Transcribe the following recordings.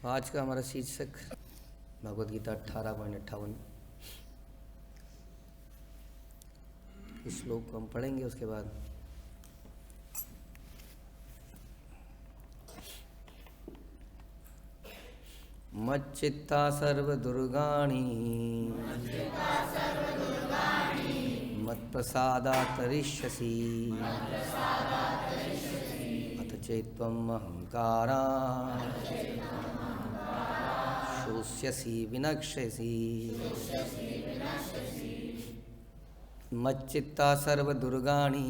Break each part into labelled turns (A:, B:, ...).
A: तो आज का हमारा शीर्षक भगवद गीता 18.58 इस श्लोक को हम पढ़ेंगे। उसके बाद मच्चित्ता सर्वदुर्गाणि मत्प्रसादात् तरिष्यसि अथ चेत्त्वम् अहङ्कारात् शोष्यसि विनक्ष्यसि। मच्चित्ता सर्वदुर्गाणि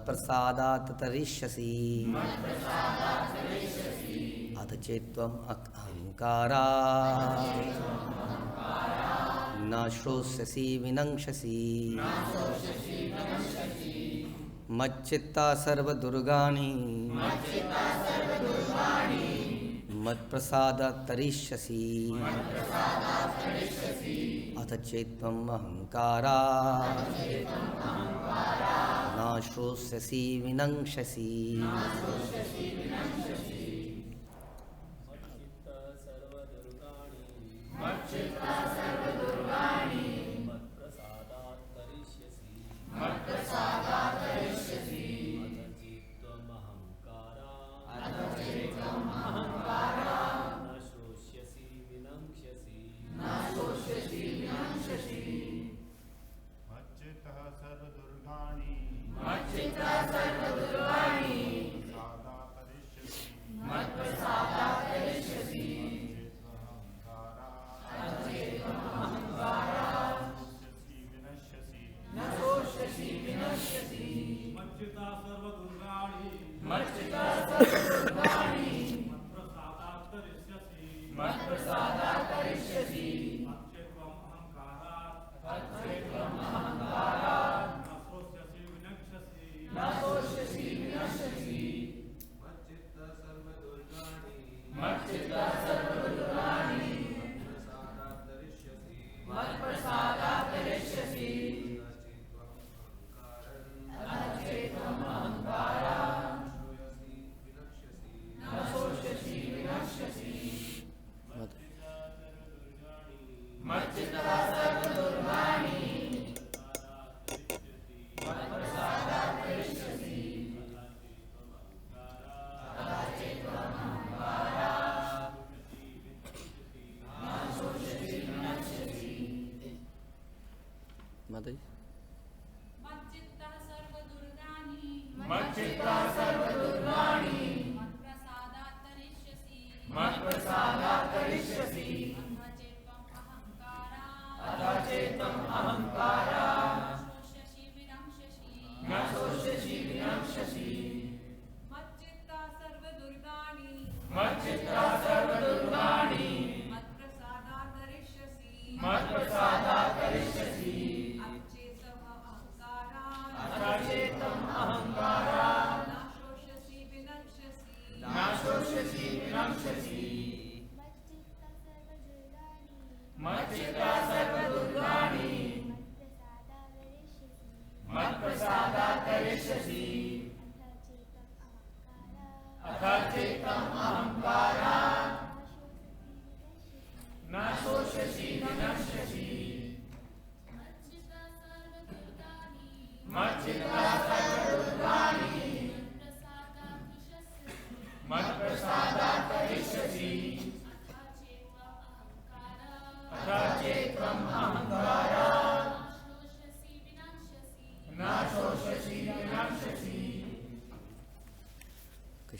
A: मत्प्रसादात् तरिष्यसि अथ चेत्त्वम् अहङ्कारात् न श्रोष्यसि विनङ्क्ष्यसि। मच्चित्ता सर्वदुर्गाणि मत्प्रसादात् तरिष्यसि अथ चेत्त्वम् अहङ्कारात् न श्रोष्यसि विनङ्क्ष्यसि।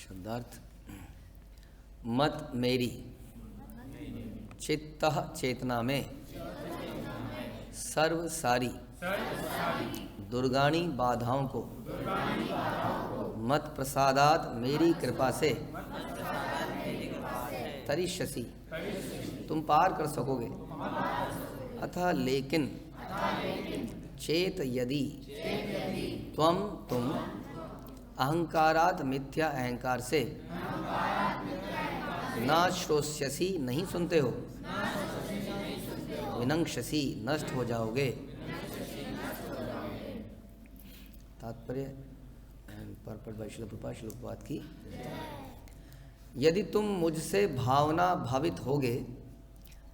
A: शब्दार्थ मत मेरी चित्त चेतना में सर्व सारी दुर्गाणी बाधाओं को मत प्रसादात मेरी कृपा से तरिष्यसि तुम पार कर सकोगे। अतः लेकिन चेत यदि तुम अहंकारात मिथ्या अहंकार से न श्रोष्यसि नहीं सुनते हो, विनङ्क्ष्यसि नष्ट हो जाओगे। तात्पर्य परपट वैष्णव कृपा श्लोकवाद की। यदि तुम मुझसे भावना भावित होगे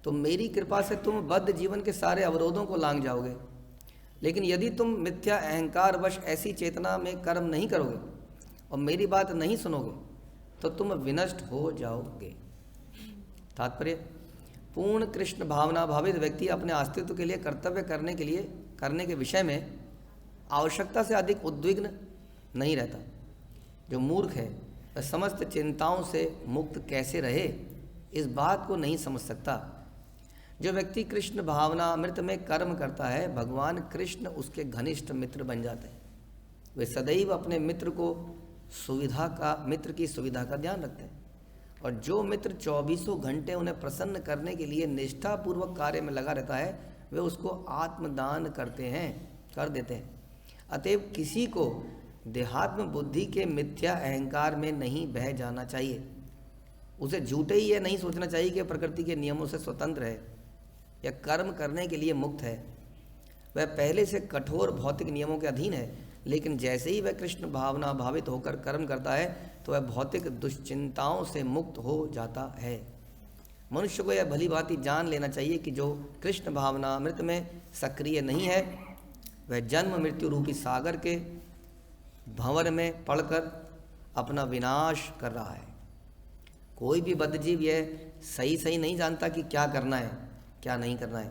A: तो मेरी कृपा से तुम बद्ध जीवन के सारे अवरोधों को लांघ जाओगे। लेकिन यदि तुम मिथ्या अहंकार वश ऐसी चेतना में कर्म नहीं करोगे और मेरी बात नहीं सुनोगे तो तुम विनष्ट हो जाओगे। तात्पर्य, पूर्ण कृष्ण भावना भावित व्यक्ति अपने अस्तित्व के लिए कर्तव्य करने के विषय में आवश्यकता से अधिक उद्विग्न नहीं रहता। जो मूर्ख है वह समस्त चिंताओं से मुक्त कैसे रहे, इस बात को नहीं समझ सकता। जो व्यक्ति कृष्ण भावना अमृत में कर्म करता है, भगवान कृष्ण उसके घनिष्ठ मित्र बन जाते हैं। वे सदैव अपने मित्र की सुविधा का ध्यान रखते हैं, और जो मित्र 24 घंटे उन्हें प्रसन्न करने के लिए निष्ठापूर्वक कार्य में लगा रहता है, वे उसको आत्मदान कर देते हैं। अतएव किसी को देहात्म बुद्धि के मिथ्या अहंकार में नहीं बह जाना चाहिए। उसे झूठे ही ये नहीं सोचना चाहिए कि प्रकृति के नियमों से स्वतंत्र है या कर्म करने के लिए मुक्त है। वह पहले से कठोर भौतिक नियमों के अधीन है, लेकिन जैसे ही वह कृष्ण भावना भावित होकर कर्म करता है तो वह भौतिक दुश्चिंताओं से मुक्त हो जाता है। मनुष्य को यह भली भांति जान लेना चाहिए कि जो कृष्ण भावना अमृत में सक्रिय नहीं है, वह जन्म मृत्यु रूपी सागर के भंवर में पड़कर अपना विनाश कर रहा है। कोई भी बद्धजीव यह सही नहीं जानता कि क्या करना है क्या नहीं करना है,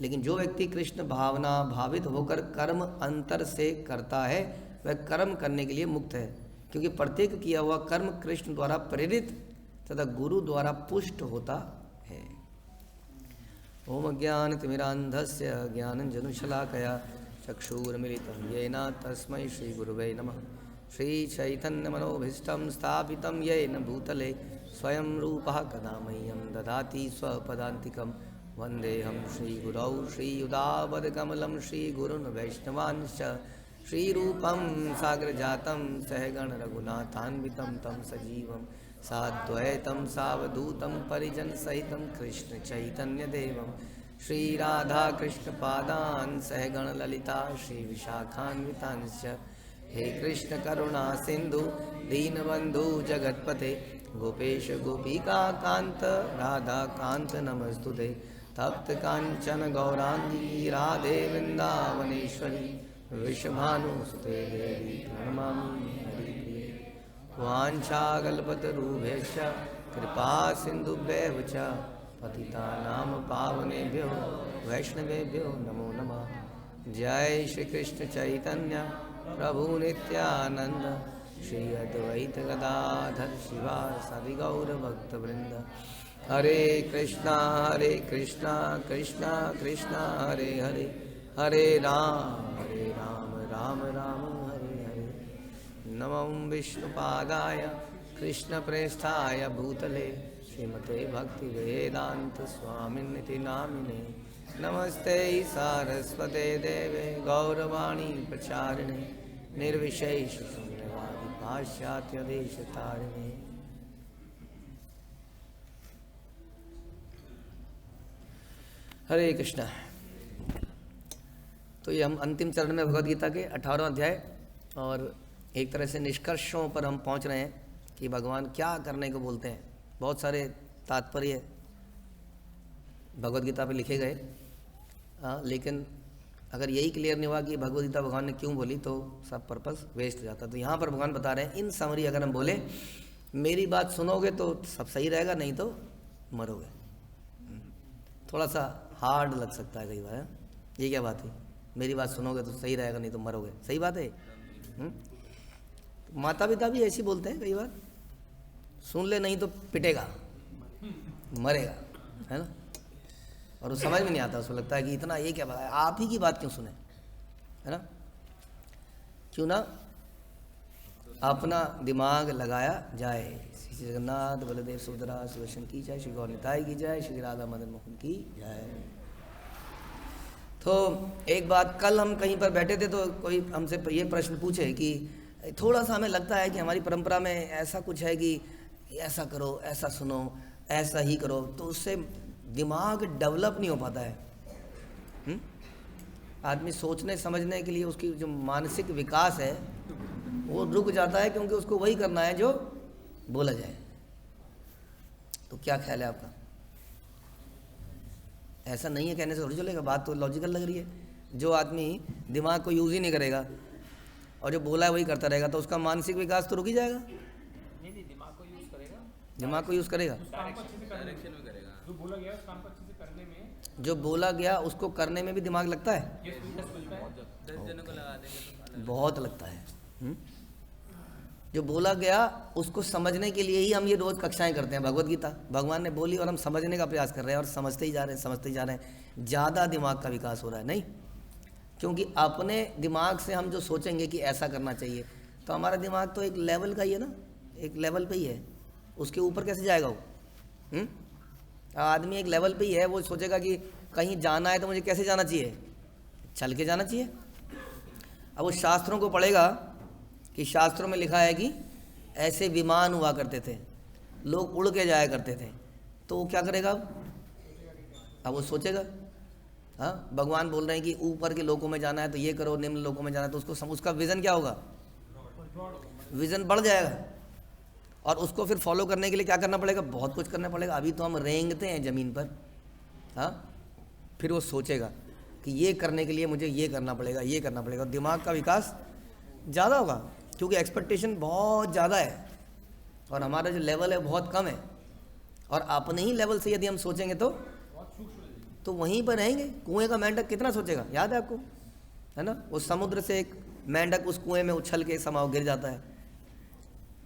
A: लेकिन जो व्यक्ति कृष्ण भावना भावित होकर कर्म अंतर से करता है, वह कर्म करने के लिए मुक्त है, क्योंकि प्रत्येक किया हुआ कर्म कृष्ण द्वारा प्रेरित तथा गुरु द्वारा पुष्ट होता है। ओम ज्ञानतिमिरान्धस्य ज्ञानञ्जनशलाकया चक्षुरुन्मिलितं येन तस्मै श्रीगुरुवे नमः। श्रीचैतन्यमनोभीष्टं स्थापितं येन भूतले स्वयं रूपः कदा मह्यं ददाति स्वपदान्तिकं। वन्देऽहं श्रीगुरौ श्रीयुतापदकमलं श्रीगुरून् वैष्णवांश्च। श्रीरूपं साग्रजातं सहगण रघुनाथान्वितं तं सजीवं साद्वैतं सावधूतं परिजनसहितं कृष्ण चैतन्यदेवं श्रीराधाकृष्णपादान् सहगण ललिता श्रीविशाखान्वितांश्च। हे कृष्ण करुणा सिंधु दीनबंधु जगतपते गोपेश गोपिका कांत राधा कांत नमस्तुते। तप्त कांचन गौरांगी राधे वृंदावनेश्वरी विश्वभानुसुते देवी प्रणमामि हरिप्रिये। वाञ्छाकल्पतरुभ्यश्च कृपा सिन्धुभ्येव च पतितानां पावनेभ्यो वैष्णवेभ्यो नमो नमः। जय श्री कृष्ण चैतन्य प्रभु नित्यानंद श्री अद्वैत गदाधर शिवासादि गौर भक्तवृंद। हरे कृष्णा कृष्णा कृष्णा हरे हरे, हरे राम राम राम हरे हरे। नमो विष्णुपादाय कृष्णप्रेष्ठाय भूतले श्रीमते भक्तिवेदांत स्वामिनिति नामिने। नमस्ते सारस्वते देवे गौरवाणी प्रचारिणे निर्विशेष शून्यवादी पाश्चात्य देश तारिणे। हरे कृष्णा। तो ये हम अंतिम चरण में भगवद गीता के 18वां अध्याय और एक तरह से निष्कर्षों पर हम पहुंच रहे हैं कि भगवान क्या करने को बोलते हैं। बहुत सारे तात्पर्य भगवद गीता पे लिखे गए, लेकिन अगर यही क्लियर नहीं हुआ कि भगवद गीता भगवान ने क्यों बोली तो सब पर्पस वेस्ट हो जाता। तो यहाँ पर भगवान बता रहे हैं, इन समरी अगर हम बोले मेरी बात सुनोगे तो सब सही रहेगा, नहीं तो मरोगे। थोड़ा सा हार्ड लग सकता है कई बार, है? ये क्या बात है, मेरी बात सुनोगे तो सही रहेगा नहीं तो मरोगे, सही बात है। माता पिता भी ऐसी बोलते हैं कई बार, सुन ले नहीं तो पिटेगा मरेगा, है ना। और वो समझ में नहीं आता, उसको लगता है कि इतना ये क्या बात है, आप ही की बात क्यों सुने, है ना। क्यों ना अपना दिमाग लगाया जाए। श्री जगन्नाथ बलदेव सुभद्रा सुदर्शन की जय, श्री गौर निताई की जय, श्री राधा मदन मोहन की जय। तो एक बात, कल हम कहीं पर बैठे थे तो कोई हमसे ये प्रश्न पूछे कि थोड़ा सा हमें लगता है कि हमारी परंपरा में ऐसा कुछ है कि ऐसा करो, ऐसा सुनो, ऐसा ही करो, तो उससे दिमाग डेवलप नहीं हो पाता है। आदमी सोचने समझने के लिए उसकी जो मानसिक विकास है वो रुक जाता है क्योंकि उसको वही करना है जो बोला जाए। तो क्या ख्याल है आपका? ऐसा नहीं है कहने से थोड़ी चलेगा, बात तो लॉजिकल लग रही है। जो आदमी दिमाग को यूज़ ही नहीं करेगा और जो बोला है वही करता रहेगा तो उसका मानसिक विकास तो रुक ही जाएगा।
B: नहीं, दिमाग को यूज़ करेगा,
A: दिमाग को यूज़ करेगा,
B: डायरेक्शन में करेगा।
C: जो बोला गया उस काम को अच्छे से करने में,
A: जो बोला गया उसको करने में भी दिमाग लगता है,
C: ये सुविधा मिलता है।
B: 10 जनों को लगा देंगे तो
A: बहुत लगता है। जो बोला गया उसको समझने के लिए ही हम ये रोज़ कक्षाएं करते हैं। भगवत गीता भगवान ने बोली और हम समझने का प्रयास कर रहे हैं और समझते ही जा रहे हैं, समझते ही जा रहे हैं। ज़्यादा दिमाग का विकास हो रहा है नहीं, क्योंकि अपने दिमाग से हम जो सोचेंगे कि ऐसा करना चाहिए तो हमारा दिमाग तो एक लेवल का ही है ना, एक लेवल पे ही है, उसके ऊपर कैसे जाएगा वो? आदमी एक लेवल पे ही है, वो सोचेगा कि कहीं जाना है तो मुझे कैसे जाना चाहिए, चल के जाना चाहिए। अब वो शास्त्रों को पढ़ेगा कि शास्त्रों में लिखा है कि ऐसे विमान हुआ करते थे, लोग उड़ के जाया करते थे, तो वो क्या करेगा? अब वो सोचेगा। हाँ, भगवान बोल रहे हैं कि ऊपर के लोकों में जाना है तो ये करो, निम्न लोकों में जाना है तो उसका विज़न क्या होगा? विज़न बढ़ जाएगा और उसको फिर फॉलो करने के लिए क्या करना पड़ेगा? बहुत कुछ करना पड़ेगा। अभी तो हम रेंगते हैं ज़मीन पर। हाँ, फिर वो सोचेगा कि ये करने के लिए मुझे ये करना पड़ेगा, ये करना पड़ेगा, और दिमाग का विकास ज़्यादा होगा क्योंकि एक्सपेक्टेशन बहुत ज़्यादा है और हमारा जो लेवल है बहुत कम है। और अपने ही लेवल से यदि हम सोचेंगे तो वहीं पर रहेंगे। कुएं का मेंढक कितना सोचेगा, याद है आपको? है ना, वो समुद्र से एक मेंढक उस कुएं में उछल के समाव गिर जाता है।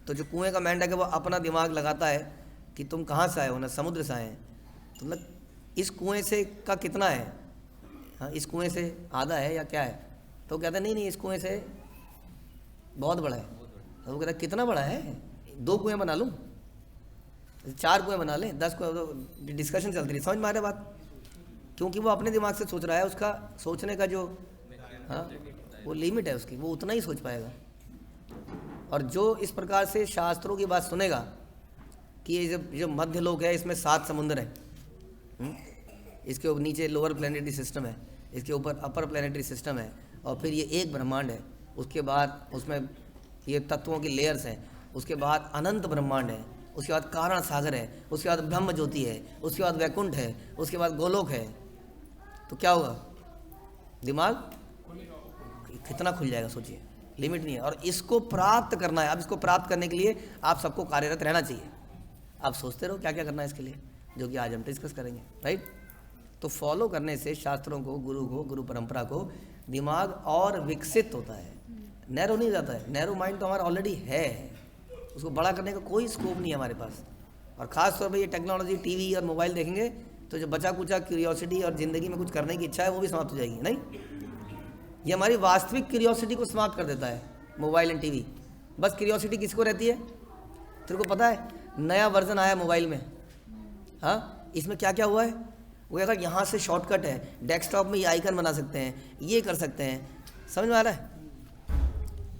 A: तो जो कुएं का मेंढक है वो अपना दिमाग लगाता है कि तुम कहाँ से आए हो ना, समुद्र से आए हैं, तो मतलब इस कुएं से का कितना है? हाँ, इस कुएं से आधा है या क्या है? तो कहता है नहीं इस कुएं से बहुत बड़ा है। तो वो कहता है कितना बड़ा है? 2 कुएं बना लूँ, 4 कुएं बना लें, 10 कुएं? तो डिस्कशन चलती रही। समझ में आ रहा है बात? क्योंकि वो अपने दिमाग से सोच रहा है, उसका सोचने का जो वो लिमिट है उसकी, वो उतना ही सोच पाएगा। और जो इस प्रकार से शास्त्रों की बात सुनेगा कि ये जो मध्य लोक है इसमें 7 समुद्र हैं, इसके ऊपर नीचे लोअर प्लैनेटरी सिस्टम है, इसके ऊपर अपर प्लैनेटरी सिस्टम है, और फिर ये एक ब्रह्मांड है, उसके बाद उसमें ये तत्वों की लेयर्स हैं, उसके बाद अनंत ब्रह्मांड है, उसके बाद कारण सागर है, उसके बाद ब्रह्म ज्योति है, उसके बाद वैकुंठ है, उसके बाद गोलोक है। तो क्या होगा? दिमाग कितना खुल जाएगा, सोचिए, लिमिट नहीं है। और इसको प्राप्त करना है। अब इसको प्राप्त करने के लिए आप सबको कार्यरत रहना चाहिए। आप सोचते रहो क्या क्या करना है इसके लिए, जो कि आज हम डिस्कस करेंगे, राइट? तो फॉलो करने से शास्त्रों को, गुरु को, गुरु परंपरा को, दिमाग और विकसित होता है, नैरो नहीं जाता है। नैरो माइंड तो हमारा ऑलरेडी है, उसको बड़ा करने का कोई स्कोप नहीं है हमारे पास। और ख़ास तौर पे ये टेक्नोलॉजी, टीवी और मोबाइल देखेंगे तो जो बचा कुचा क्यूरियोसिटी और ज़िंदगी में कुछ करने की इच्छा है वो भी समाप्त हो जाएगी। नहीं, ये हमारी वास्तविक क्यूरियोसिटी को समाप्त कर देता है मोबाइल एंड टीवी। बस क्यूरियोसिटी किसको रहती है? तेरे को पता है नया वर्जन आया मोबाइल में, हाँ, इसमें क्या क्या हुआ है? वो कहता है यहाँ से शॉर्टकट है, डेस्कटॉप में ये आइकन बना सकते हैं, ये कर सकते हैं। समझ में आ रहा है?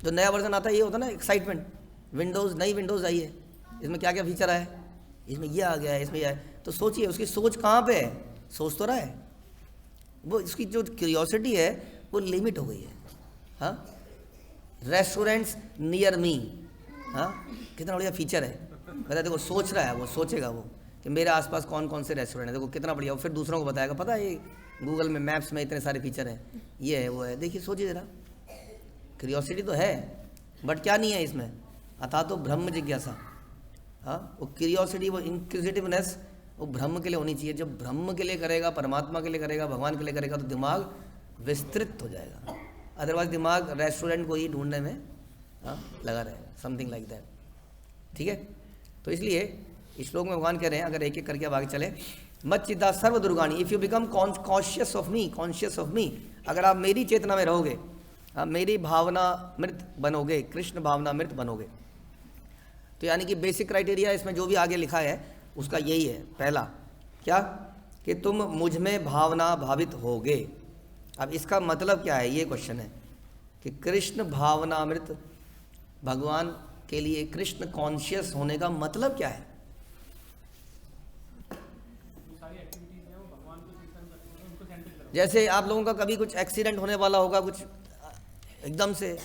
A: जो नया वर्जन आता है ये होता है ना एक्साइटमेंट। विंडोज़, नई विंडोज़ आई है, इसमें क्या क्या फीचर आए, इसमें ये आ गया है, इसमें ये है। तो सोचिए उसकी सोच कहाँ पे है? सोच तो रहा है वो, इसकी जो क्यूरियोसिटी है वो लिमिट हो गई है। हाँ, रेस्टोरेंट्स नियर मी, हाँ, कितना बढ़िया फीचर है। पता देखो सोच रहा है वो, सोचेगा वो कि मेरे आसपास कौन कौन से रेस्टोरेंट है, देखो कितना बढ़िया। वो फिर दूसरों को बताएगा, पता है ये गूगल में मैप्स में इतने सारे फीचर हैं, ये है वो है। देखिए सोचिए ज़रा, क्यूरियोसिटी तो है बट क्या नहीं है इसमें? अतः तो ब्रह्म जिज्ञासा। हाँ, वो क्यूरियोसिटी, वो इंक्विजिटिवनेस वो ब्रह्म के लिए होनी चाहिए। जब ब्रह्म के लिए करेगा, परमात्मा के लिए करेगा, भगवान के लिए करेगा तो दिमाग विस्तृत हो जाएगा। अदरवाइज दिमाग रेस्टोरेंट को ही ढूंढने में लगा रहे, समथिंग लाइक दैट। ठीक है, तो इसलिए इस श्लोक में भगवान कह रहे हैं, अगर एक एक करके अब आगे चले, मत चित्ता सर्व दुर्गानी, if you become conscious of me, conscious of me, अगर आप मेरी चेतना में रहोगे, मेरी भावना मृत बनोगे, कृष्ण भावना मृत बनोगे। तो यानी कि बेसिक क्राइटेरिया इसमें जो भी आगे लिखा है उसका यही है। पहला क्या? कि तुम मुझ में भावना भावित होगे। अब इसका मतलब क्या है, ये क्वेश्चन है कि कृष्ण भावनामृत, भगवान के लिए कृष्ण कॉन्शियस होने का मतलब क्या है? जैसे आप लोगों का कभी कुछ एक्सीडेंट होने वाला होगा, कुछ एकदम से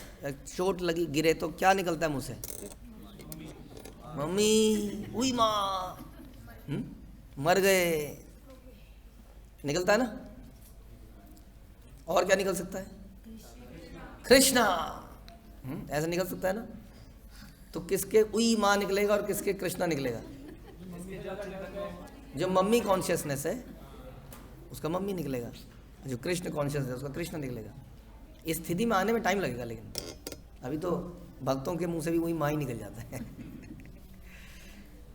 A: चोट लगी, गिरे तो क्या निकलता है मुंह से? मम्मी, उई माँ, मर गए, निकलता है ना। और क्या निकल सकता है? कृष्णा, ऐसा निकल सकता है ना। तो किसके उई माँ निकलेगा और किसके कृष्णा निकलेगा? जो मम्मी कॉन्शियसनेस है उसका मम्मी निकलेगा, जो कृष्ण कॉन्शियस है उसका कृष्ण निकलेगा। इस स्थिति में आने में टाइम लगेगा, लेकिन अभी तो भक्तों के मुंह से भी वही माँ ही निकल जाता है।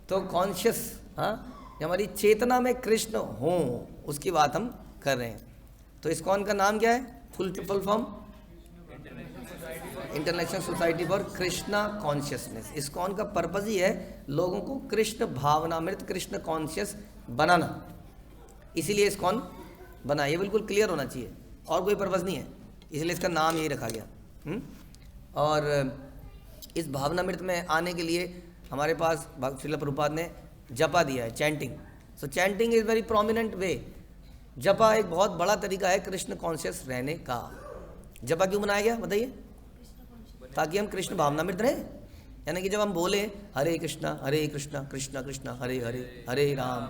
A: तो कॉन्शियस, हाँ, हमारी चेतना में कृष्ण हो, उसकी बात हम कर रहे हैं। तो इस्कॉन का नाम क्या है? Full form international society for Krishna consciousness. ISKCON का पर्पज ही है लोगों को कृष्ण भावनामृत, कृष्ण कॉन्शियस बनाना। इसीलिए इस्कॉन बना, ये बिल्कुल क्लियर होना चाहिए, और कोई पर्पज नहीं है, इसलिए इसका नाम यही रखा गया। और इस भावनामृत में आने के लिए हमारे पास श्रील प्रभुपाद ने जपा दिया है, chanting. So chanting is very prominent way. जपा एक बहुत बड़ा तरीका है कृष्ण कॉन्शियस रहने का। जपा क्यों बनाया गया बताइए? ताकि हम कृष्ण भावनामृत रहें। यानी कि जब हम बोले हरे कृष्णा कृष्णा कृष्णा हरे हरे, हरे राम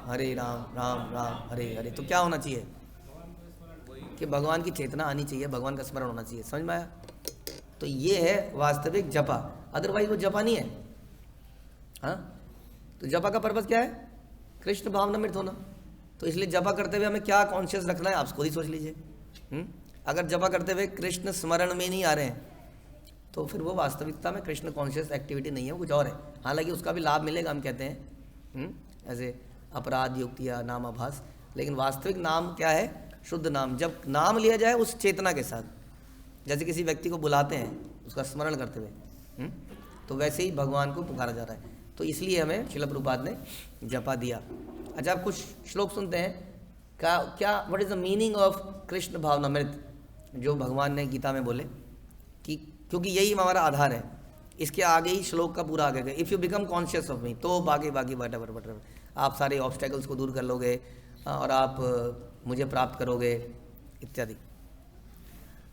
A: राम राम हरे हरे, तो क्या होना चाहिए? कि भगवान की चेतना आनी चाहिए, भगवान का स्मरण होना चाहिए। समझ में आया? तो ये है वास्तविक जपा, अदरवाइज वो जपा नहीं है। हाँ, तो जपा का पर्पस क्या है? कृष्ण भावनामृत होना। तो इसलिए जपा करते हुए हमें क्या कॉन्शियस रखना है, आप खुद ही सोच लीजिए। अगर जपा करते हुए कृष्ण स्मरण में नहीं आ रहे हैं तो फिर वो वास्तविकता में कृष्ण कॉन्शियस एक्टिविटी नहीं है, वो कुछ और है। हालांकि उसका भी लाभ मिलेगा, हम कहते हैं ऐसे अपराध युक्त या नामाभास, लेकिन वास्तविक नाम क्या है? शुद्ध नाम। जब नाम लिया जाए उस चेतना के साथ, जैसे किसी व्यक्ति को बुलाते हैं उसका स्मरण करते हुए, तो वैसे ही भगवान को पुकारा जा रहा है। तो इसलिए हमें श्रील प्रभुपाद ने जपा दिया। अच्छा, आप कुछ श्लोक सुनते हैं क्या what is the meaning of Krishna भावनामृत, जो भगवान ने गीता में बोले, कि क्योंकि यही हमारा आधार है। इसके आगे ही श्लोक का पूरा आगे गया, if you become conscious of मी, तो बाकी वट आप सारे ऑब्स्टेकल्स को दूर कर लोगे और आप मुझे प्राप्त करोगे इत्यादि।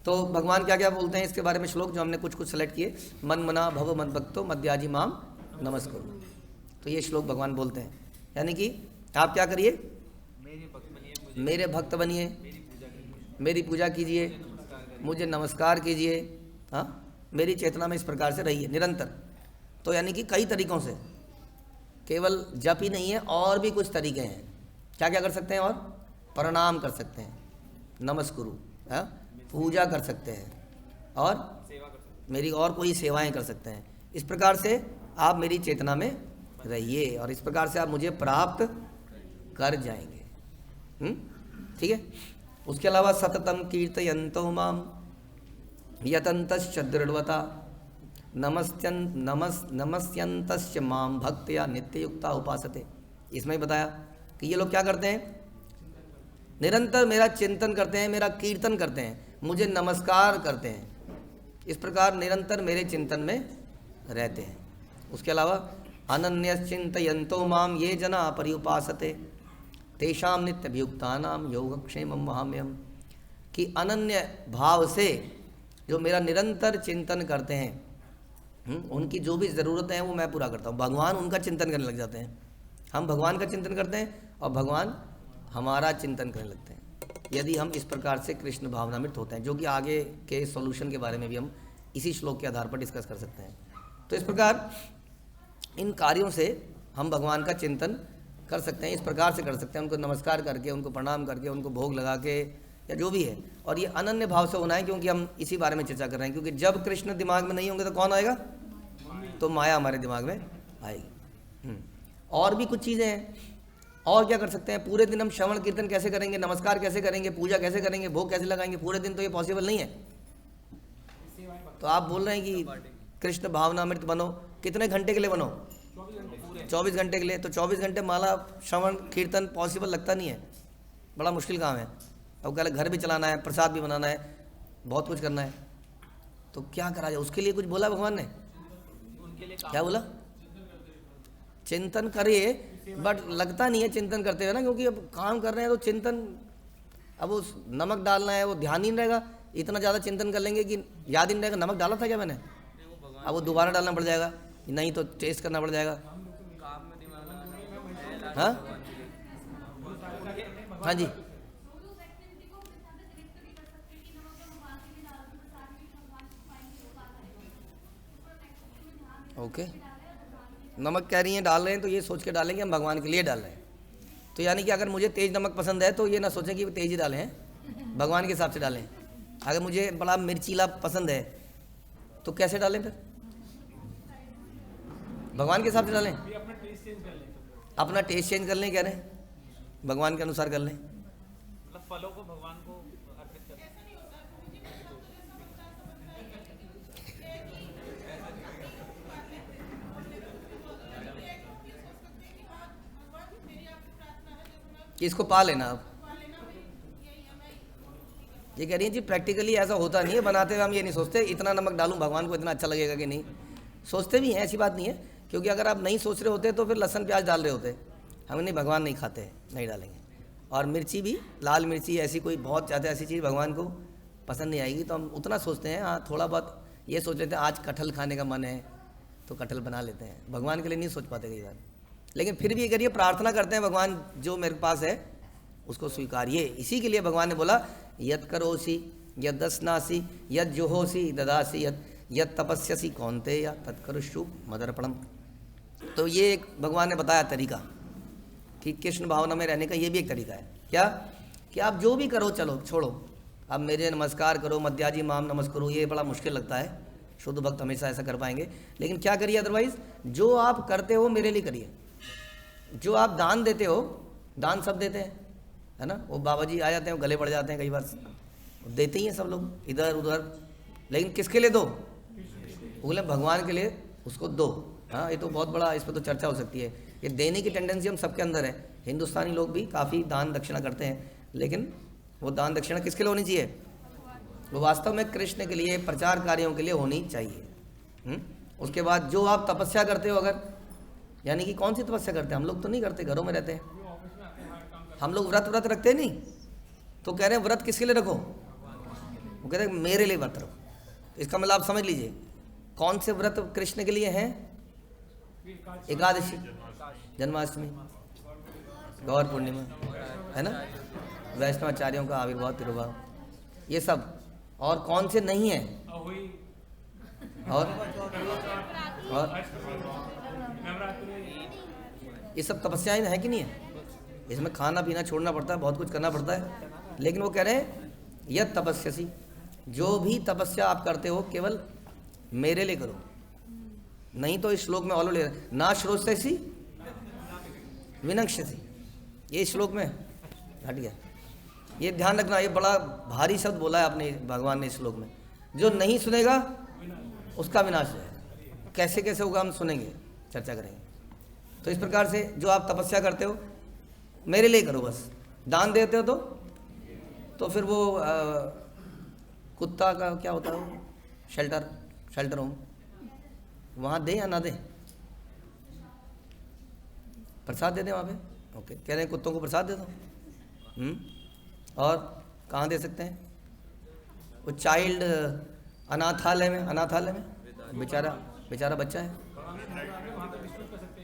A: तो भगवान क्या क्या बोलते हैं इसके बारे में श्लोक, जो हमने कुछ सेलेक्ट किए। मन मना भव मद भक्तो मध्याजी माम नमस्कुरु। तो ये श्लोक भगवान बोलते हैं, यानी कि आप क्या करिए? मेरे भक्त बनिए, मेरी पूजा कीजिए, मुझे नमस्कार कीजिए, हाँ, मेरी चेतना में इस प्रकार से रहिए निरंतर। तो यानी कि कई तरीकों से, केवल जप ही नहीं है, और भी कुछ तरीके हैं। क्या क्या कर सकते हैं? और प्रणाम कर सकते हैं, नमस्कुरु, पूजा कर सकते हैं, और मेरी और कोई सेवाएं कर सकते हैं। इस प्रकार से आप मेरी चेतना में रहिए और इस प्रकार से आप मुझे प्राप्त कर जाएंगे। ठीक है। उसके अलावा सततम कीर्तयन्तो माम यतन्तश्च दृढ़वता नमस्यन्तश्च माम भक्त्या नित्ययुक्ता उपासते। इसमें बताया कि ये लोग क्या करते हैं? निरंतर मेरा चिंतन करते हैं, मेरा कीर्तन करते हैं, मुझे नमस्कार करते हैं, इस प्रकार निरंतर मेरे चिंतन में रहते हैं। उसके अलावा अनन्यश्चिन्तयन्तो माम ये जना पर्युपासते तेषां नित्यभियुक्तानां योगक्षेमं वहाम्यहम्। कि अनन्य भाव से जो मेरा निरंतर चिंतन करते हैं, उनकी जो भी ज़रूरतें हैं वो मैं पूरा करता हूँ। भगवान उनका चिंतन करने लग जाते हैं, हम भगवान का चिंतन करते हैं और भगवान हमारा चिंतन करने लगते हैं, यदि हम इस प्रकार से कृष्ण भावनामृत होते हैं, जो कि आगे के सॉल्यूशन के बारे में भी हम इसी श्लोक के आधार पर डिस्कस कर सकते हैं। तो इस प्रकार इन कार्यों से हम भगवान का चिंतन कर सकते हैं, इस प्रकार से कर सकते हैं, उनको नमस्कार करके, उनको प्रणाम करके, उनको भोग लगा के, या जो भी है। और ये अनन्य भाव से होना है, क्योंकि हम इसी बारे में चर्चा कर रहे हैं। क्योंकि जब कृष्ण दिमाग में नहीं होंगे तो कौन आएगा? तो माया हमारे दिमाग में आएगी। और भी कुछ चीज़ें हैं। और क्या कर सकते हैं? पूरे दिन हम श्रवण कीर्तन कैसे करेंगे, नमस्कार कैसे करेंगे, पूजा कैसे करेंगे, भोग कैसे लगाएंगे? पूरे दिन तो ये पॉसिबल नहीं है। तो आप बोल रहे हैं कि कृष्ण भावनामृत बनो, कितने घंटे के लिए बनो? 24 घंटे के लिए। तो 24 घंटे माला श्रवण कीर्तन पॉसिबल लगता नहीं है, बड़ा मुश्किल काम है। अब कल घर भी चलाना है, प्रसाद भी बनाना है, बहुत कुछ करना है, तो क्या करा जाए? उसके लिए कुछ बोला भगवान ने? क्या बोला? चिंतन करिए, बट लगता नहीं है चिंतन करते हुए ना, क्योंकि अब काम कर रहे हैं तो चिंतन, अब उस नमक डालना है वो ध्यान ही नहीं रहेगा, इतना ज़्यादा चिंतन कर लेंगे कि याद ही नहीं रहेगा नमक डाला था क्या मैंने, अब वो दोबारा डालना पड़ जाएगा, नहीं तो टेस्ट करना पड़ जाएगा।
B: काम में दिमाग लगाना है,
A: हाँ हाँ जी, ओके नमक कह रही हैं डाल रहे हैं तो ये सोच के डालेंगे हम भगवान के लिए डाल रहे हैं। तो यानी कि अगर मुझे तेज नमक पसंद है तो ये ना सोचें कि तेज ही डालें हैं, भगवान के हिसाब से डालें। अगर मुझे बड़ा मिर्चीला पसंद है तो कैसे डालें फिर, भगवान के हिसाब से डालें,
C: भी अपना टेस्ट चेंज कर लें तो
A: अपना टेस्ट चेंज कर लें, कह रहे हैं भगवान के अनुसार कर लें।
C: मतलब फलों को भगवान को अर्पित कर दें।
A: कि इसको पा लेना अब, ये कह रही है जी प्रैक्टिकली ऐसा होता नहीं है, बनाते हुए हम ये नहीं सोचते इतना नमक डालूं भगवान को इतना अच्छा लगेगा कि नहीं, सोचते भी हैं, ऐसी बात नहीं है। क्योंकि अगर आप नहीं सोच रहे होते तो फिर लहसुन प्याज डाल रहे होते, हम नहीं भगवान नहीं खाते, नहीं डालेंगे। और मिर्ची भी, लाल मिर्ची ऐसी कोई बहुत ज़्यादा ऐसी चीज़ भगवान को पसंद नहीं आएगी, तो हम उतना सोचते हैं। हाँ थोड़ा बहुत ये सोच लेते हैं आज कटहल खाने का मन है तो कटहल बना लेते हैं, भगवान के लिए नहीं सोच पाते कई बार। लेकिन फिर भी ये करिए, प्रार्थना करते हैं भगवान जो मेरे पास है उसको स्वीकारिए। इसी के लिए भगवान ने बोला यद करोसी यद दसनासी यद जुहोसी ददासी यद तपस्यसी कौन्तेय तत्करुषु मदर्पणम। तो ये एक भगवान ने बताया तरीका कि कृष्ण भावना में रहने का, ये भी एक तरीका है। क्या कि आप जो भी करो चलो छोड़ो, आप मेरे नमस्कार करो मध्याजी माम नमस्करो, ये बड़ा मुश्किल लगता है, शुद्ध भक्त हमेशा ऐसा कर पाएंगे। लेकिन क्या करिए अदरवाइज, जो आप करते हो मेरे लिए करिए। जो आप दान देते हो, दान सब देते हैं है ना, वो बाबा जी आ जाते हैं, वो गले पड़ जाते हैं कई बार, देते ही हैं सब लोग इधर उधर, लेकिन किसके लिए दो, बोले भगवान के लिए उसको दो। हाँ ये तो बहुत बड़ा, इस पर तो चर्चा हो सकती है। ये देने की टेंडेंसी हम सबके अंदर है, हिंदुस्तानी लोग भी काफ़ी दान दक्षिणा करते हैं, लेकिन वो दान दक्षिणा किसके लिए होनी चाहिए, वो वास्तव में कृष्ण के लिए, प्रचार कार्यों के लिए होनी चाहिए। उसके बाद जो आप तपस्या करते हो, अगर यानी कि कौन सी तपस्या करते हैं, हम लोग तो नहीं करते, घरों में रहते हैं, हम लोग व्रत रखते नहीं, तो कह रहे हैं व्रत किसके लिए रखो, वो कह रहे हैं मेरे लिए व्रत रखो। इसका मतलब आप समझ लीजिए कौन से व्रत कृष्ण के लिए हैं, एकादशी, जन्माष्टमी, गौर पूर्णिमा है ना, वैष्णवाचार्यों का आविर्भाव तिरुभाव, ये सब। और कौन से नहीं है, और ये सब तपस्याएं हैं कि नहीं है, इसमें खाना पीना छोड़ना पड़ता है, बहुत कुछ करना पड़ता है। लेकिन वो कह रहे हैं यद तपस्यसी, जो भी तपस्या आप करते हो केवल मेरे लिए करो। नहीं तो इस श्लोक में ऑलो ले रहे ना श्रोष्यसी विनक्ष्यसी, ये श्लोक में हट गया, ये ध्यान रखना, ये बड़ा भारी शब्द बोला है आपने भगवान ने इस श्लोक में। जो नहीं सुनेगा उसका विनाश है। कैसे कैसे होगा हम सुनेंगे, चर्चा करेंगे। तो इस प्रकार से जो आप तपस्या करते हो मेरे लिए करो, बस दान देते हो तो फिर वो कुत्ता का क्या होता है वो शेल्टर होम, वहाँ दे या ना दे, प्रसाद दे दें वहाँ पे, ओके। कह रहे हैं कुत्तों को प्रसाद दे दो। और कहाँ दे सकते हैं, वो चाइल्ड अनाथालय में बेचारा बच्चा है,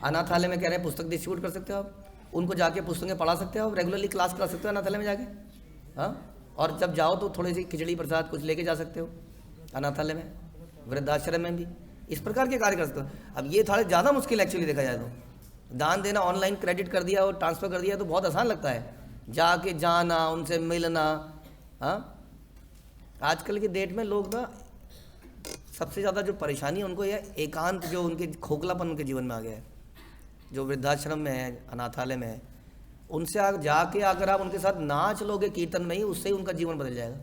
A: अनाथालय में कह रहे हैं पुस्तक डिस्ट्रीब्यूट कर सकते हो आप, उनको जाके पुस्तकें पढ़ा सकते हो, आप रेगुलरली क्लास करा सकते हो अनाथालय में जाके। हाँ, और जब जाओ तो थोड़ी सी खिचड़ी प्रसाद कुछ लेके जा सकते हो अनाथालय में, वृद्धाश्रम में भी इस प्रकार के कार्य कर सकते हो। अब ये थोड़ा ज़्यादा मुश्किल एक्चुअली देखा जाए तो, दान देना ऑनलाइन क्रेडिट कर दिया और ट्रांसफ़र कर दिया तो बहुत आसान लगता है, जाके जाना, उनसे मिलना। हाँ, आजकल की डेट में लोग ना सबसे ज़्यादा जो परेशानी है उनको यह एकांत, जो उनके खोखलापन उनके जीवन में आ गया है, जो वृद्धाश्रम में है, अनाथालय में है, उनसे जाके अगर आप उनके साथ नाच लोगे कीर्तन में ही, उससे ही उनका जीवन बदल जाएगा,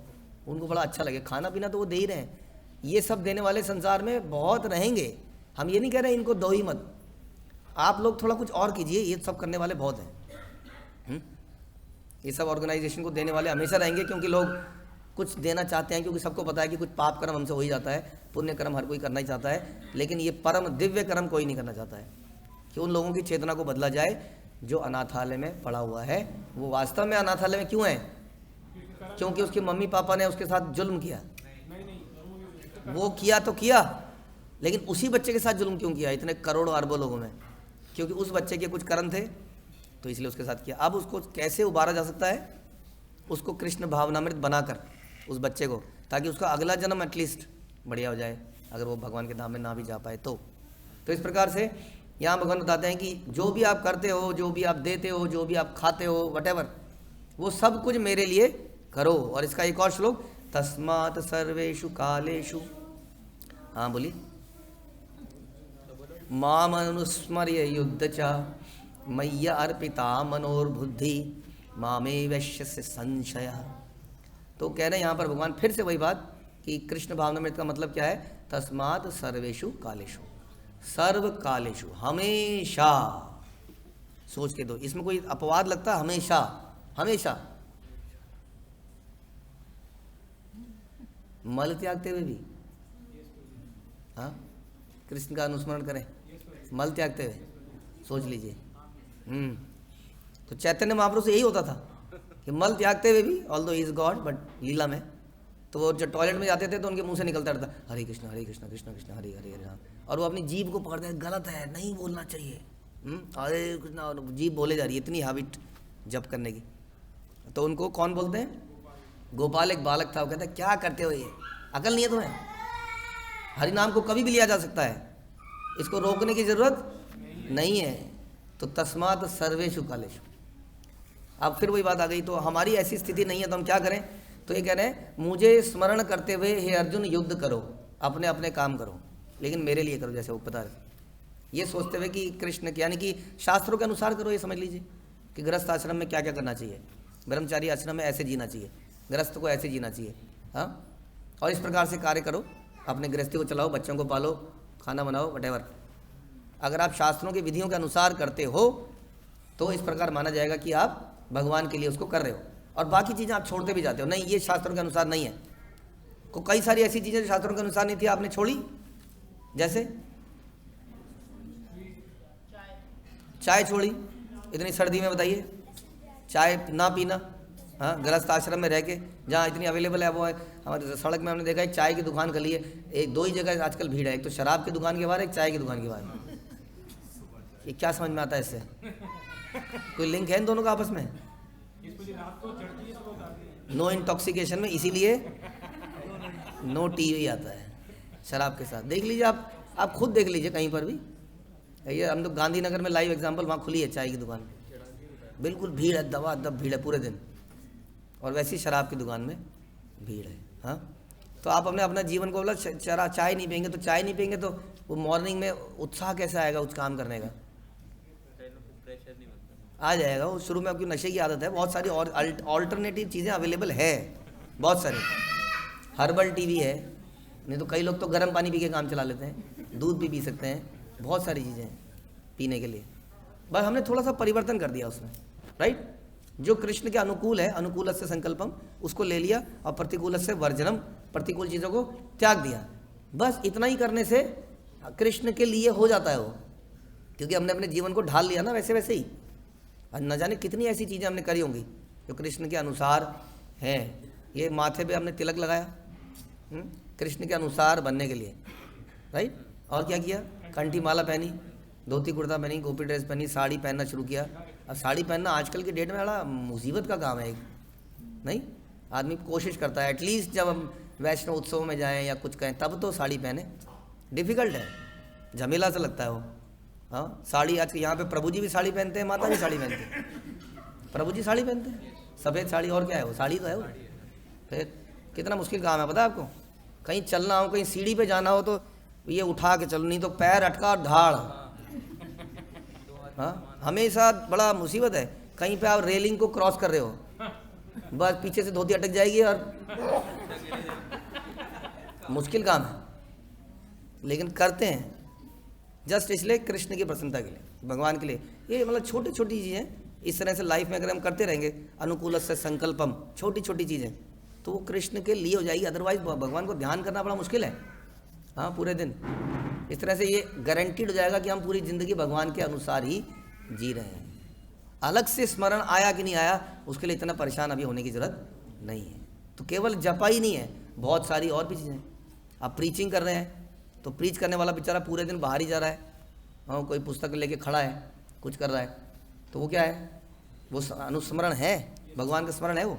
A: उनको बड़ा अच्छा लगे। खाना पीना तो वो दे ही रहे हैं, ये सब देने वाले संसार में बहुत रहेंगे। हम ये नहीं कह रहे इनको दो ही मत, आप लोग थोड़ा कुछ और कीजिए, ये सब करने वाले बहुत हैं। ये सब ऑर्गेनाइजेशन को देने वाले हमेशा रहेंगे, क्योंकि लोग कुछ देना चाहते हैं, क्योंकि सबको पता है कि कुछ पाप कर्म हमसे हो ही जाता है, पुण्य कर्म हर कोई करना ही चाहता है, लेकिन ये परम दिव्य कर्म कोई नहीं करना चाहता है कि उन लोगों की चेतना को बदला जाए जो अनाथालय में पड़ा हुआ है। वो वास्तव में अनाथालय में क्यों है, क्योंकि उसके मम्मी पापा ने उसके साथ जुल्म किया। वो किया तो किया, लेकिन उसी बच्चे के साथ जुल्म क्यों किया इतने करोड़ों अरबों लोगों में? क्योंकि उस बच्चे के कुछ कर्म थे तो इसलिए उसके साथ किया। अब उसको कैसे उबारा जा सकता है? उसको कृष्ण भावनामृत बनाकर उस बच्चे को, ताकि उसका अगला जन्म एटलीस्ट बढ़िया हो जाए, अगर वो भगवान के धाम में ना भी जा पाए तो इस प्रकार से यहाँ भगवान बताते हैं कि जो भी आप करते हो, जो भी आप देते हो, जो भी आप खाते हो, वटेवर, वो सब कुछ मेरे लिए करो। और इसका एक और श्लोक, तस्मात् सर्वेषु कालेषु, हाँ बोलिए, माम अनुस्मर्य युद्ध च मय्या अर्पिता मनोर्बुद्धि मामे वैश्यस्य संशय। तो कह रहे हैं यहाँ पर भगवान फिर से वही बात कि कृष्ण भावनामृत का मतलब क्या है? तस्मात् सर्वेषु कालेषु, सर्व कालेषु, हमेशा। सोच के दो, इसमें कोई अपवाद लगता है? हमेशा, हमेशा। मल त्यागते हुए भी, हाँ, कृष्ण का अनुस्मरण करें, मल त्यागते हुए, सोच लीजिए। तो चैतन्य महाप्रभु से यही होता था कि मल त्यागते हुए भी, although he is God, but लीला में तो वो जब टॉयलेट में जाते थे तो उनके मुंह से निकलता रहता हरे कृष्ण कृष्ण कृष्ण हरे हरे हरे राम, और वो अपनी जीभ को पकड़ते हैं, गलत है, नहीं बोलना चाहिए, हरे कृष्ण, जीभ बोले जा रही है, इतनी हैबिट जप करने की। तो उनको कौन बोलते हैं? गोपाल एक बालक था, वो कहता है क्या करते हो, ये अकल नहीं है तुम्हें? हरि नाम को कभी भी लिया जा सकता है, इसको रोकने की जरूरत नहीं है। तो तस्मात् सर्वेषु कालेषु। अब फिर वही बात आ गई, तो हमारी ऐसी स्थिति नहीं है तो हम क्या करें? तो ये कह रहे हैं मुझे स्मरण करते हुए हे अर्जुन युद्ध करो, अपने अपने काम करो, लेकिन मेरे लिए करो, जैसे वो बता रहे, ये सोचते हुए कि कृष्ण के, यानी कि शास्त्रों के अनुसार करो। ये समझ लीजिए कि गृहस्थ आश्रम में क्या क्या करना चाहिए, ब्रह्मचारी आश्रम में ऐसे जीना चाहिए, गृहस्थ को ऐसे जीना चाहिए, हाँ, और इस प्रकार से कार्य करो, अपने गृहस्थी को चलाओ, बच्चों को पालो, खाना बनाओ, वटेवर। अगर आप शास्त्रों की विधियों के अनुसार करते हो तो इस प्रकार माना जाएगा कि आप भगवान के लिए उसको कर रहे हो, और बाकी चीज़ें आप छोड़ते भी जाते हो, नहीं ये शास्त्रों के अनुसार नहीं है। को कई सारी ऐसी चीज़ें जो शास्त्रों के अनुसार नहीं थी आपने छोड़ी, जैसे चाय छोड़ी, इतनी सर्दी में बताइए, चाय ना पीना, हाँ, गृहस्थ आश्रम में रह के जहाँ इतनी अवेलेबल है वो है। हमारे सड़क में हमने देखा है चाय की दुकान खुली है, एक दो ही जगह आजकल भीड़ है, एक तो शराब की दुकान के बाहर, एक चाय की दुकान के बाहर। ये क्या समझ में आता है इससे? कोई लिंक है इन दोनों का आपस में? नो इंटॉक्सिकेशन में, इसीलिए नो टी आता है शराब के साथ। देख लीजिए आप खुद देख लीजिए कहीं पर भी, ये हम लोग गांधीनगर में लाइव एग्जांपल, वहाँ खुली है चाय की दुकान, बिल्कुल भीड़ है, दवा दब भीड़ है पूरे दिन, और वैसी शराब की दुकान में भीड़ है। हाँ, तो आप अपने अपना जीवन को बोला चाय नहीं पियेंगे तो चाय नहीं पियेंगे तो वो मॉर्निंग में उत्साह कैसे आएगा उस काम करने का? आ जाएगा वो, शुरू में आपकी नशे की आदत है। बहुत सारी और अल्टरनेटिव चीज़ें अवेलेबल है, बहुत सारी, हर्बल टी भी है, नहीं तो कई लोग तो गर्म पानी पी के काम चला लेते हैं, दूध भी पी सकते हैं, बहुत सारी चीज़ें हैं पीने के लिए, बस हमने थोड़ा सा परिवर्तन कर दिया उसमें, राइट। जो कृष्ण के अनुकूल है, अनुकूल से संकल्पम, उसको ले लिया, और प्रतिकूल से वर्जनम, प्रतिकूल चीज़ों को त्याग दिया। बस इतना ही करने से कृष्ण के लिए हो जाता है वो, क्योंकि हमने अपने जीवन को ढाल लिया ना वैसे वैसे ही। न जाने कितनी ऐसी चीज़ें हमने करी होंगी जो कृष्ण के अनुसार हैं। ये माथे पे हमने तिलक लगाया कृष्ण के अनुसार बनने के लिए, राइट। और क्या किया? कंठी माला पहनी, धोती कुर्ता पहनी, गोपी ड्रेस पहनी, साड़ी पहनना शुरू किया। अब साड़ी पहनना आजकल की डेट में बड़ा मुसीबत का काम है, नहीं? आदमी कोशिश करता है एटलीस्ट जब हम वैष्णव उत्सव में जाएं या कुछ कहें तब तो साड़ी पहने। डिफ़िकल्ट है, झमेला सा लगता है वो। हाँ, साड़ी आज यहाँ पे प्रभु जी भी साड़ी पहनते हैं, माता भी साड़ी पहनते हैं। प्रभु जी साड़ी पहनते हैं, सफ़ेद साड़ी, और क्या है वो? साड़ी तो है वो। फिर कितना मुश्किल काम है पता है आपको? कहीं चलना हो, कहीं सीढ़ी पे जाना हो तो ये उठा के चलो, नहीं तो पैर अटका और धाड़। हाँ, हमेशा बड़ा मुसीबत है। कहीं पे आप रेलिंग को क्रॉस कर रहे हो, बस पीछे से धोती अटक जाएगी और मुश्किल काम है, लेकिन करते हैं जस्ट इसलिए कृष्ण की प्रसन्नता के लिए, भगवान के लिए। ये मतलब छोटी छोटी चीज़ें इस तरह से लाइफ में अगर हम करते रहेंगे, अनुकूल से संकल्पम, छोटी छोटी चीज़ें, तो वो कृष्ण के लिए हो जाएगी। अदरवाइज भगवान को ध्यान करना बड़ा मुश्किल है। हाँ, पूरे दिन इस तरह से ये गारंटीड हो जाएगा कि हम पूरी ज़िंदगी भगवान के अनुसार ही जी रहे हैं। अलग से स्मरण आया कि नहीं आया, उसके लिए इतना परेशान अभी होने की ज़रूरत नहीं है। तो केवल जपा ही नहीं है, बहुत सारी और भी चीज़ें हैं। आप प्रीचिंग कर रहे हैं तो प्रीच करने वाला बेचारा पूरे दिन बाहर ही जा रहा है, हाँ कोई पुस्तक लेके खड़ा है, कुछ कर रहा है, तो वो क्या है, वो अनुस्मरण है, भगवान का स्मरण है, वो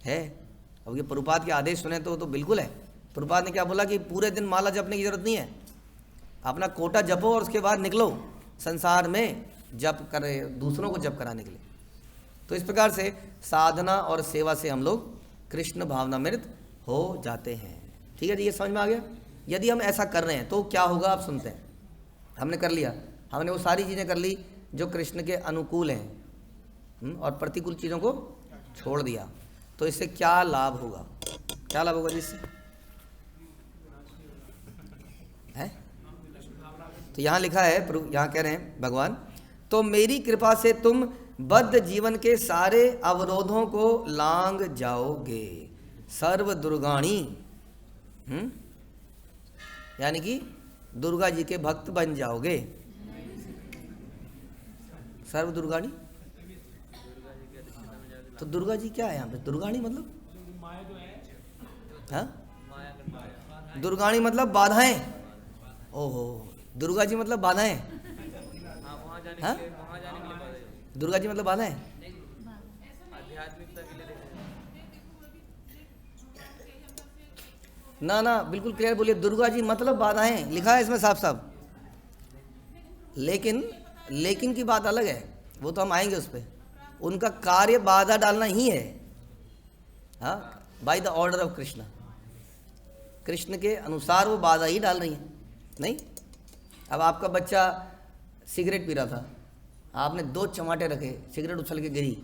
A: है। अब ये प्रभुपाद के आदेश सुने तो बिल्कुल है। प्रभुपाद ने क्या बोला कि पूरे दिन माला जपने की जरूरत नहीं है, अपना कोटा जपो और उसके बाद निकलो संसार में जप करे, दूसरों को जप कराने के लिए। तो इस प्रकार से साधना और सेवा से हम लोग कृष्ण भावनामृत हो जाते हैं। ठीक है जी, ये समझ में आ गया। यदि हम ऐसा कर रहे हैं तो क्या होगा, आप सुनते हैं। हमने कर लिया, हमने वो सारी चीज़ें कर ली जो कृष्ण के अनुकूल हैं और प्रतिकूल चीज़ों को छोड़ दिया, तो इससे क्या लाभ होगा, क्या लाभ होगा जिससे है? तो यहाँ लिखा है, यहाँ कह रहे हैं भगवान, तो मेरी कृपा से तुम बद्ध जीवन के सारे अवरोधों को लांग जाओगे, सर्व दुर्गाणी, यानी कि दुर्गा जी के भक्त बन जाओगे। सर्व दुर्गाणी, तो दुर्गा जी क्या है यहाँ पे? दुर्गाणी मतलब हाँ, दुर्गाणी मतलब बाधाएं। ओहो, दुर्गा जी मतलब बाधाएं। हाँ, दुर्गा जी मतलब बाधाएं। ना ना, बिल्कुल क्लियर बोलिए, दुर्गा जी मतलब बाधाएं, लिखा है इसमें साफ साफ। लेकिन की बात अलग है, वो तो हम आएंगे उस पर। उनका कार्य बाधा डालना ही है, हाँ, by the order of Krishna. Krishna के अनुसार वो बाधा ही डाल रही है। नहीं, अब आपका बच्चा सिगरेट पी रहा था, आपने 2 चमाटे रखे, सिगरेट उछल के गिरी,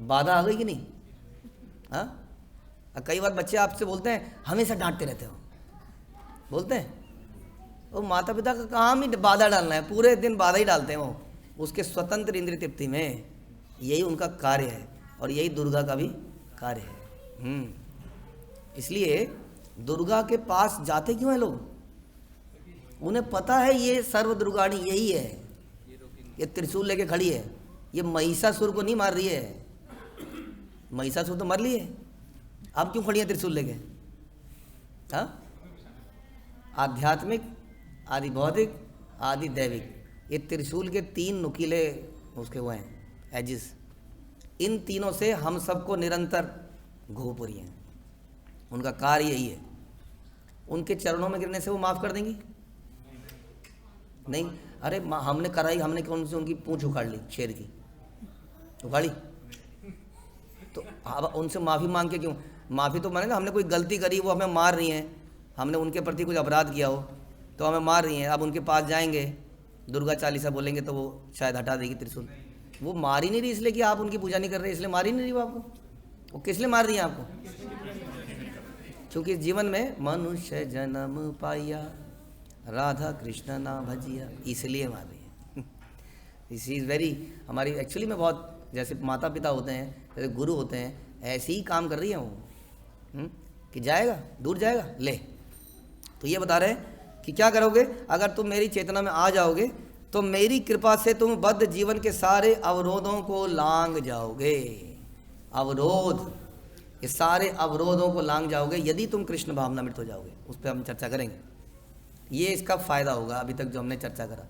A: बाधा आ गई कि नहीं? हाँ, कई बार बच्चे आपसे बोलते हैं, हमेशा डांटते रहते हो, बोलते हैं। वो माता पिता का काम ही बाधा डालना है, पूरे दिन बाधा ही डालते हैं वो, उसके स्वतंत्र इंद्रिय तृप्ति में। यही उनका कार्य है और यही दुर्गा का भी कार्य है। इसलिए दुर्गा के पास जाते क्यों हैं लोग? उन्हें पता है ये सर्व दुर्गाणी यही है, ये त्रिशूल लेके खड़ी है, ये महिषासुर को नहीं मार रही है। महिषासुर तो मर ली है, अब क्यों खड़ी है त्रिशूल लेके? हाँ, आध्यात्मिक, आदि भौतिक, आदि दैविक, ये त्रिशूल के 3 नुकीले उसके वो हैं एजिस। इन तीनों से हम सबको निरंतर घोप रही हैं, उनका कार्य यही है। उनके चरणों में गिरने से वो माफ़ कर देंगी? नहीं। अरे हमने कराई, हमने कौन सी उनकी पूंछ उखाड़ ली, शेर की उखाड़ी, तो अब उनसे माफ़ी मांग के क्यों? माफ़ी तो मानेगा, हमने कोई गलती करी, वो हमें मार रही हैं, हमने उनके प्रति कुछ अपराध किया हो तो हमें मार रही हैं। अब उनके पास जाएंगे, दुर्गा चालीसा बोलेंगे तो वो शायद हटा देगी त्रिशूल। वो मार ही नहीं रही इसलिए कि आप उनकी पूजा नहीं कर रहे, इसलिए मार ही नहीं रही वो आपको। वो किस लिए मार रही है आपको? क्योंकि जीवन में मनुष्य जन्म पाया, राधा कृष्ण ना भजिया, इसलिए मार रही है। दिस इज़ वेरी, हमारी एक्चुअली में बहुत, जैसे माता पिता होते हैं, जैसे गुरु होते हैं, ऐसे ही काम कर रही हैं वो, कि जाएगा, दूर जाएगा, ले। तो ये बता रहे हैं कि क्या करोगे अगर तुम मेरी चेतना में आ जाओगे, तो मेरी कृपा से तुम बद्ध जीवन के सारे अवरोधों को लांग जाओगे। अवरोध, ये सारे अवरोधों को लांग जाओगे यदि तुम कृष्ण भावनामृत हो जाओगे। उस पर हम चर्चा करेंगे, ये इसका फ़ायदा होगा अभी तक जो हमने चर्चा करा।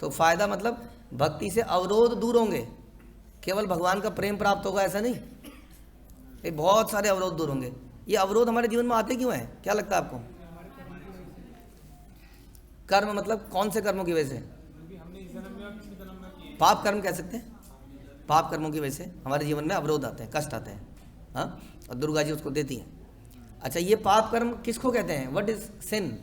A: तो फ़ायदा मतलब भक्ति से अवरोध दूर होंगे, केवल भगवान का प्रेम प्राप्त होगा ऐसा नहीं, ये बहुत सारे अवरोध दूर होंगे। ये अवरोध हमारे जीवन में आते क्यों हैं, क्या लगता है आपको? कर्म मतलब कौन से कर्मों की वजह से? पाप कर्म कह सकते हैं, पाप कर्मों की वजह से हमारे जीवन में अवरोध आते हैं, कष्ट आते हैं। हाँ, और दुर्गा जी उसको देती हैं। अच्छा, ये पाप कर्म किसको कहते हैं? व्हाट इज सिन?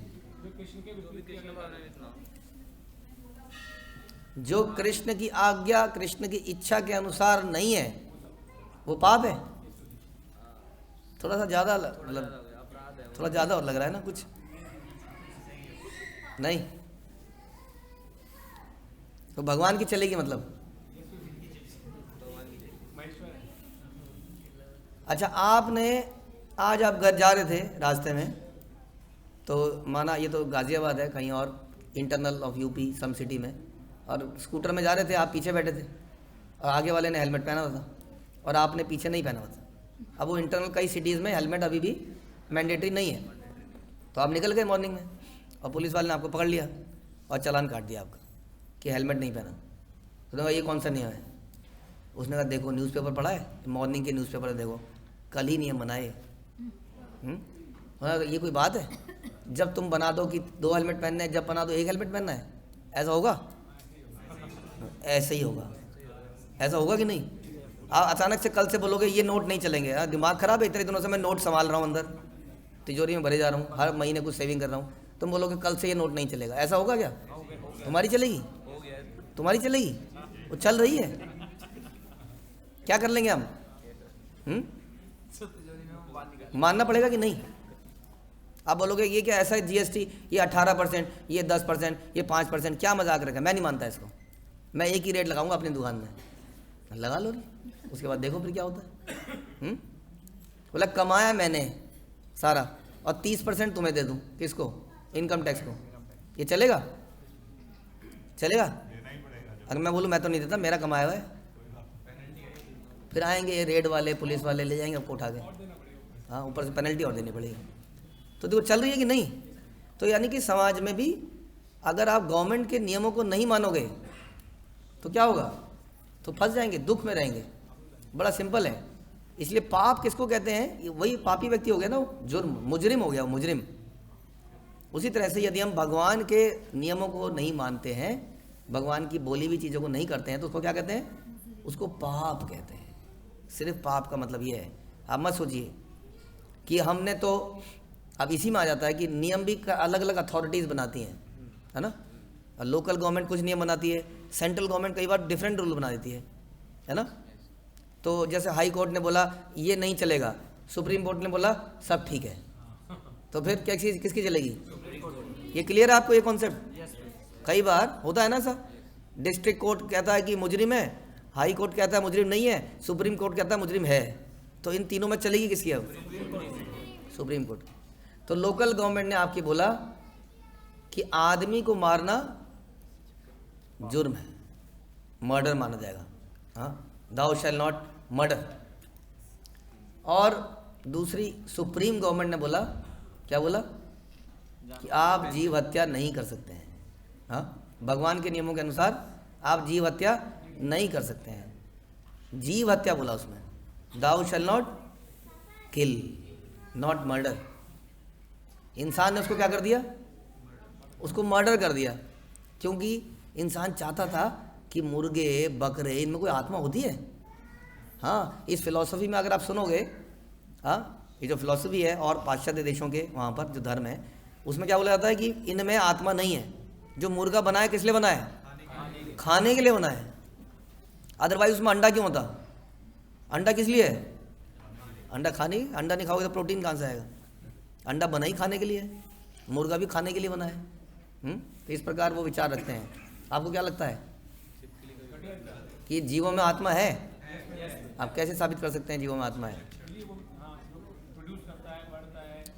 A: जो कृष्ण की आज्ञा, कृष्ण की इच्छा के अनुसार नहीं है, वो पाप है। थोड़ा सा ज़्यादा मतलब थोड़ा ज़्यादा और लग रहा है ना कुछ? नहीं, तो भगवान की चलेगी मतलब। अच्छा, आपने आज आप घर जा रहे थे, रास्ते में तो माना ये तो गाज़ियाबाद है, कहीं और internal of UP some city में, और स्कूटर में जा रहे थे, आप पीछे बैठे थे और आगे वाले ने हेलमेट पहना हुआ था और आपने पीछे नहीं पहना हुआ था, अब वो इंटरनल कई सिटीज़ में हेलमेट अभी भी मैंडेटरी नहीं है, तो आप निकल गए मॉर्निंग में और पुलिस वाले ने आपको पकड़ लिया और चालान काट दिया आपका कि हेलमेट नहीं पहना। तो कहा ये कौन सा नियम है? उसने कहा देखो न्यूज़पेपर पढ़ा है, मॉर्निंग के न्यूज़पेपर देखो, कल ही नियम बनाए। ये कोई बात है? जब तुम बना दो कि 2 हेलमेट पहनने हैं, जब बना दो 1 हेलमेट पहनना है, ऐसा होगा? ऐसे ही होगा। ऐसा होगा कि नहीं? आप अचानक से कल से बोलोगे ये नोट नहीं चलेंगे, दिमाग खराब है, इतने दिनों से मैं नोट संभाल रहा हूँ, अंदर तिजोरी में भरे जा रहा हूँ, हर महीने कुछ सेविंग कर रहा हूँ, तुम बोलोगे कल से ये नोट नहीं चलेगा, ऐसा होगा क्या? तुम्हारी चलेगी? तुम्हारी चलेगी? वो चल रही है, क्या कर लेंगे हम? मानना पड़ेगा कि नहीं? आप बोलोगे ये क्या ऐसा जीएसटी, ये 18%, ये 10%, ये 5%, क्या मजाक रखा? मैं नहीं मानता इसको, मैं एक ही रेट लगाऊंगा अपनी दुकान में, लगा लो, उसके बाद देखो फिर क्या होता है। बोला कमाया मैंने सारा और 30% तुम्हें दे दूं, किसको? इनकम टैक्स को, ये चलेगा? चलेगा? अगर मैं बोलूँ मैं तो नहीं देता, मेरा कमाया हुआ है, फिर आएंगे ये रेड वाले, पुलिस वाले ले जाएंगे आपको उठा के, हाँ, ऊपर से पेनल्टी और देनी पड़ेगी। तो देखो चल रही है कि नहीं? तो यानी कि समाज में भी अगर आप गवर्नमेंट के नियमों को नहीं मानोगे तो क्या होगा? तो फंस जाएंगे, दुख में रहेंगे। बड़ा सिंपल है। इसलिए पाप किसको कहते हैं? वही पापी व्यक्ति हो गया ना, वो जुर्म, मुजरिम हो गया, वो मुजरिम। उसी तरह से यदि हम भगवान के नियमों को नहीं मानते हैं, भगवान की बोली हुई चीज़ों को नहीं करते हैं, तो उसको क्या कहते हैं? उसको पाप कहते हैं। सिर्फ पाप का मतलब ये है। आप मत सोचिए कि हमने तो, अब इसी में आ जाता है कि नियम भी अलग अलग अथॉरिटीज़ बनाती हैं, है ना? लोकल गवर्नमेंट कुछ नियम बनाती है, सेंट्रल गवर्नमेंट कई बार डिफरेंट रूल बना देती है ना? तो जैसे हाई कोर्ट ने बोला ये नहीं चलेगा, सुप्रीम कोर्ट ने बोला सब ठीक है, तो फिर क्या चीज़ किसकी चलेगी? ये क्लियर है आपको ये कॉन्सेप्ट? कई बार होता है ना सर, डिस्ट्रिक्ट कोर्ट कहता है कि मुजरिम है, हाई कोर्ट कहता है मुजरिम नहीं है, सुप्रीम कोर्ट कहता है मुजरिम है, तो इन तीनों में चलेगी किसकी? अब सुप्रीम कोर्ट। तो लोकल गवर्नमेंट ने आपकी बोला कि आदमी को मारना जुर्म है, मर्डर माना जाएगा, हाँ, दाउ शैल नॉट मर्डर। और दूसरी सुप्रीम गवर्नमेंट ने बोला, क्या बोला? कि आप जीव हत्या नहीं कर सकते हैं, हाँ, भगवान के नियमों के अनुसार आप जीव हत्या नहीं कर सकते हैं। जीव हत्या बोला उसमें, thou shall not kill, not murder. इंसान ने उसको क्या कर दिया? उसको मर्डर कर दिया, क्योंकि इंसान चाहता था कि मुर्गे बकरे इनमें कोई आत्मा होती है। हाँ, इस फिलॉसफी में अगर आप सुनोगे, हाँ, ये जो फिलॉसफी है और पाश्चात्य देशों के वहाँ पर जो धर्म है, उसमें क्या बोला जाता है कि इनमें आत्मा नहीं है। जो मुर्गा बना है किस लिए बना है? खाने के लिए बना है। अदरवाइज उसमें अंडा क्यों होता? अंडा किस लिए है? अंडा खाने, अंडा नहीं खाओगे तो प्रोटीन कहाँ से आएगा? अंडा बना ही खाने के लिए है, मुर्गा भी खाने के लिए बना है। तो इस प्रकार वो विचार रखते हैं। आपको क्या लगता है कि जीवों में आत्मा है? आप कैसे साबित कर सकते हैं जीवों में आत्मा है?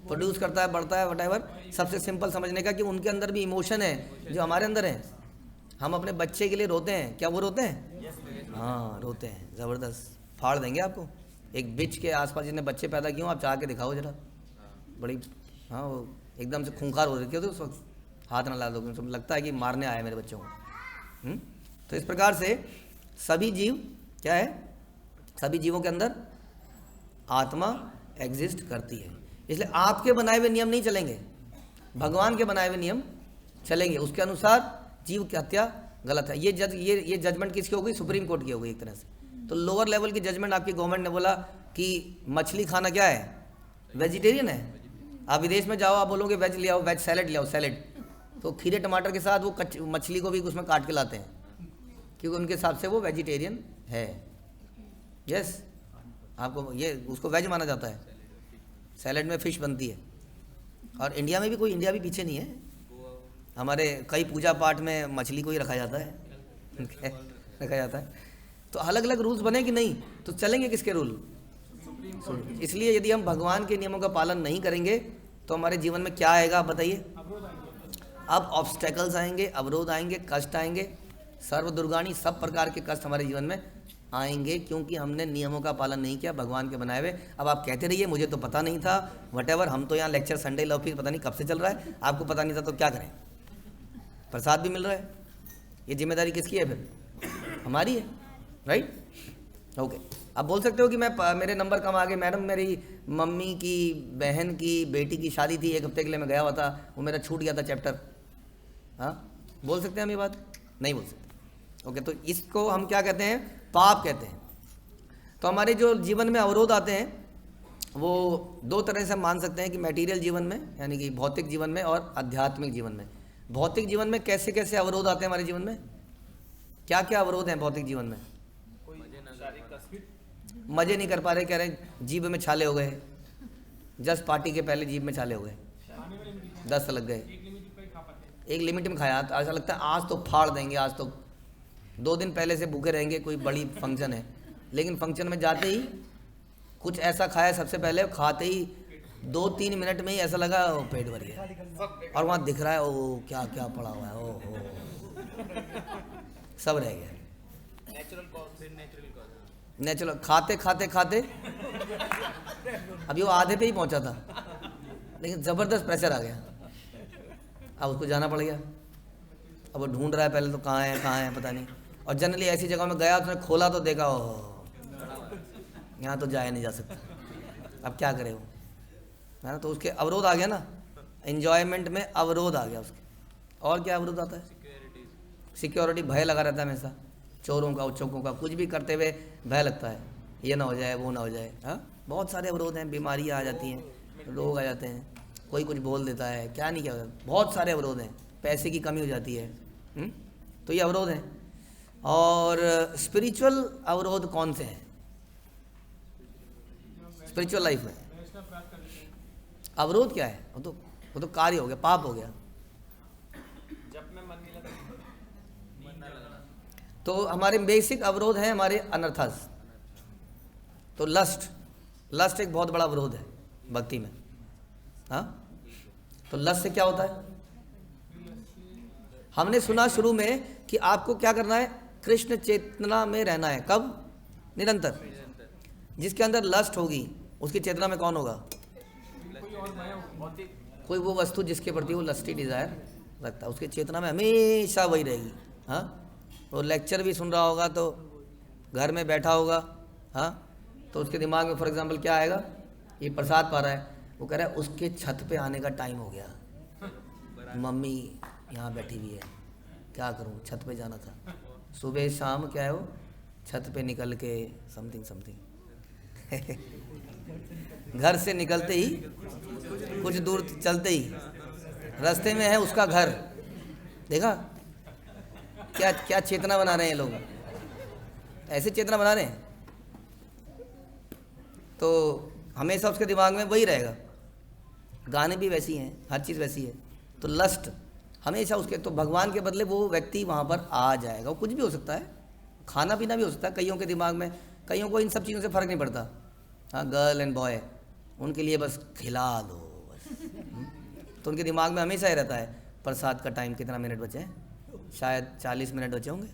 A: प्रोड्यूस करता है, बढ़ता है, वटेवर। सबसे सिंपल समझने का कि उनके अंदर भी इमोशन है जो हमारे अंदर है। हम अपने बच्चे के लिए रोते हैं, क्या वो रोते हैं? हाँ, रोते हैं, ज़बरदस्त। फाड़ देंगे आपको। एक बिच के आसपास जिसने बच्चे पैदा किए, आप चाह के दिखाओ जरा, बड़ी, हाँ, वो एकदम से खूंखार हो रही थी उस वक्त, हाथ ना ला दो, तो लगता है कि मारने आए मेरे बच्चों को। तो इस प्रकार से सभी जीव क्या है? सभी जीवों के अंदर आत्मा एग्जिस्ट करती है। इसलिए आपके बनाए हुए नियम नहीं चलेंगे, भगवान के बनाए हुए नियम चलेंगे। उसके अनुसार जीव की हत्या गलत है। ये जजमेंट किसकी हो गई? सुप्रीम कोर्ट की हो गई एक तरह से। तो लोअर लेवल की जजमेंट आपकी गवर्नमेंट ने बोला कि मछली खाना क्या है? वेजिटेरियन है। आप विदेश में जाओ, आप बोलोगे वेज ले आओ, वेज सैलेड ले आओ, सैलेड, तो खीरे टमाटर के साथ वो मछली को भी उसमें काट के लाते हैं, क्योंकि उनके हिसाब से वो वेजिटेरियन है। यस, आपको ये उसको वेज माना जाता है। सैलेड में फ़िश बनती है। और इंडिया में भी कोई, इंडिया भी पीछे नहीं है, हमारे कई पूजा पाठ में मछली को ही रखा जाता है रखा जाता है। तो अलग अलग रूल्स बने कि नहीं, तो चलेंगे किसके रूल? इसलिए यदि हम भगवान के नियमों का पालन नहीं करेंगे तो हमारे जीवन में क्या आएगा, आप बताइए? अब ऑब्स्टेकल्स आएंगे, अवरोध आएंगे, कष्ट आएंगे, सर्व दुर्गाणी, सब प्रकार के कष्ट हमारे जीवन में आएंगे क्योंकि हमने नियमों का पालन नहीं किया, भगवान के बनाए हुए। अब आप कहते रहिए मुझे तो पता नहीं था, वटेवर, हम तो यहाँ लेक्चर संडे लव फीस पता नहीं कब से चल रहा है, आपको पता नहीं था तो क्या करें, प्रसाद भी मिल रहा है, ये जिम्मेदारी किसकी है फिर? हमारी है, राइट? ओके। अब बोल सकते हो कि मेरे नंबर कम आ गए, मैडम मेरी मम्मी की बहन की बेटी की शादी थी, 1 हफ्ते के लिए मैं गया हुआ था, वो मेरा छूट गया था चैप्टर। हाँ, बोल सकते हैं हम ये बात? नहीं बोल सकते। ओके, तो इसको हम क्या कहते हैं? पाप कहते हैं। तो हमारे जो जीवन में अवरोध आते हैं वो 2 तरह से हम मान सकते हैं कि मटेरियल जीवन में, यानी कि भौतिक जीवन में, और आध्यात्मिक जीवन में। भौतिक जीवन में कैसे कैसे अवरोध आते हैं हमारे जीवन में? क्या क्या अवरोध हैं भौतिक जीवन में? मजे नहीं कर पा रहे, कह रहे जीभ में छाले हो गए, जस्ट पार्टी के पहले जीभ में छाले हो गए, दस्त लग गए, एक लिमिट में खाया, तो ऐसा लगता है आज तो फाड़ देंगे, आज तो 2 दिन पहले से भूखे रहेंगे, कोई बड़ी फंक्शन है, लेकिन फंक्शन में जाते ही कुछ ऐसा खाया सबसे पहले, खाते ही 2-3 मिनट में ही ऐसा लगा ओ पेट भर गया, और वहाँ दिख रहा है ओ क्या क्या पड़ा हुआ है, ओ सब रह गया। नेचुरल खाते खाते खाते अभी वो आधे पे ही पहुंचा था, लेकिन ज़बरदस्त प्रेशर आ गया, अब उसको जाना पड़ गया। अब वो ढूंढ रहा है पहले तो कहाँ है पता नहीं, और जनरली ऐसी जगह में गया, उसने खोला तो देखा ओ यहाँ तो जाया नहीं जा सकता, अब क्या करे वो, है ना? तो उसके अवरोध आ गया ना, एंजॉयमेंट में अवरोध आ गया उसके। और क्या अवरोध आता है? सिक्योरिटी, भय लगा रहता है हमेशा, चोरों का, उच्चों का, कुछ भी करते हुए भय लगता है, ये ना हो जाए वो ना हो जाए। हाँ, बहुत सारे अवरोध हैं, बीमारियाँ आ जाती हैं, रोग आ जाते हैं, कोई कुछ बोल देता है, क्या नहीं क्या होता, बहुत सारे अवरोध हैं, पैसे की कमी हो जाती है। तो ये अवरोध हैं। और स्पिरिचुअल अवरोध कौन से हैं स्पिरिचुअल लाइफ में? अवरोध क्या है? वो तो कार्य हो गया, पाप हो गया। तो हमारे बेसिक अवरोध हैं हमारे अनर्थास। तो लस्ट एक बहुत बड़ा अवरोध है भक्ति में। हाँ, तो लस्ट से क्या होता है? हमने सुना शुरू में कि आपको क्या करना है? कृष्ण चेतना में रहना है। कब? निरंतर। जिसके अंदर लस्ट होगी उसकी चेतना में कौन होगा? कोई वो वस्तु जिसके प्रति वो लस्टी डिजायर रखता है, उसकी चेतना में हमेशा वही रहेगी। हाँ, वो लेक्चर भी सुन रहा होगा तो घर में बैठा होगा, हाँ, तो उसके दिमाग में फॉर एग्जांपल क्या आएगा? ये प्रसाद पा रहा है, वो कह रहा है उसके छत पे आने का टाइम हो गया, मम्मी यहाँ बैठी हुई है, क्या करूँ, छत पे जाना था। सुबह शाम क्या है वो छत पे निकल के समथिंग घर से निकलते ही कुछ दूर चलते ही रास्ते में है उसका घर। देखा क्या क्या चेतना बना रहे हैं लोग, ऐसे चेतना बना रहे हैं। तो हमेशा उसके दिमाग में वही रहेगा, गाने भी वैसी हैं, हर चीज़ वैसी है। तो लस्ट हमेशा उसके, तो भगवान के बदले वो व्यक्ति वहाँ पर आ जाएगा। वो कुछ भी हो सकता है, खाना पीना भी हो सकता है। कईयों के दिमाग में, कईयों को इन सब चीज़ों से फ़र्क नहीं पड़ता। हाँ, गर्ल एंड बॉय, उनके लिए बस खिला दो बस। तो उनके दिमाग में हमेशा ही रहता है प्रसाद का टाइम कितना मिनट बचे हैं, शायद 40 मिनट बचे होंगे।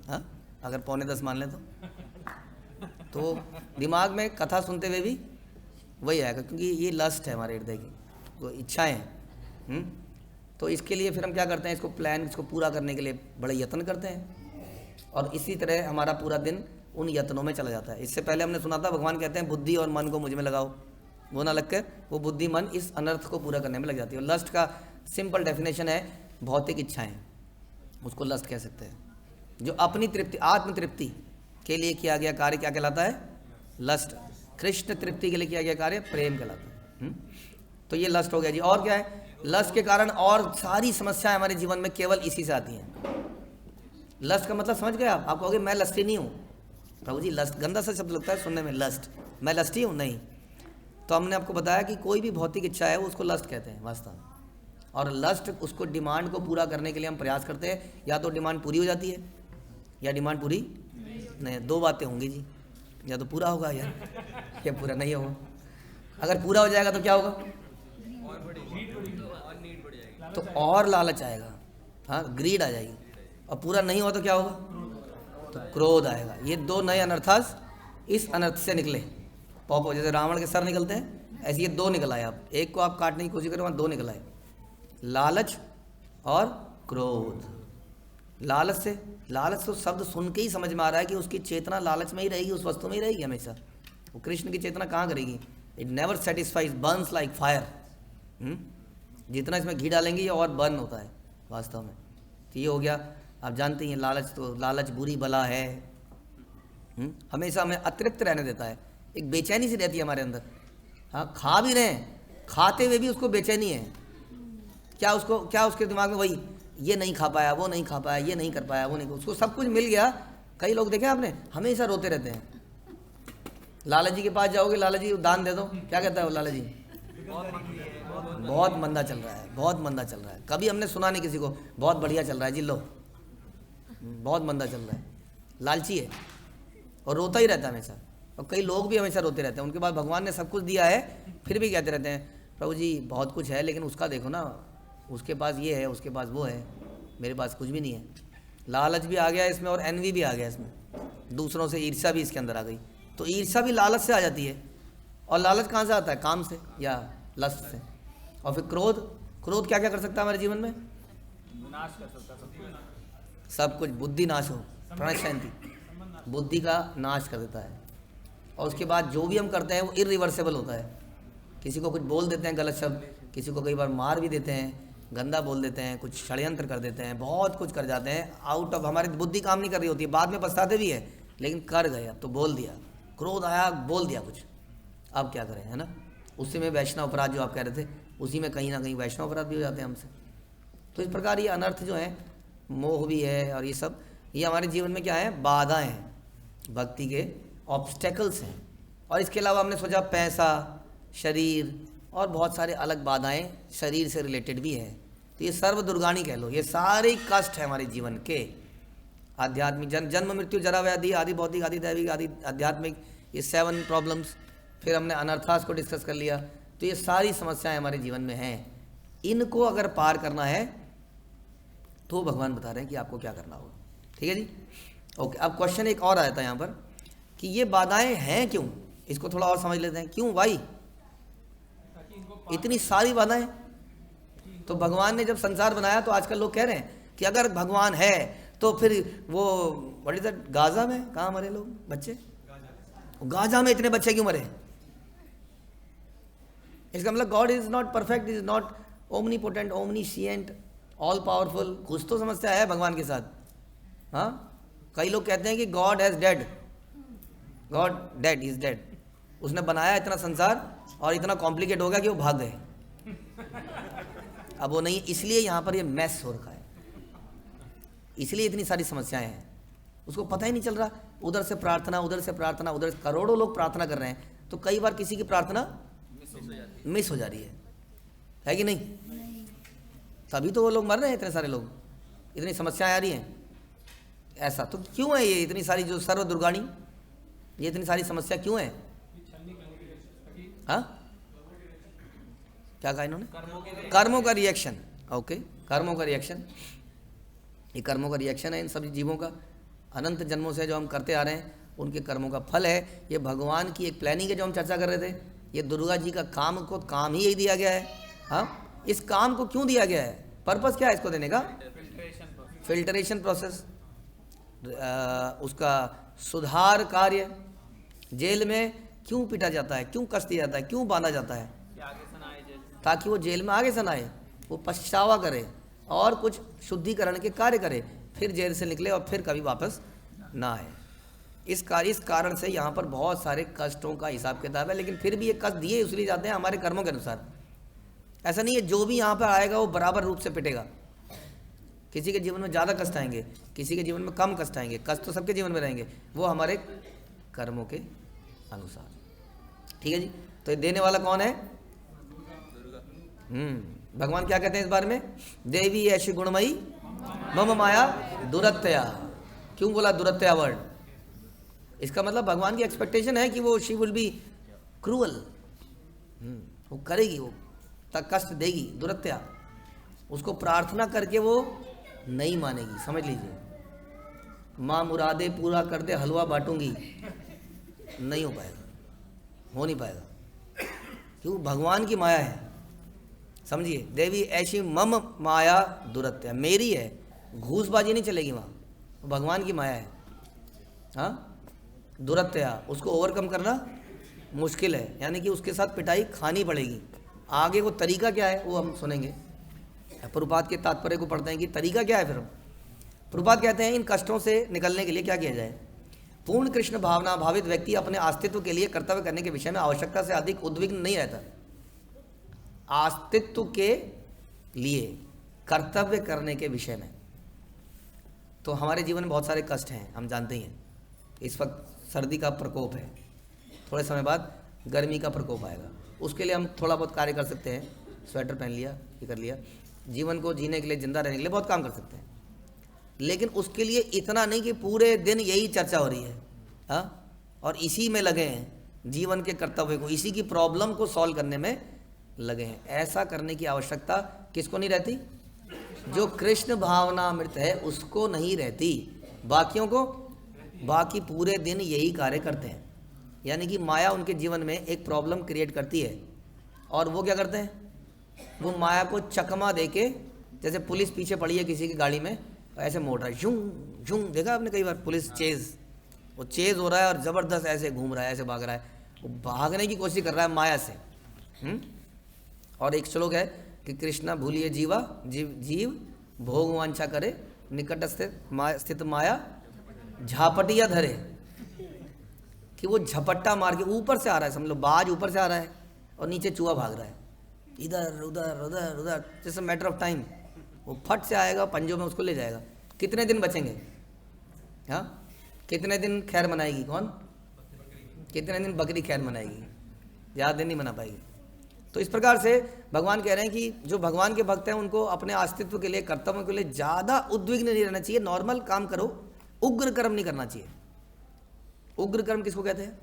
A: हाँ, अगर 9:45 मान लें तो दिमाग में कथा सुनते हुए भी वही आएगा, क्योंकि ये लस्ट है हमारे हृदय की, वो इच्छाएँ हैं। तो इसके लिए फिर हम क्या करते हैं? इसको प्लान, इसको पूरा करने के लिए बड़े यत्न करते हैं, और इसी तरह हमारा पूरा दिन उन यत्नों में चला जाता है। इससे पहले हमने सुना था भगवान कहते हैं बुद्धि और मन को मुझ में लगाओ, वो ना लगकर वो बुद्धि मन इस अनर्थ को पूरा करने में लग जाती है। और लस्ट का सिंपल डेफिनेशन है भौतिक इच्छाएं, उसको लस्ट कह सकते हैं। जो अपनी तृप्ति, आत्म तृप्ति के लिए किया गया कार्य क्या कहलाता है? लस्ट। कृष्ण तृप्ति के लिए किया गया कार्य प्रेम कहलाता है। तो ये लस्ट हो गया जी। और क्या है? लस्ट के कारण और सारी समस्याएं हमारे जीवन में केवल इसी से आती हैं। लस्ट का मतलब समझ गए आप कहोगे मैं लस्टी नहीं हूँ। प्रभु जी, लस्ट गंदा सा शब्द लगता है सुनने में, लस्ट, मैं लस्टी हूँ? नहीं। तो हमने आपको बताया कि कोई भी भौतिक इच्छा है वो उसको लस्ट कहते हैं वास्तव में। और लस्ट, उसको डिमांड को पूरा करने के लिए हम प्रयास करते हैं, या तो डिमांड पूरी हो जाती है या डिमांड पूरी नहीं। 2 बातें होंगी जी, या तो पूरा होगा या पूरा नहीं होगा। अगर पूरा हो जाएगा तो क्या होगा? तो और लालच आएगा, हाँ, ग्रीड आ जाएगी। और पूरा नहीं हुआ तो क्या होगा? तो क्रोध आएगा। ये दो नए अनर्थास इस अनर्थ से निकले। पॉपो जैसे रावण के सर निकलते हैं, ऐसे ये दो निकल आए। अब एक को आप काटने की कोशिश करें, वहाँ दो निकल आए, लालच और क्रोध। लालच तो शब्द सुन के ही समझ में आ रहा है कि उसकी चेतना लालच में ही रहेगी, उस वस्तु में ही रहेगी हमेशा। वो कृष्ण की चेतना कहाँ करेगी? It never satisfies, Burns like fire. जितना इसमें घी डालेंगे ये और बर्न होता है वास्तव में। तो ये हो गया। आप जानते हैं लालच, तो लालच बुरी बला है। हमेशा हमें अतृप्त रहने देता है, एक बेचैनी सी रहती है हमारे अंदर। हाँ, खा भी रहे हैं, खाते हुए भी उसको बेचैनी है। क्या उसके दिमाग में वही, ये नहीं खा पाया, वो नहीं खा पाया, ये नहीं कर पाया, वो नहीं, उसको सब कुछ मिल गया। कई लोग देखे आपने, हमेशा रोते रहते हैं। लाला जी के पास जाओगे, लाला जी दान दे दो, क्या कहता है वो लाला जी? बहुत मंदा चल रहा है, बहुत मंदा चल रहा है। कभी हमने सुना नहीं किसी को बहुत बढ़िया चल रहा है जी, लो बहुत मंदा चल रहा है। लालची है और रोता ही रहता है हमेशा। और कई लोग भी हमेशा रोते रहते हैं, उनके पास भगवान ने सब कुछ दिया है, फिर भी कहते रहते हैं प्रभु जी बहुत कुछ है, लेकिन उसका देखो ना, उसके पास ये है, उसके पास वो है, मेरे पास कुछ भी नहीं है। लालच भी आ गया इसमें और एनवी भी आ गया इसमें, दूसरों से ईर्ष्या भी इसके अंदर आ गई। तो ईर्ष्या भी लालच से आ जाती है। और लालच कहाँ से आता है? काम से या लस्ट से। और फिर क्रोध क्या क्या कर सकता है हमारे जीवन में?
C: नाश कर सकता
A: सब कुछ। बुद्धि नाश हो, प्रणय शांति, बुद्धि का नाश कर देता है। और उसके बाद जो भी हम करते हैं वो इरिवर्सेबल होता है। किसी को कुछ बोल देते हैं गलत शब्द, किसी को कई बार मार भी देते हैं, गंदा बोल देते हैं, कुछ षड्यंत्र कर देते हैं, बहुत कुछ कर जाते हैं। आउट ऑफ हमारी बुद्धि काम नहीं कर रही होती है, बाद में पछताते भी है, लेकिन कर गए। अब तो बोल दिया, क्रोध आया, बोल दिया कुछ, अब क्या करें, है ना। उसी में वैष्णव अपराध जो आप कह रहे थे, उसी में कहीं ना कहीं वैष्णव अपराध भी हो जाते हैं हमसे। तो इस प्रकार ये अनर्थ जो है, मोह भी है, और ये सब ये हमारे जीवन में क्या है? बाधाएं हैं, भक्ति के ऑब्स्टेकल्स हैं। और इसके अलावा हमने सोचा पैसा, शरीर और बहुत सारे अलग बाधाएं शरीर से रिलेटेड भी है। तो ये सर्व दुर्गाणी कह लो, ये सारे कष्ट है हमारे जीवन के। आध्यात्मिक जन्म मृत्यु जरा व्याधि आदि भौतिक आदि दैविक आदि आध्यात्मिक, ये 7 प्रॉब्लम्स। फिर हमने अनर्थास को डिस्कस कर लिया। तो ये सारी समस्याएं हमारे जीवन में हैं। इनको अगर पार करना है तो भगवान बता रहे हैं कि आपको क्या करना होगा। ठीक है जी, ओके। अब क्वेश्चन एक और आया था यहाँ पर कि ये बाधाएं हैं क्यों, इसको थोड़ा और समझ लेते हैं। क्यों भाई इतनी सारी बाधाएं? तो भगवान ने जब संसार बनाया तो आजकल लोग कह रहे हैं कि अगर भगवान है तो फिर वो व्हाट इज दैट, गाजा में कहाँ मरे लोग, बच्चे? गाजा में इतने बच्चे क्यों मरे? इसका मतलब God is not perfect, is not omnipotent, omniscient, all powerful. कुछ तो समस्या है भगवान के साथ। हाँ, कई लोग कहते हैं कि God has dead, God dead, is dead. उसने बनाया इतना संसार और इतना कॉम्प्लिकेट हो गया कि वो भाग गए। अब वो नहीं, इसलिए यहाँ पर ये मैस हो रखा है, इसलिए इतनी सारी समस्याएं हैं। उसको पता ही नहीं चल रहा, उधर से प्रार्थना, उधर से प्रार्थना, उधर से करोड़ों लोग प्रार्थना कर रहे हैं, तो कई बार किसी की प्रार्थना मिस हो जा रही है कि नहीं? तभी तो वो लोग मर रहे हैं, इतने सारे लोग, इतनी समस्याएं आ रही हैं। ऐसा तो क्यों है? ये इतनी सारी जो सर्व दुर्गाणी, ये इतनी सारी समस्या क्यों है? हाँ, क्या कहा इन्होंने? कर्मों का रिएक्शन। ओके, कर्मों का रिएक्शन, ये कर्मों का रिएक्शन है इन सभी जीवों का। अनंत जन्मों से जो हम करते आ रहे हैं उनके कर्मों का फल है। ये भगवान की एक प्लानिंग है जो हम चर्चा कर रहे थे। ये दुर्गा जी का काम ही यही दिया गया है। हाँ, इस काम को क्यों दिया गया है? पर्पस क्या है इसको देने का? फिल्टरेशन प्रोसेस, उसका सुधार कार्य। जेल में क्यों पीटा जाता है, क्यों कस दिया जाता है, क्यों बांधा जाता है? ताकि वो जेल में आगे से ना आए, वो पछतावा करे और कुछ शुद्धिकरण के कार्य करे, फिर जेल से निकले और फिर कभी वापस ना आए। इस कारण से यहाँ पर बहुत सारे कष्टों का हिसाब किताब है। लेकिन फिर भी ये कष्ट दिए इसलिए जाते हैं हमारे कर्मों के अनुसार। ऐसा नहीं है जो भी यहाँ पर आएगा वो बराबर रूप से पिटेगा। किसी के जीवन में ज़्यादा कष्ट आएंगे, किसी के जीवन में कम कष्ट आएंगे। कष्ट तो सबके जीवन में रहेंगे, वो हमारे कर्मों के अनुसार। ठीक है जी, तो ये देने वाला कौन है? भगवान क्या कहते हैं इस बारे में? देवी ऐसी गुणमयी मम माया दुरत्या। क्यों बोला दुरत्या वर्ड? इसका मतलब भगवान की एक्सपेक्टेशन है कि वो शी विल बी क्रूअल, वो करेगी, वो तक कष्ट देगी, दुरत्या। उसको प्रार्थना करके वो नहीं मानेगी, समझ लीजिए। माँ मुरादे पूरा कर दे हलवा बांटूंगी, नहीं हो पाएगा, हो नहीं पाएगा, क्यों? भगवान की माया है, समझिए। देवी ऐसी मम माया दुरत्या, मेरी है, घूसबाजी नहीं चलेगी वहाँ, भगवान की माया है। हाँ, दुरत्या, उसको ओवरकम करना मुश्किल है, यानी कि उसके साथ पिटाई खानी पड़ेगी। आगे वो तरीका क्या है वो हम सुनेंगे। प्रभुपाद के तात्पर्य को पढ़ते हैं कि तरीका क्या है। फिर हम प्रभुपाद कहते हैं इन कष्टों से निकलने के लिए क्या किया जाए। पूर्ण कृष्ण भावना भावित व्यक्ति अपने अस्तित्व के लिए कर्तव्य करने के विषय में आवश्यकता से अधिक उद्विग्न नहीं रहता। अस्तित्व के लिए कर्तव्य करने के विषय में तो हमारे जीवन में बहुत सारे कष्ट हैं, हम जानते ही हैं। इस वक्त सर्दी का प्रकोप है, थोड़े समय बाद गर्मी का प्रकोप आएगा, उसके लिए हम थोड़ा बहुत कार्य कर सकते हैं। स्वेटर पहन लिया, ये कर लिया, जीवन को जीने के लिए, जिंदा रहने के लिए बहुत काम कर सकते हैं, लेकिन उसके लिए इतना नहीं कि पूरे दिन यही चर्चा हो रही है। हाँ, और इसी में लगे हैं, जीवन के कर्तव्य को, इसी की प्रॉब्लम को सॉल्व करने में लगे हैं। ऐसा करने की आवश्यकता किसको नहीं रहती? जो कृष्ण भावनामृत है उसको नहीं रहती, बाकियों को, बाकी पूरे दिन यही कार्य करते हैं। यानी कि माया उनके जीवन में एक प्रॉब्लम क्रिएट करती है, और वो क्या करते हैं? वो माया को चकमा देके, जैसे पुलिस पीछे पड़ी है किसी की गाड़ी में, ऐसे मोड़ रहा है, झूं झूं, देखा आपने कई बार पुलिस चेज, वो चेज हो रहा है और ज़बरदस्त ऐसे घूम रहा है, ऐसे भाग रहा है, वो भागने की कोशिश कर रहा है माया से। और एक श्लोक है कि कृष्णा भूलिए जीवा, जीव भोग वांछा करे, निकट स्थित माया झापटिया धरे, कि वो झपट्टा मार के ऊपर से आ रहा है, समझ लो बाज ऊपर से आ रहा है और नीचे चूहा भाग रहा है, इधर उधर उधर उधर, जैसे मैटर ऑफ टाइम वो फट से आएगा, पंजों में उसको ले जाएगा। कितने दिन बचेंगे? हाँ, कितने दिन खैर मनाएगी कौन? कितने दिन बकरी खैर मनाएगी? ज़्यादा दिन नहीं मना पाएगी। तो इस प्रकार से भगवान कह रहे हैं कि जो भगवान के भक्त हैं उनको अपने अस्तित्व के लिए, कर्तव्यों के लिए ज़्यादा उद्विग्न नहीं रहना चाहिए। नॉर्मल काम करो, उग्र कर्म नहीं करना चाहिए। उग्र कर्म किसको कहते हैं?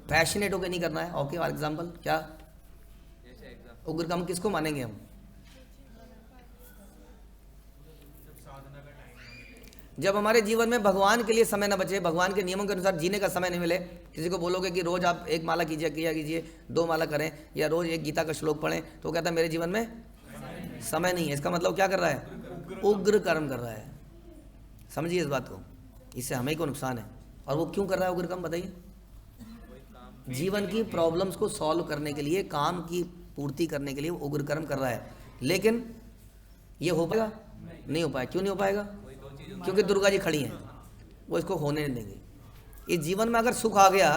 A: पैशनेट होकर नहीं करना है। ओके, फॉर एग्जाम्पल क्या उग्र कर्म किसको मानेंगे हम? जब हमारे जीवन में भगवान के लिए समय न बचे, भगवान के नियमों के अनुसार जीने का समय नहीं मिले। किसी को बोलोगे कि रोज आप 1 माला कीजिए, किया कीजिए, 2 माला करें, या रोज 1 गीता का श्लोक पढ़ें, तो वो कहता है मेरे जीवन में समय नहीं है। इसका मतलब क्या कर रहा है? उग्र कर्म कर रहा है। समझिए इस बात को, इससे हमें को नुकसान है। और वो क्यों कर रहा है उग्र कर्म, बताइए? जीवन की प्रॉब्लम्स को सॉल्व करने के लिए, काम की पूर्ति करने के लिए वो उग्र कर्म कर रहा है। लेकिन ये हो पाएगा? नहीं हो पाएगा। क्यों नहीं हो पाएगा? क्योंकि दुर्गा जी खड़ी हैं, वो इसको होने नहीं देंगे। इस जीवन में अगर सुख आ गया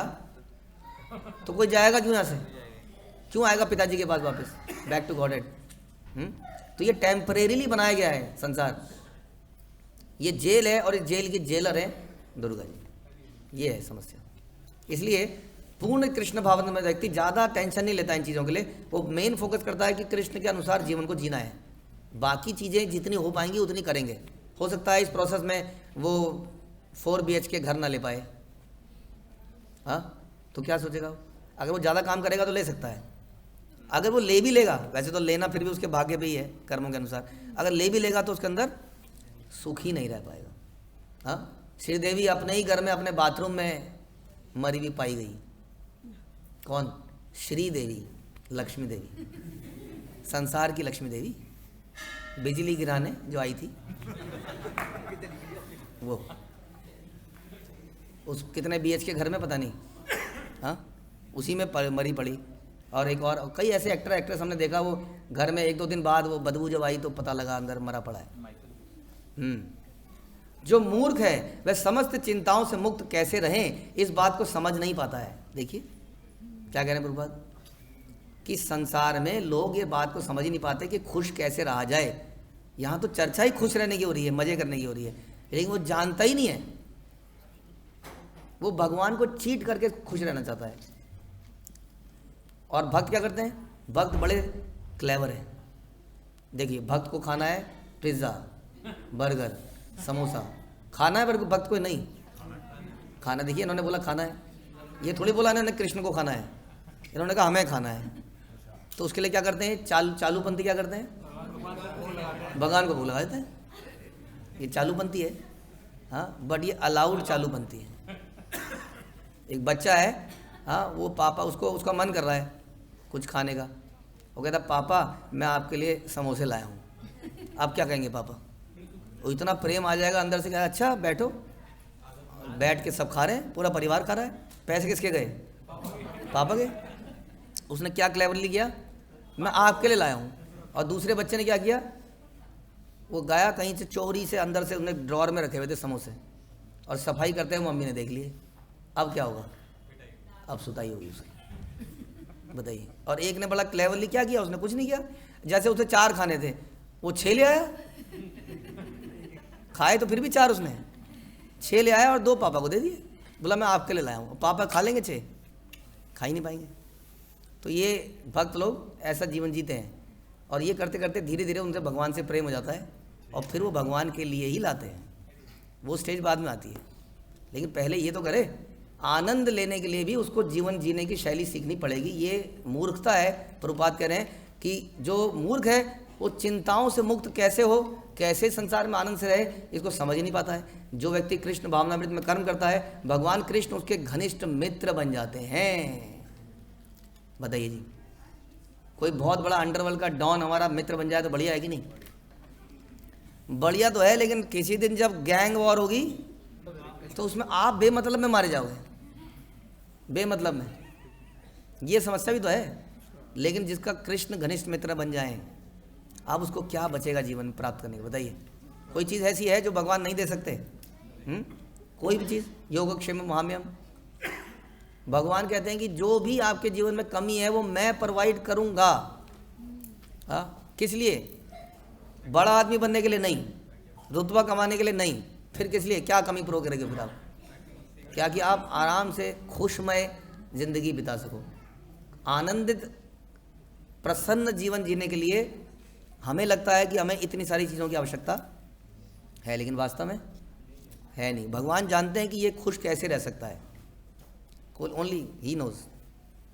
A: तो कोई जाएगा क्यों यहाँ से? क्यों आएगा पिताजी के पास वापस, बैक टू गॉडेड? तो ये टेम्परेरीली बनाया गया है संसार, ये जेल है, और इस जेल की जेलर है दुर्गा जी। ये है समस्या। इसलिए पूर्ण कृष्ण भावना में व्यक्ति ज़्यादा टेंशन नहीं लेता इन चीज़ों के लिए। वो मेन फोकस करता है कि कृष्ण के अनुसार जीवन को जीना है। बाकी चीज़ें जितनी हो पाएंगी उतनी करेंगे। हो सकता है इस प्रोसेस में वो 4 BHK घर ना ले पाए, हाँ, तो क्या सोचेगा वो? अगर वो ज़्यादा काम करेगा तो ले सकता है। अगर वो ले भी लेगा, वैसे तो लेना फिर भी उसके भाग्य पे ही है, कर्मों के अनुसार, अगर ले भी लेगा तो उसके अंदर सुख ही नहीं रह पाएगा। हाँ, श्रीदेवी अपने ही घर में, अपने बाथरूम में मरी हुई पाई गई। कौन? श्रीदेवी, लक्ष्मी देवी, संसार की लक्ष्मी देवी, बिजली गिराने जो आई थी वो, उस कितने BHK घर में पता नहीं, हाँ, उसी में मरी पड़ी। और एक और कई ऐसे एक्टर एक्ट्रेस हमने देखा, वो घर में 1-2 दिन बाद वो बदबू जब आई तो पता लगा अंदर मरा पड़ा है। जो मूर्ख है वह समस्त चिंताओं से मुक्त कैसे रहें, इस बात को समझ नहीं पाता है। देखिए क्या कह रहे हैं प्रभुपाद, कि संसार में लोग ये बात को समझ ही नहीं पाते कि खुश कैसे रहा जाए। यहाँ तो चर्चा ही खुश रहने की हो रही है, मजे करने की हो रही है, लेकिन वो जानता ही नहीं है। वो भगवान को चीट करके खुश रहना चाहता है। और भक्त क्या करते हैं? भक्त बड़े क्लेवर हैं। देखिए, भक्त को खाना है पिज्ज़ा, बर्गर, समोसा, खाना है, पर भक्त को नहीं खाना। देखिए, इन्होंने बोला खाना है, ये थोड़ी बोला इन्होंने कृष्ण को खाना है, इन्होंने कहा हमें खाना है। तो उसके लिए क्या करते हैं? चालूपंथी क्या करते हैं? भगवान को भोग लगा देते हैं। ये चालूपंथी है। हाँ, बट ये अलाउड चालू बनती है। एक बच्चा है, हाँ, वो पापा उसका मन कर रहा है कुछ खाने का, वो कहता पापा मैं आपके लिए समोसे लाया हूँ। आप क्या कहेंगे पापा? वो इतना प्रेम आ जाएगा अंदर से, कहा अच्छा बैठो, बैठ के सब खा रहे हैं, पूरा परिवार खा रहा है। पैसे किसके गए? पापा के। उसने क्या क्लेवरली किया, मैं आपके लिए लाया हूँ। और दूसरे बच्चे ने क्या किया, वो गया कहीं से चोरी से अंदर से, उन्हें ड्रॉर में रखे हुए थे समोसे, और सफाई करते हुए मम्मी ने देख लिए। अब क्या होगा? अब सुताई होगी उसकी, बताइए। और एक ने बड़ा क्लेवरली क्या किया, उसने कुछ नहीं किया, जैसे उसे 4 खाने थे वो 6 ले आया, खाए तो फिर भी 4 उसने, 6 ले आया और 2 पापा को दे दिए, बोला मैं आपके लिए लाया हूँ। पापा खा लेंगे 6? खा ही नहीं पाएंगे। तो ये भक्त लोग ऐसा जीवन जीते हैं, और ये करते करते धीरे धीरे उनसे भगवान से प्रेम हो जाता है, और फिर वो भगवान के लिए ही लाते हैं। वो स्टेज बाद में आती है, लेकिन पहले ये तो करे, आनंद लेने के लिए भी उसको जीवन जीने की शैली सीखनी पड़ेगी। ये मूर्खता है। प्रभुपाद कह रहे हैं कि जो मूर्ख है वो चिंताओं से मुक्त कैसे हो, कैसे संसार में आनंद से रहे, इसको समझ ही नहीं पाता है। जो व्यक्ति कृष्ण भावनामृत में कर्म करता है, भगवान कृष्ण उसके घनिष्ठ मित्र बन जाते हैं। बताइए जी, कोई बहुत बड़ा अंडरवर्ल्ड का डॉन हमारा मित्र बन जाए तो बढ़िया है कि नहीं? बढ़िया तो है, लेकिन किसी दिन जब गैंग वॉर होगी तो उसमें आप बेमतलब में मारे जाओगे, बेमतलब में। ये समस्या भी तो है। लेकिन जिसका कृष्ण घनिष्ठ मित्र बन जाए, अब उसको क्या बचेगा जीवन में प्राप्त करने के? बताइए, कोई चीज़ ऐसी है जो भगवान नहीं दे सकते? कोई भी चीज़। योगक्षेम महाम्यम, भगवान कहते हैं कि जो भी आपके जीवन में कमी है वो मैं प्रोवाइड करूँगा। किस लिए? बड़ा आदमी बनने के लिए नहीं, रुतबा कमाने के लिए नहीं, फिर किस लिए? क्या कमी पूरी करेंगे फिर आप? क्या कि आप आराम से खुशमय जिंदगी बिता सको। आनंदित प्रसन्न जीवन जीने के लिए हमें लगता है कि हमें इतनी सारी चीज़ों की आवश्यकता है, लेकिन वास्तव में है नहीं। भगवान जानते हैं कि ये खुश कैसे रह सकता है, ओनली ही नोज।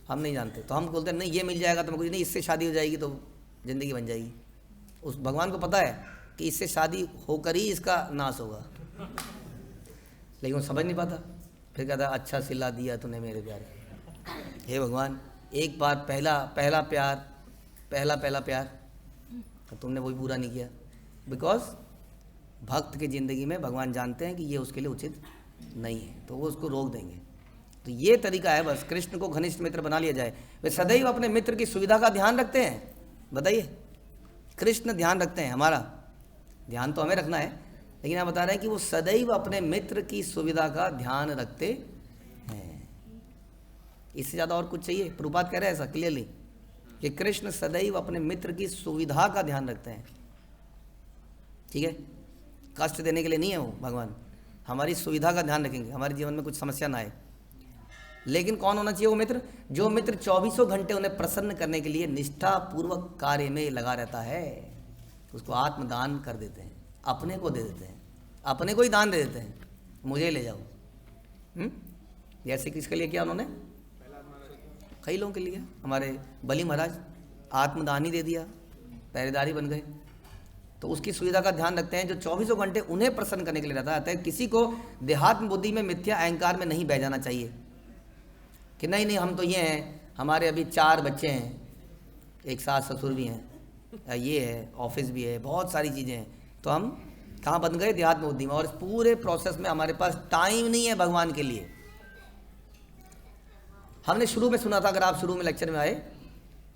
A: हम नहीं जानते, तो हम बोलते हैं नहीं ये मिल जाएगा तो कुछ नहीं, इससे शादी हो जाएगी तो ज़िंदगी बन जाएगी। उस भगवान को पता है कि इससे शादी होकर ही इसका नाश होगा, लेकिन वो समझ नहीं पाता। फिर कहता अच्छा सिला दिया तूने मेरे प्यार। हे भगवान, एक बार पहला प्यार तो तुमने वही पूरा नहीं किया। बिकॉज भक्त की ज़िंदगी में भगवान जानते हैं कि ये उसके लिए उचित नहीं है, तो वो उसको रोक देंगे। तो ये तरीका है बस, कृष्ण को घनिष्ठ मित्र बना लिया जाए। वे सदैव अपने मित्र की सुविधा का ध्यान रखते हैं। बताइए, कृष्ण ध्यान रखते हैं, हमारा ध्यान तो हमें रखना है, लेकिन आप बता रहे हैं कि वो सदैव अपने मित्र की सुविधा का ध्यान रखते हैं। इससे ज़्यादा और कुछ चाहिए? प्रभुपाद कह रहे हैं ऐसा क्लियरली कि कृष्ण सदैव अपने मित्र की सुविधा का ध्यान रखते हैं। ठीक है, कष्ट देने के लिए नहीं है वो भगवान, हमारी सुविधा का ध्यान रखेंगे, हमारे जीवन में कुछ समस्या ना आए। लेकिन कौन होना चाहिए वो मित्र? जो मित्र 24 घंटे उन्हें प्रसन्न करने के लिए निष्ठापूर्वक कार्य में लगा रहता है। उसको आत्मदान कर देते हैं, अपने को दे देते हैं, अपने को ही दान दे देते हैं, मुझे ले जाओ। जैसे किसके लिए किया उन्होंने? कई लोगों के लिए। हमारे बलि महाराज आत्मदान ही दे दिया, पहरेदारी बन गए। तो उसकी सुविधा का ध्यान रखते हैं जो 24 घंटे उन्हें प्रसन्न करने के लिए रहता है। किसी को देहात्म बुद्धि में, मिथ्या अहंकार में नहीं बह जाना चाहिए कि नहीं हम तो ये हैं, हमारे अभी 4 बच्चे हैं, एक सास ससुर भी हैं, ये है, ऑफिस भी है, बहुत सारी चीज़ें हैं, तो हम कहाँ बन गए? देहात्म बुद्धि में। और इस पूरे प्रोसेस में हमारे पास टाइम नहीं है भगवान के लिए। हमने शुरू में सुना था, अगर आप शुरू में लेक्चर में आए,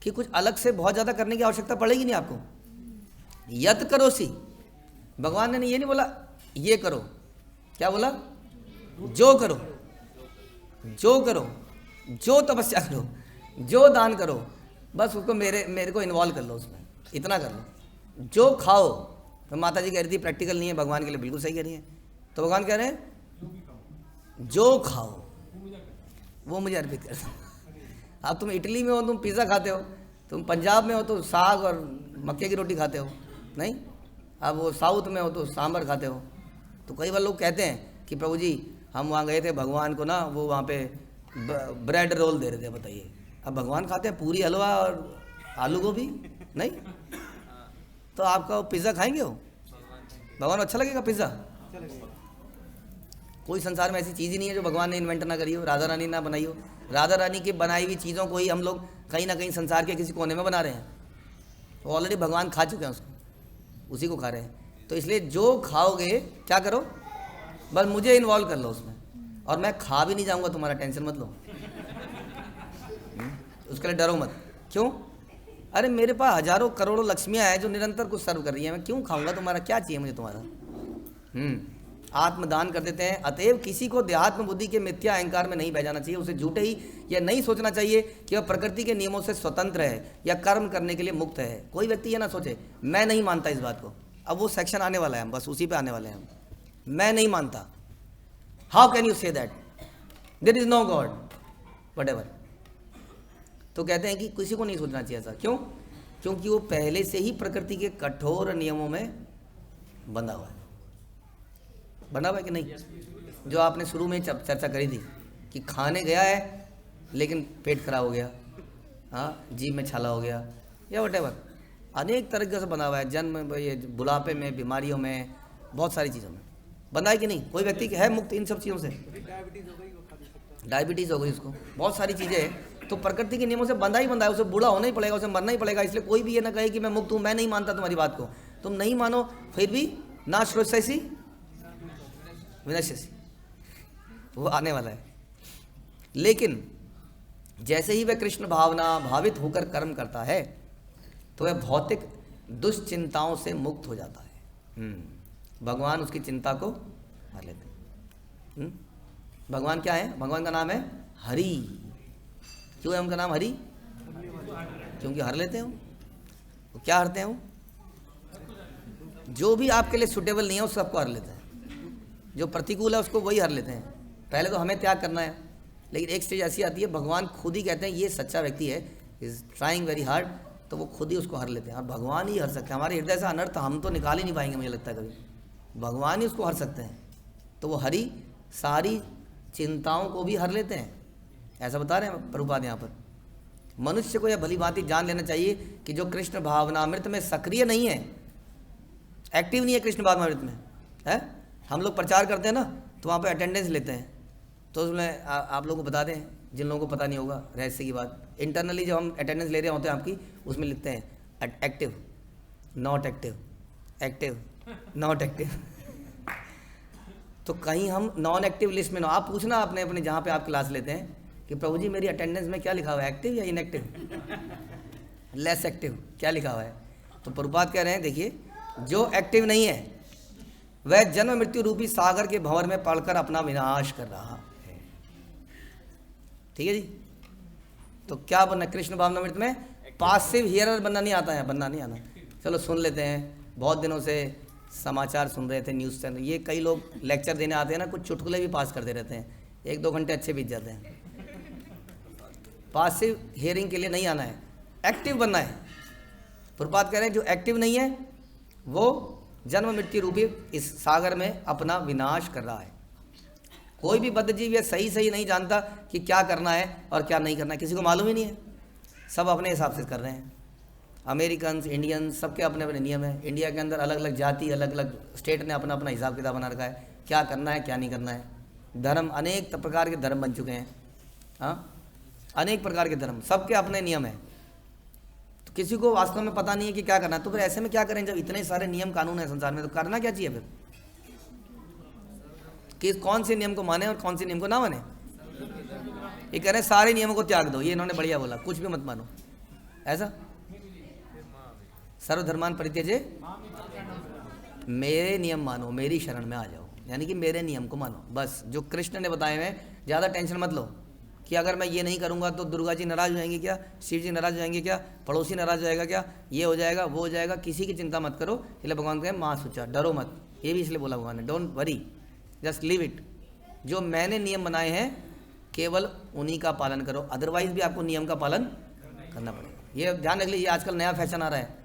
A: कि कुछ अलग से बहुत ज़्यादा करने की आवश्यकता पड़ेगी नहीं आपको। यत करो सी, भगवान ने ये नहीं बोला ये करो, क्या बोला? जो करो, जो करो, जो तपस्या करो, जो दान करो, बस उसको मेरे को इन्वॉल्व कर लो, उसमें इतना कर लो। जो खाओ, तो माता जी कह रही थी प्रैक्टिकल नहीं है, भगवान के लिए बिल्कुल सही कह रही है। तो भगवान कह रहे हैं जो खाओ वो मुझे अर्पित कर दो। अब तुम इटली में हो तुम पिज़्ज़ा खाते हो, तुम पंजाब में हो तो साग और मक्के की रोटी खाते हो, नहीं? अब वो साउथ में हो तो सांभर खाते हो। तो कई बार लोग कहते हैं कि प्रभु जी हम वहाँ गए थे, भगवान को ना वो वहाँ पे ब्रेड रोल दे रहे थे। बताइए, अब भगवान खाते हैं पूरी हलवा और आलू गोभी, नहीं? तो आपका वो पिज़्ज़ा खाएंगे हो? भगवान अच्छा लगेगा पिज़्ज़ा? कोई संसार में ऐसी चीज़ ही नहीं है जो भगवान ने इन्वेंट ना करी हो, राधा रानी ना बनाई हो। राधा रानी की बनाई हुई चीज़ों को ही हम लोग कहीं ना कहीं संसार के किसी कोने में बना रहे हैं। तो ऑलरेडी भगवान खा चुके हैं उसको, उसी को खा रहे हैं। तो इसलिए जो खाओगे क्या करो, बस मुझे इन्वॉल्व कर लो उसमें, और मैं खा भी नहीं जाऊँगा, तुम्हारा टेंशन मत लो। उसके लिए डरो मत। क्यों? अरे मेरे पास हजारों करोड़ों लक्ष्मियाँ हैं जो निरंतर कुछ सर्व कर रही हैं, मैं क्यों खाऊंगा तुम्हारा, क्या चाहिए मुझे तुम्हारा। आत्मदान कर देते हैं। अतएव किसी को देहात्म बुद्धि के मिथ्या अहंकार में नहीं बह जाना चाहिए। उसे झूठे ही यह नहीं सोचना चाहिए कि वह प्रकृति के नियमों से स्वतंत्र है या कर्म करने के लिए मुक्त है। कोई व्यक्ति ये ना सोचे मैं नहीं मानता इस बात को। अब वो सेक्शन आने वाला है, हम बस उसी पे आने वाले हैं हम। मैं नहीं मानता, how can you say that, there is no God, whatever. तो कहते हैं कि किसी को नहीं सोचना चाहिए ऐसा। क्यों? क्योंकि वो पहले से ही प्रकृति के कठोर नियमों में बंधा हुआ है। बना हुआ है कि नहीं? जो आपने शुरू में चर्चा करी थी कि खाने गया है लेकिन पेट खराब हो गया, हाँ, जीभ में छाला हो गया, या व्हाटएवर, अनेक तरीके से बना हुआ है। जन्म, ये बुढ़ापे में, बीमारियों में, बहुत सारी चीज़ों में बंधा है कि नहीं? कोई व्यक्ति है मुक्त इन सब चीज़ों से? डायबिटीज़ हो गई उसको, बहुत सारी चीज़ें हैं। तो प्रकृति के नियमों से बंधा ही बंधा है, उसे बूढ़ा होना ही पड़ेगा, उसे मरना ही पड़ेगा। इसलिए कोई भी ये ना कहे कि मैं मुक्त हूँ, मैं नहीं मानता तुम्हारी बात को। तुम नहीं मानो, फिर भी ना श्रोष्यसि विनश्यसि, वो आने वाला है। लेकिन जैसे ही वह कृष्ण भावना भावित होकर कर्म करता है तो वह भौतिक दुश्चिंताओं से मुक्त हो जाता है। भगवान उसकी चिंता को हर लेते हैं। भगवान क्या है? भगवान का नाम है हरि। क्यों है उनका नाम हरि? क्योंकि हर लेते हो। वो क्या हरते हैं? वो जो भी आपके लिए सुटेबल नहीं है उस सबको हर लेते हैं। जो प्रतिकूल है उसको वही हर लेते हैं। पहले तो हमें त्याग करना है, लेकिन एक स्टेज ऐसी आती है भगवान खुद ही कहते हैं ये सच्चा व्यक्ति है, इज ट्राइंग वेरी हार्ड, तो वो खुद ही उसको हर लेते हैं। और भगवान ही हर सकते हैं। हमारे हृदय से अनर्थ हम तो निकाल ही नहीं पाएंगे, मुझे लगता है कभी। भगवान ही उसको हर सकते हैं। तो वो हरि सारी चिंताओं को भी हर लेते हैं, ऐसा बता रहे हैं प्रभुपाद यहाँ पर। मनुष्य को यह भली भांति जान लेना चाहिए कि जो कृष्ण भावनामृत में सक्रिय नहीं है, एक्टिव नहीं है कृष्ण भावनामृत में है। हम लोग प्रचार करते हैं ना, तो वहाँ पे अटेंडेंस लेते हैं। तो उसमें आप लोगों को बता दें, जिन लोगों को पता नहीं होगा, रहस्य की बात, इंटरनली जब हम अटेंडेंस ले रहे होते हैं आपकी, उसमें लिखते हैं active, not active, active, not active. तो कहीं हम नॉन एक्टिव लिस्ट में ना। आप पूछना आपने अपने जहाँ पे आप क्लास लेते हैं कि प्रभु जी मेरी अटेंडेंस में क्या लिखा हुआ है, एक्टिव या इनएक्टिव, लेस एक्टिव, क्या लिखा हुआ है? तो प्रभुपाद कह रहे हैं देखिए, जो एक्टिव नहीं है वह जन्म मृत्यु रूपी सागर के भंवर में पड़कर अपना विनाश कर रहा है। ठीक है जी। तो क्या बनना कृष्ण भावनामृत में? पासिव हियरर बनना नहीं आता है, बनना नहीं आना। चलो सुन लेते हैं। बहुत दिनों से समाचार सुन रहे थे, न्यूज़ चैनल, ये कई लोग लेक्चर देने आते हैं ना, कुछ चुटकुले भी पास करते रहते हैं, 1-2 घंटे अच्छे बीत जाते हैं। पासिव हियरिंग के लिए नहीं आना है, एक्टिव बनना है। प्रभुपाद कह रहे हैं जो एक्टिव नहीं है वो जन्म मृत्यु रूपी इस सागर में अपना विनाश कर रहा है। कोई भी बद्धजीव सही नहीं जानता कि क्या करना है और क्या नहीं करना है, किसी को मालूम ही नहीं है। सब अपने हिसाब से कर रहे हैं। अमेरिकन्स, इंडियंस, सबके अपने अपने नियम है। इंडिया के अंदर अलग अलग जाति, अलग अलग स्टेट ने अपना अपना हिसाब किताब बना रखा है, क्या करना है क्या नहीं करना है। धर्म, अनेक प्रकार के धर्म बन चुके हैं। हाँ, अनेक प्रकार के धर्म, सबके अपने नियम है। तो किसी को वास्तव में पता नहीं है कि क्या करना है। तो फिर ऐसे में क्या करें जब इतने सारे नियम कानून है संसार में, तो करना क्या चाहिए फिर? कि कौन से नियम को माने और कौन से नियम को ना माने। ये कह रहे हैं सारे नियमों को त्याग दो, ये इन्होंने बढ़िया बोला, कुछ भी मत मानो। ऐसा सर्वधर्मान परित्यजे, मेरे नियम मानो, मेरी शरण में आ जाओ, यानी कि मेरे नियम को मानो। बस जो कृष्ण ने बताए हैं, ज़्यादा टेंशन मत लो कि अगर मैं ये नहीं करूँगा तो दुर्गा जी नाराज हो जाएंगे क्या, शिव जी नाराज हो जाएंगे क्या, पड़ोसी नाराज हो जाएगा क्या, ये हो जाएगा वो हो जाएगा। किसी की चिंता मत करो। इसलिए भगवान कहें माँ सोचा, डरो मत। ये भी इसलिए बोला भगवान ने, don't worry, just leave it. जो मैंने नियम बनाए हैं केवल उन्हीं का पालन करो, अदरवाइज भी आपको नियम का पालन करना पड़ेगा। ये ध्यान रख लीजिए, आजकल नया फैशन आ रहा है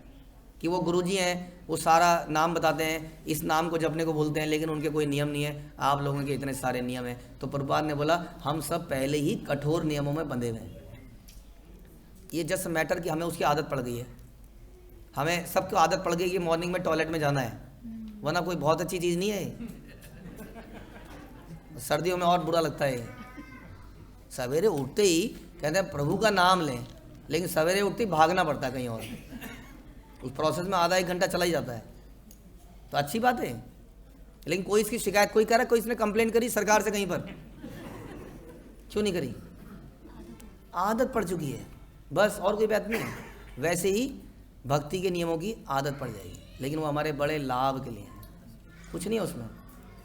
A: कि वो गुरुजी हैं, वो सारा नाम बताते हैं, इस नाम को जपने को बोलते हैं, लेकिन उनके कोई नियम नहीं है। आप लोगों के इतने सारे नियम हैं। तो प्रभुपाद ने बोला हम सब पहले ही कठोर नियमों में बंधे हुए हैं। ये जस्ट मैटर कि हमें उसकी आदत पड़ गई है। हमें सबको आदत पड़ गई कि मॉर्निंग में टॉयलेट में जाना है, वरना कोई बहुत अच्छी चीज़ नहीं है। सर्दियों में और बुरा लगता है ये। सवेरे उठते ही कहते हैं प्रभु का नाम लें, लेकिन सवेरे उठते ही भागना पड़ता है कहीं और, उस प्रोसेस में आधा एक घंटा चला ही जाता है। तो अच्छी बात है, लेकिन कोई इसकी शिकायत कोई करा, कोई इसने कंप्लेंट करी सरकार से कहीं पर? क्यों नहीं करी? आदत पड़ चुकी है बस, और कोई बात नहीं है। वैसे ही भक्ति के नियमों की आदत पड़ जाएगी, लेकिन वो हमारे बड़े लाभ के लिए हैं, कुछ नहीं है उसमें।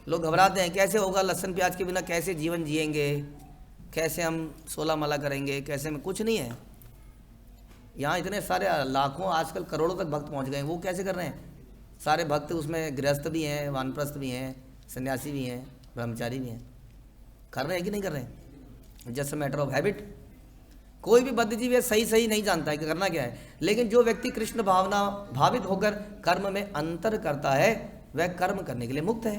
A: लोग घबराते हैं, कैसे होगा लहसुन प्याज के बिना, कैसे जीवन जिएंगे, कैसे हम 16 माला करेंगे, कैसे में, कुछ नहीं है। यहाँ इतने सारे लाखों आजकल करोड़ों तक भक्त पहुँच गए हैं, वो कैसे कर रहे हैं? सारे भक्त उसमें गृहस्थ भी हैं, वानप्रस्थ भी हैं, सन्यासी भी हैं, ब्रह्मचारी भी हैं। कर रहे हैं कि नहीं कर रहे हैं? Just a matter of habit. कोई भी बद्धजीवी सही नहीं जानता है कि करना क्या है, लेकिन जो व्यक्ति कृष्ण भावना भावित होकर कर्म में अंतर करता है वह कर्म करने के लिए मुक्त है।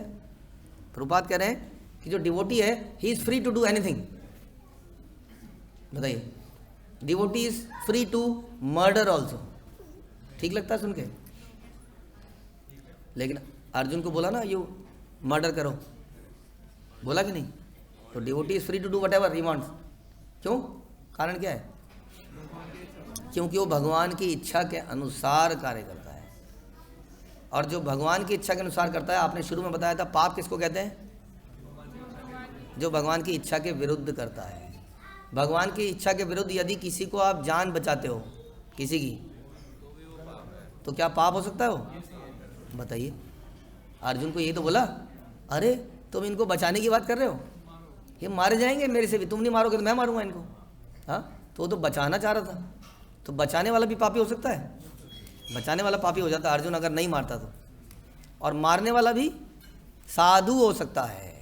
A: प्रभुपाद कह रहे हैं कि जो डिवोटी है he is free to do anything. बताइए, devotee is free to murder also. ठीक लगता है सुन के? लेकिन अर्जुन को बोला ना यू मर्डर करो, बोला कि नहीं? तो devotee is free to do whatever he wants. क्यों? कारण क्या है? क्योंकि वो भगवान की इच्छा के अनुसार कार्य करता है, और जो भगवान की इच्छा के अनुसार करता है, आपने शुरू में बताया था पाप किसको कहते हैं? जो भगवान की इच्छा के विरुद्ध करता है। भगवान की इच्छा के विरुद्ध यदि किसी को आप जान बचाते हो किसी की, तो क्या पाप हो सकता है वो? बताइए। अर्जुन को ये तो बोला, अरे तुम इनको बचाने की बात कर रहे हो, ये मारे जाएंगे मेरे से भी, तुम नहीं मारोगे तो मैं मारूंगा इनको। हाँ, तो वो तो बचाना चाह रहा था, तो बचाने वाला भी पापी हो सकता है? बचाने वाला पापी हो जाता अर्जुन अगर नहीं मारता तो, और मारने वाला भी साधु हो सकता है।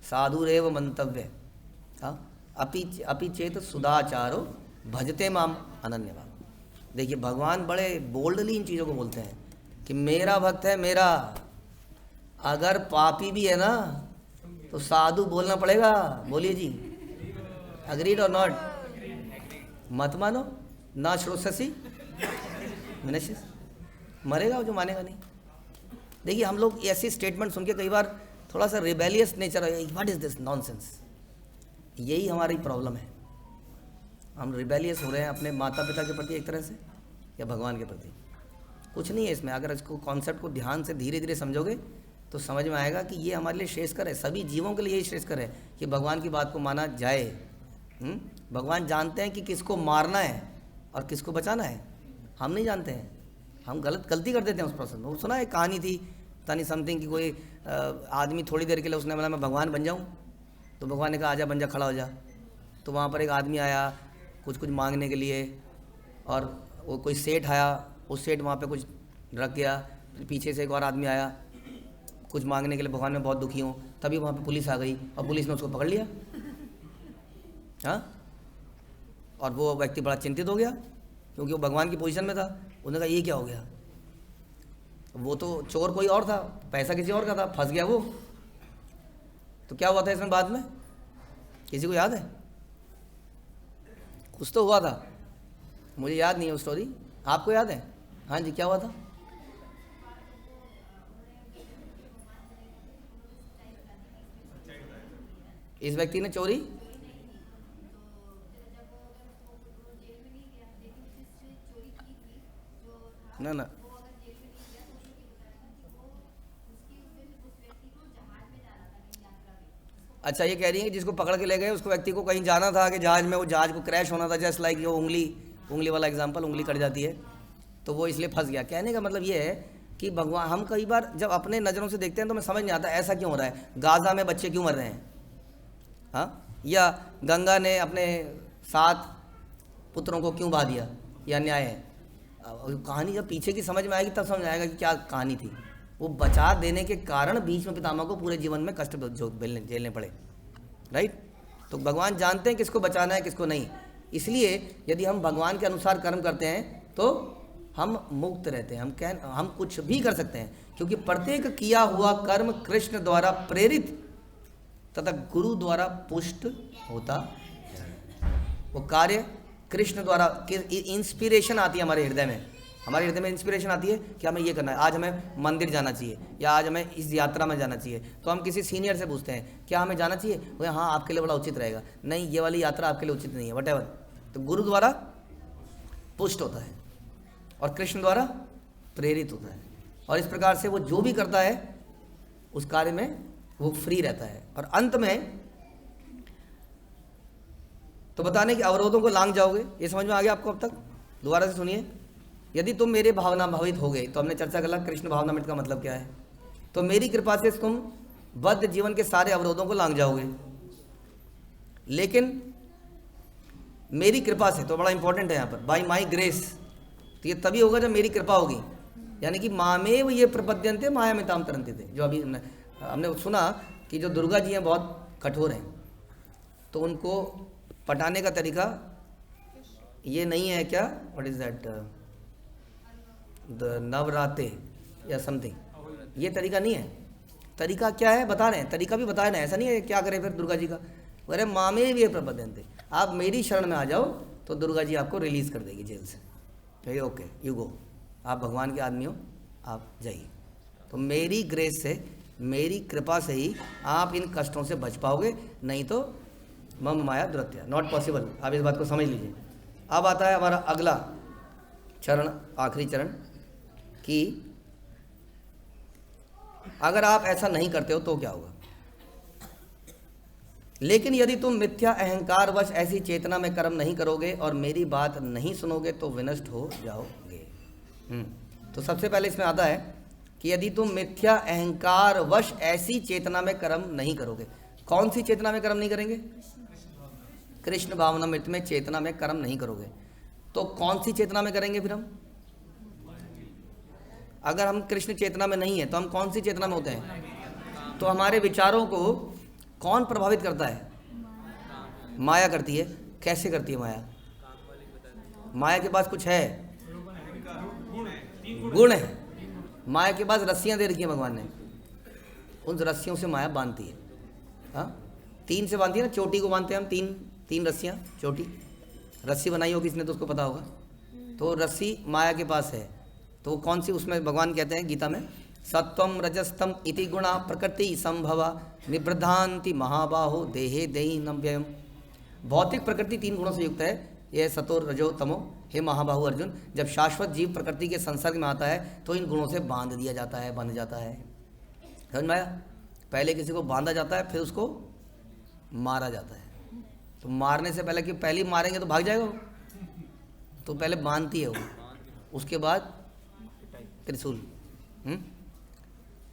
A: साधु रेव मंतव्य। हाँ, अपि चेत सुदाचारो भजते माम अनन्यभाव। देखिए भगवान बड़े बोल्डली इन चीज़ों को बोलते हैं कि मेरा भक्त है मेरा, अगर पापी भी है ना तो साधु बोलना पड़ेगा। बोलिए जी, अग्रीड और नॉट? मत मानो ना श्रोससी विनश्य, मरेगा जो मानेगा नहीं। देखिए हम लोग ऐसी स्टेटमेंट सुन के कई बार थोड़ा सा रिबेलियस नेचर है, व्हाट इज दिस नॉनसेंस। यही हमारी प्रॉब्लम है, हम रिबेलियस हो रहे हैं अपने माता पिता के प्रति एक तरह से, या भगवान के प्रति। कुछ नहीं है इसमें, अगर इसको कॉन्सेप्ट को ध्यान से धीरे धीरे समझोगे तो समझ में आएगा कि ये हमारे लिए श्रेयस्कर है, सभी जीवों के लिए यही श्रेयस्कर है कि भगवान की बात को माना जाए। भगवान जानते हैं कि किसको मारना है और किसको बचाना है, हम नहीं जानते हैं, हम गलती कर देते हैं उस प्रोसेस में। वो सुना एक कहानी थी तानी समथिंग कि कोई आदमी थोड़ी देर के लिए उसने बोला मैं भगवान बन जाऊँ, तो भगवान ने कहा आजा बन जा, खड़ा हो जा। तो वहाँ पर एक आदमी आया कुछ मांगने के लिए, और वो कोई सेठ आया, उस सेठ वहाँ पे कुछ रख गया। पीछे से एक और आदमी आया कुछ मांगने के लिए, भगवान मैं बहुत दुखी हूँ। तभी वहाँ पे पुलिस आ गई और पुलिस ने उसको पकड़ लिया। हाँ, और वो व्यक्ति बड़ा चिंतित हो गया क्योंकि वो भगवान की पोजीशन में था। उसने कहा ये क्या हो गया? वो तो चोर कोई और था, पैसा किसी और का था, फंस गया वो। तो क्या हुआ था इसमें बाद में, किसी को याद है? कुछ तो हुआ था, मुझे याद नहीं है वो स्टोरी, आपको याद है? हाँ जी, क्या हुआ था? इस व्यक्ति ने चोरी, ना अच्छा ये कह रही है कि जिसको पकड़ के ले गए उसको व्यक्ति को कहीं जाना था कि जहाज में, वो जहाज को क्रैश होना था, जस्ट लाइक वो उंगली वाला एग्जांपल, उंगली कट जाती है तो वो इसलिए फंस गया। कहने का मतलब ये है कि भगवान, हम कई बार जब अपने नज़रों से देखते हैं तो हमें समझ नहीं आता ऐसा क्यों हो रहा है, गाज़ा में बच्चे क्यों मर रहे हैं, हाँ, या गंगा ने अपने 7 पुत्रों को क्यों बहा दिया, या अन्याय है। कहानी जब पीछे की समझ में आएगी तब समझ आएगा कि क्या कहानी थी। वो बचा देने के कारण भीष्म पितामह को पूरे जीवन में कष्ट झेलने पड़े, राइट। तो भगवान जानते हैं किसको बचाना है किसको नहीं, इसलिए यदि हम भगवान के अनुसार कर्म करते हैं तो हम मुक्त रहते हैं, हम कुछ भी कर सकते हैं, क्योंकि प्रत्येक किया हुआ कर्म कृष्ण द्वारा प्रेरित तथा गुरु द्वारा पुष्ट होता है। वो कार्य कृष्ण द्वारा इंस्पिरेशन आती है हमारे हृदय में हमारे हृदय में इंस्पिरेशन आती है कि हमें ये करना है, आज हमें मंदिर जाना चाहिए या आज हमें इस यात्रा में जाना चाहिए, तो हम किसी सीनियर से पूछते हैं क्या हमें जाना चाहिए, वो हाँ आपके लिए बड़ा उचित रहेगा, नहीं ये वाली यात्रा आपके लिए उचित नहीं है, वटेवर। तो गुरु द्वारा पुष्ट होता है और कृष्ण द्वारा प्रेरित होता है, और इस प्रकार से वो जो भी करता है उस कार्य में वो फ्री रहता है। और अंत में तो बताने कि अवरोधों को लांघ जाओगे, ये समझ में आ गया आपको अब तक? दोबारा से सुनिए। यदि तुम मेरे भावना भावित हो गए, तो हमने चर्चा कर लिया कृष्ण भावनामृत का मतलब क्या है, तो मेरी कृपा से तुम बद्ध जीवन के सारे अवरोधों को लांघ जाओगे। लेकिन मेरी कृपा से, तो बड़ा इंपॉर्टेंट है यहाँ पर, बाई माई ग्रेस, तो ये तभी होगा जब मेरी कृपा होगी, यानी कि मामेव ये प्रपद्यन्ते मायामिताम तरन्ते थे। जो अभी हमने सुना कि जो दुर्गा जी हैं बहुत कठोर हैं, तो उनको पटाने का तरीका ये नहीं है क्या, व्हाट इज दैट, द नवराते या समथिंग, ये तरीका नहीं है। तरीका क्या है बता रहे हैं, तरीका भी बता रहे हैं, ऐसा नहीं है क्या करें फिर दुर्गा जी का, अरे मामेव ये प्रपद्यन्ते, आप मेरी शरण में आ जाओ तो दुर्गा जी आपको रिलीज कर देगी जेल से, कहिए ओके यू गो, आप भगवान के आदमी हो, आप जाइए। तो मेरी ग्रेस से, मेरी कृपा से ही आप इन कष्टों से बच पाओगे, नहीं तो मम माया दुरत्या, नॉट पॉसिबल। आप इस बात को समझ लीजिए। अब आता है हमारा अगला चरण, आखिरी चरण, कि अगर आप ऐसा नहीं करते हो तो क्या होगा। लेकिन यदि तुम मिथ्या अहंकार वश ऐसी चेतना में कर्म नहीं करोगे और मेरी बात नहीं सुनोगे तो विनष्ट हो जाओगे। तो सबसे पहले इसमें आता है कि यदि तुम मिथ्या अहंकार वश ऐसी चेतना में कर्म नहीं करोगे, कौन सी चेतना में कर्म नहीं करेंगे? कृष्ण भावनामृत में चेतना में कर्म नहीं करोगे, तो कौन सी चेतना में करेंगे फिर हम? अगर हम कृष्ण चेतना में नहीं है तो हम कौन सी चेतना में होते हैं? तो हमारे विचारों को कौन प्रभावित करता है? माया करती है। कैसे करती है माया? माया के पास कुछ है, गुण है। माया के पास रस्सियां दे रखी है भगवान ने, उन रस्सियों से माया बांधती है। हाँ, 3 से बांधती है ना, चोटी को बांधते हैं हम, तीन रस्सियां, चोटी रस्सी बनाई होगी इसने तो उसको पता होगा। तो रस्सी माया के पास है, तो वो कौन सी? उसमें भगवान कहते हैं गीता में, सत्वम रजस्तम इति गुणा प्रकृति संभवा निवृद्धांति महाबाहो देहे देहि नव्ययम। भौतिक प्रकृति 3 गुणों से युक्त है, यह सतो रजो तमो। हे महाबाहु अर्जुन, जब शाश्वत जीव प्रकृति के संसर्ग में आता है तो इन गुणों से बांध दिया जाता है, बंध जाता है। समझ में आया? पहले किसी को बांधा जाता है, फिर उसको मारा जाता है। तो मारने से पहले कि पहले मारेंगे तो भाग जाएगा वो, तो पहले बांधती है वो, उसके बाद त्रिशूल।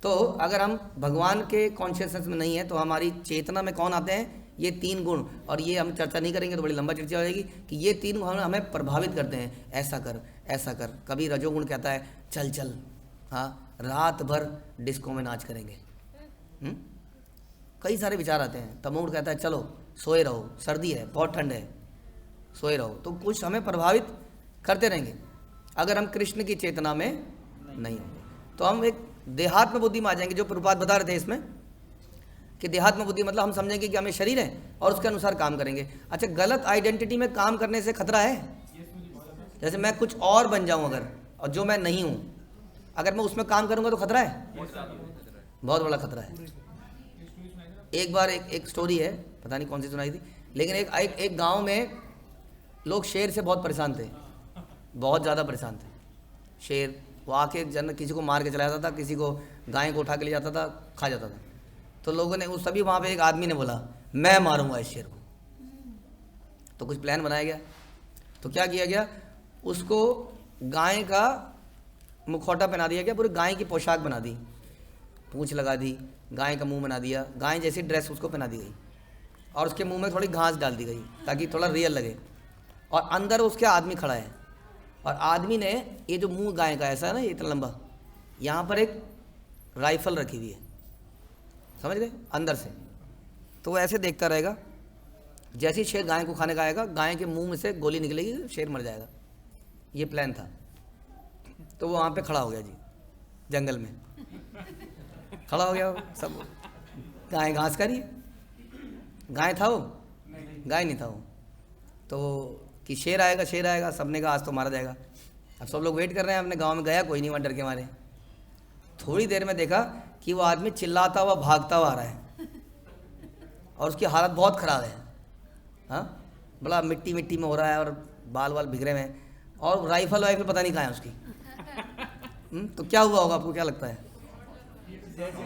A: तो अगर हम भगवान के कॉन्शियसनेस में नहीं है तो हमारी चेतना में कौन आते हैं? ये 3 गुण। और ये हम चर्चा नहीं करेंगे तो बड़ी लंबा चर्चा हो जाएगी कि ये 3 गुण हमें प्रभावित करते हैं, ऐसा कर ऐसा कर। कभी रजोगुण कहता है चल चल, हाँ रात भर डिस्को में नाच करेंगे, कई सारे विचार आते हैं। तमोगुण कहता है चलो सोए रहो, सर्दी है, बहुत ठंड है, सोए रहो। तो कुछ हमें प्रभावित करते रहेंगे अगर हम कृष्ण की चेतना में नहीं होंगे। तो हम एक देहात्म बुद्धि में आ जाएंगे, जो प्रभुपाद बता रहे थे इसमें कि देहात्म बुद्धि मतलब हम समझेंगे कि हमें शरीर है और उसके अनुसार काम करेंगे। अच्छा, गलत आइडेंटिटी में काम करने से खतरा है। जैसे मैं कुछ और बन जाऊं अगर, और जो मैं नहीं हूं, अगर मैं उसमें काम करूंगा तो खतरा है, बहुत बड़ा खतरा है। एक बार एक स्टोरी है, पता नहीं कौन सी सुनाई थी, लेकिन एक गांव में लोग शेर से बहुत परेशान थे, बहुत ज़्यादा परेशान थे। शेर वो आके किसी को मार के चला जाता था, किसी को गाय को उठा के ले जाता था, खा जाता था। तो लोगों ने उस सभी वहाँ पे एक आदमी ने बोला मैं मारूंगा इस शेर को। तो कुछ प्लान बनाया गया। तो क्या किया गया, उसको गाय का मुखौटा पहना दिया गया, पूरी गाय की पोशाक बना दी, पूंछ लगा दी, गाय का मुंह बना दिया, गाय जैसी ड्रेस उसको पहना दी गई, और उसके मुंह में थोड़ी घास डाल दी गई ताकि थोड़ा रियल लगे। और अंदर उसके आदमी खड़ा है, और आदमी ने ये जो मुंह गाय का ऐसा है ना, ये इतना लंबा, यहाँ पर एक राइफल रखी हुई है, समझ गए, अंदर से। तो वो ऐसे देखता रहेगा, जैसे ही शेर गाय को खाने का आएगा, गाय के मुंह में से गोली निकलेगी, शेर मर जाएगा। ये प्लान था। तो वो वहाँ पे खड़ा हो गया जी, जंगल में खड़ा हो गया। सब गाय घास खा रही है, गाय था वो, गाय नहीं था वो। तो कि शेर आएगा, शेर आएगा, सबने कहा आज तो मारा जाएगा। अब सब लोग वेट कर रहे हैं, अपने गांव में गया कोई नहीं वहाँ डर के मारे। थोड़ी देर में देखा कि वो आदमी चिल्लाता हुआ भागता हुआ आ रहा है और उसकी हालत बहुत ख़राब है। हाँ, बड़ा मिट्टी मिट्टी में हो रहा है और बाल वाल बिगड़े हुए हैं और राइफल वाइफल पता नहीं कहाँ है उसकी। तो क्या हुआ होगा, आपको क्या लगता है?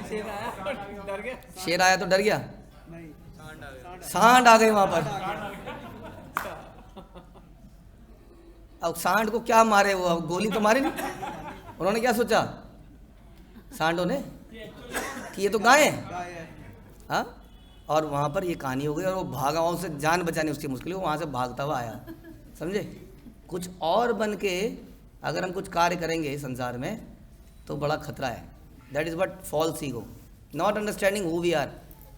C: शेर आया डर गया।
A: शेर आया तो डर गया?
C: नहीं,
A: सांड आ गए वहाँ पर। अब सांड को क्या मारे वो, अब गोली तो मारे नहीं। उन्होंने क्या सोचा सांडों ने कि ये तो गाय है। हाँ, और वहाँ पर ये कहानी हो गई और वो भागा, वहाँ से जान बचानी उसकी मुश्किल है, वो वहाँ से भागता हुआ आया। समझे? कुछ और बन के अगर हम कुछ कार्य करेंगे संसार में तो बड़ा खतरा है। That is what false ego, not understanding who we are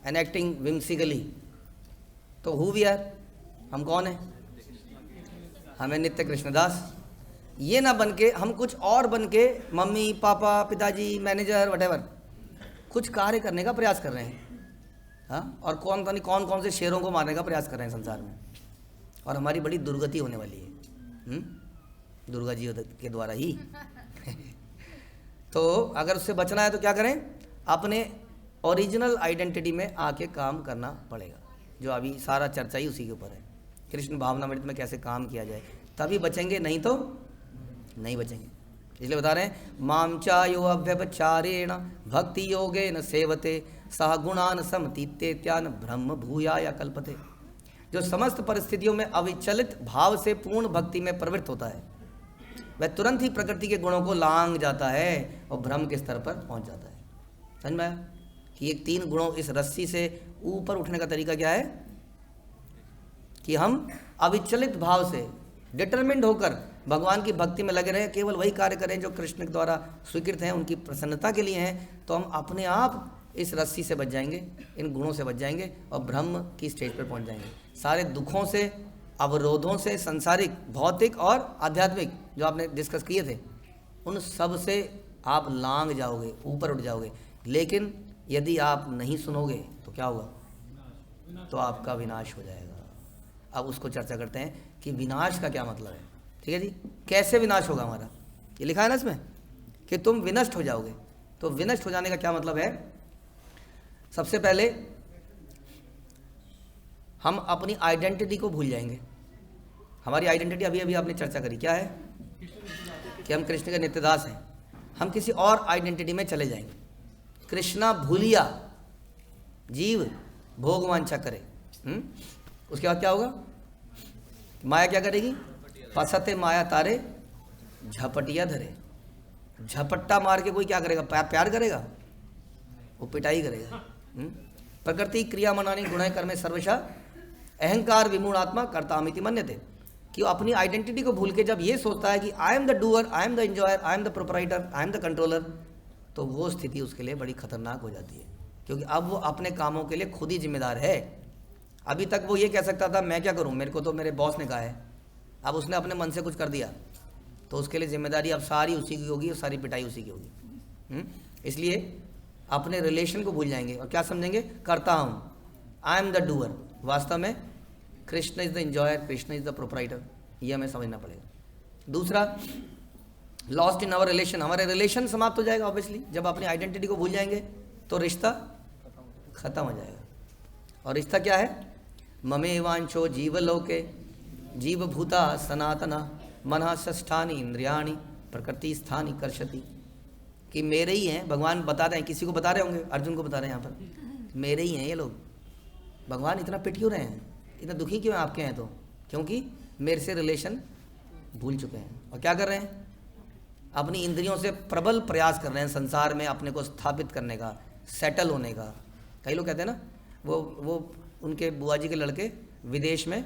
A: and acting whimsically. तो हु वी आर, हम कौन हैं? हमें नित्य कृष्णदास। ये ना बन के हम कुछ और बन के मम्मी पापा पिताजी मैनेजर वटेवर कुछ कार्य करने का प्रयास कर रहे हैं। हाँ, और कौन कौन से शेरों को मारने का प्रयास कर रहे हैं संसार में, और हमारी बड़ी दुर्गति होने वाली है दुर्गा जी के द्वारा ही। तो अगर उससे बचना है तो क्या करें? अपने ओरिजिनल आइडेंटिटी में आके काम करना पड़ेगा, जो अभी सारा चर्चा ही उसी के ऊपर है। कृष्ण भावनामृत में कैसे काम किया जाए, तभी बचेंगे, नहीं तो नहीं बचेंगे। इसलिए बता रहे हैं माम चायो अव्यपचारेण भक्ति योगेन सेवते सह गुणान समतीत्येत्यान ब्रह्म भूयाय कल्पते। जो समस्त परिस्थितियों में अविचलित भाव से पूर्ण भक्ति में प्रवृत्त होता है वह तुरंत ही प्रकृति के गुणों को लांघ जाता है और ब्रह्म के स्तर पर पहुंच जाता है। समझ में आया कि ये 3 गुणों, इस रस्सी से ऊपर उठने का तरीका क्या है कि हम अविचलित भाव से डिटरमिन्ड होकर भगवान की भक्ति में लगे रहें, केवल वही कार्य करें जो कृष्ण के द्वारा स्वीकृत हैं, उनकी प्रसन्नता के लिए हैं। तो हम अपने आप इस रस्सी से बच जाएंगे, इन गुणों से बच जाएंगे और ब्रह्म की स्टेज पर पहुंच जाएंगे। सारे दुखों से, अवरोधों से, सांसारिक भौतिक और आध्यात्मिक जो आपने डिस्कस किए थे, उन सब से आप लांघ जाओगे, ऊपर उठ जाओगे। लेकिन यदि आप नहीं सुनोगे तो क्या होगा? तो आपका विनाश हो जाएगा। अब उसको चर्चा करते हैं कि विनाश का क्या मतलब है। ठीक है जी, कैसे विनाश होगा हमारा, ये लिखा है ना इसमें कि तुम विनष्ट हो जाओगे। तो विनष्ट हो जाने का क्या मतलब है? सबसे पहले हम अपनी आइडेंटिटी को भूल जाएंगे। हमारी आइडेंटिटी अभी अभी आपने चर्चा करी, क्या है कि हम कृष्ण के नित्यदास हैं। हम किसी और आइडेंटिटी में चले जाएंगे। कृष्णा भूलिया जीव भोग वांछा करे। उसके बाद क्या होगा? माया क्या करेगी? फसते माया तारे झपटिया धरे। झपट्टा मार के कोई क्या करेगा? प्यार करेगा? वो पिटाई करेगा। प्रकृति क्रिया मनानी गुण कर्मे सर्वशा अहंकार विमूढ़ आत्मा कर्तामिति मन्यते। कि वो अपनी आइडेंटिटी को भूल के जब ये सोचता है कि I am the doer, I am the enjoyer, I am the proprietor, I am the controller, तो वो स्थिति उसके लिए बड़ी खतरनाक हो जाती है, क्योंकि अब वो अपने कामों के लिए खुद ही जिम्मेदार है। अभी तक वो ये कह सकता था मैं क्या करूं, मेरे को तो मेरे बॉस ने कहा है। अब उसने अपने मन से कुछ कर दिया तो उसके लिए जिम्मेदारी अब सारी उसी की होगी और सारी पिटाई उसी की होगी। इसलिए अपने रिलेशन को भूल जाएंगे और क्या समझेंगे? करता हूँ, आई एम द डूअर। वास्तव में Krishna is the enjoyer, Krishna is the proprietor. ये हमें समझना पड़ेगा। दूसरा, लॉस्ट इन आवर रिलेशन। हमारे रिलेशन समाप्त हो जाएगा ऑब्वियसली। जब अपनी आइडेंटिटी को भूल जाएंगे तो रिश्ता खत्म हो जाएगा। और रिश्ता क्या है? ममे वांछो जीवलोके जीवभूता सनातना मनः षष्ठानि इंद्रियाणि प्रकृति स्थानी कर्षति। कि मेरे ही हैं, भगवान बता रहे हैं, किसी को बता रहे होंगे, अर्जुन को बता रहे हैं यहाँ पर, मेरे ही हैं ये लोग। भगवान इतना पिट क्यों रहे हैं, इतना दुखी क्यों हैं आपके हैं? तो क्योंकि मेरे से रिलेशन भूल चुके हैं। और क्या कर रहे हैं? अपनी इंद्रियों से प्रबल प्रयास कर रहे हैं संसार में अपने को स्थापित करने का, सेटल होने का। कई लोग कहते हैं ना, वो उनके बुआ जी के लड़के विदेश में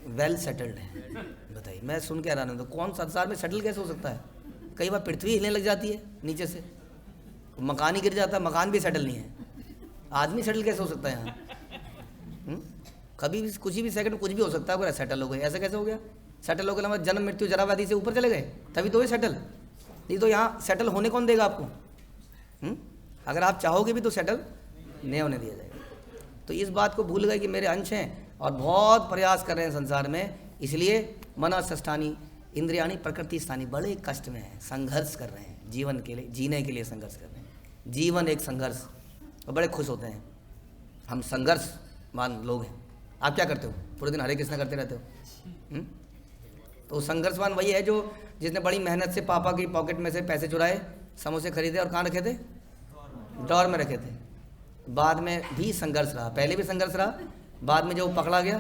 A: वेल सेटल्ड हैं। बताइए, मैं सुन के हैरान हूं, तो कौन संसार में सेटल कैसे हो सकता है? कई बार पृथ्वी हिलने लग जाती है नीचे से, मकान ही गिर जाता है, मकान भी सेटल नहीं है। आदमी सेटल कैसे हो सकता है यहाँ? कभी भी कुछ भी सेकंड कुछ भी हो सकता है। अगर सेटल हो गए, ऐसा कैसे हो गया? सेटल हो गया जन्म मृत्यु जरा व्याधि से ऊपर चले गए, तभी तो ये सेटल। नहीं तो यहाँ सेटल होने कौन देगा आपको? अगर आप चाहोगे भी तो सेटल नहीं होने दिया जाएगा। तो इस बात को भूल गए कि मेरे अंश हैं और बहुत प्रयास कर रहे हैं संसार में। इसलिए मना षष्ठानी इंद्रियाणी प्रकृति स्थानी, बड़े कष्ट में है, संघर्ष कर रहे हैं जीवन के लिए, जीने के लिए संघर्ष कर रहे हैं। जीवन एक संघर्ष, और बड़े खुश होते हैं। हम संघर्षवान लोग हैं। आप क्या करते हो? पूरे दिन हरे कृष्णा करते रहते हो। तो संघर्षवान वही है जो जिसने बड़ी मेहनत से पापा की पॉकेट में से पैसे चुराए, समोसे खरीदे और कहाँ रखे थे? ड्रॉर में रखे थे। बाद में भी संघर्ष रहा, पहले भी संघर्ष रहा, बाद में जब वो पकड़ा गया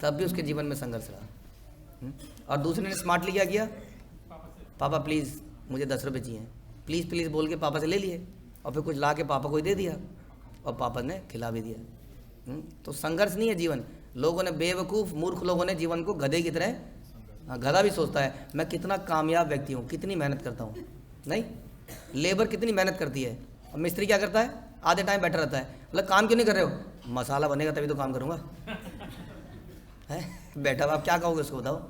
A: तब भी उसके जीवन में संघर्ष रहा। और दूसरे ने स्मार्टली क्या किया? पापा प्लीज़ मुझे 10 रुपये चाहिए, प्लीज़ प्लीज़ बोल के पापा से ले लिए और फिर कुछ ला के पापा को ही दे दिया और पापा ने खिला भी दिया। तो संघर्ष नहीं है जीवन। लोगों ने, बेवकूफ़ मूर्ख लोगों ने जीवन को गधे की तरह, गधा भी सोचता है मैं कितना कामयाब व्यक्ति हूँ, कितनी मेहनत करता हूँ। नहीं, लेबर कितनी मेहनत करती है और मिस्त्री क्या करता है? आधे टाइम बैठा रहता है। मतलब काम क्यों नहीं कर रहे हो? मसाला बनेगा तभी तो काम करूँगा। है बैठा हुआ, आप क्या कहोगे उसको बताओ?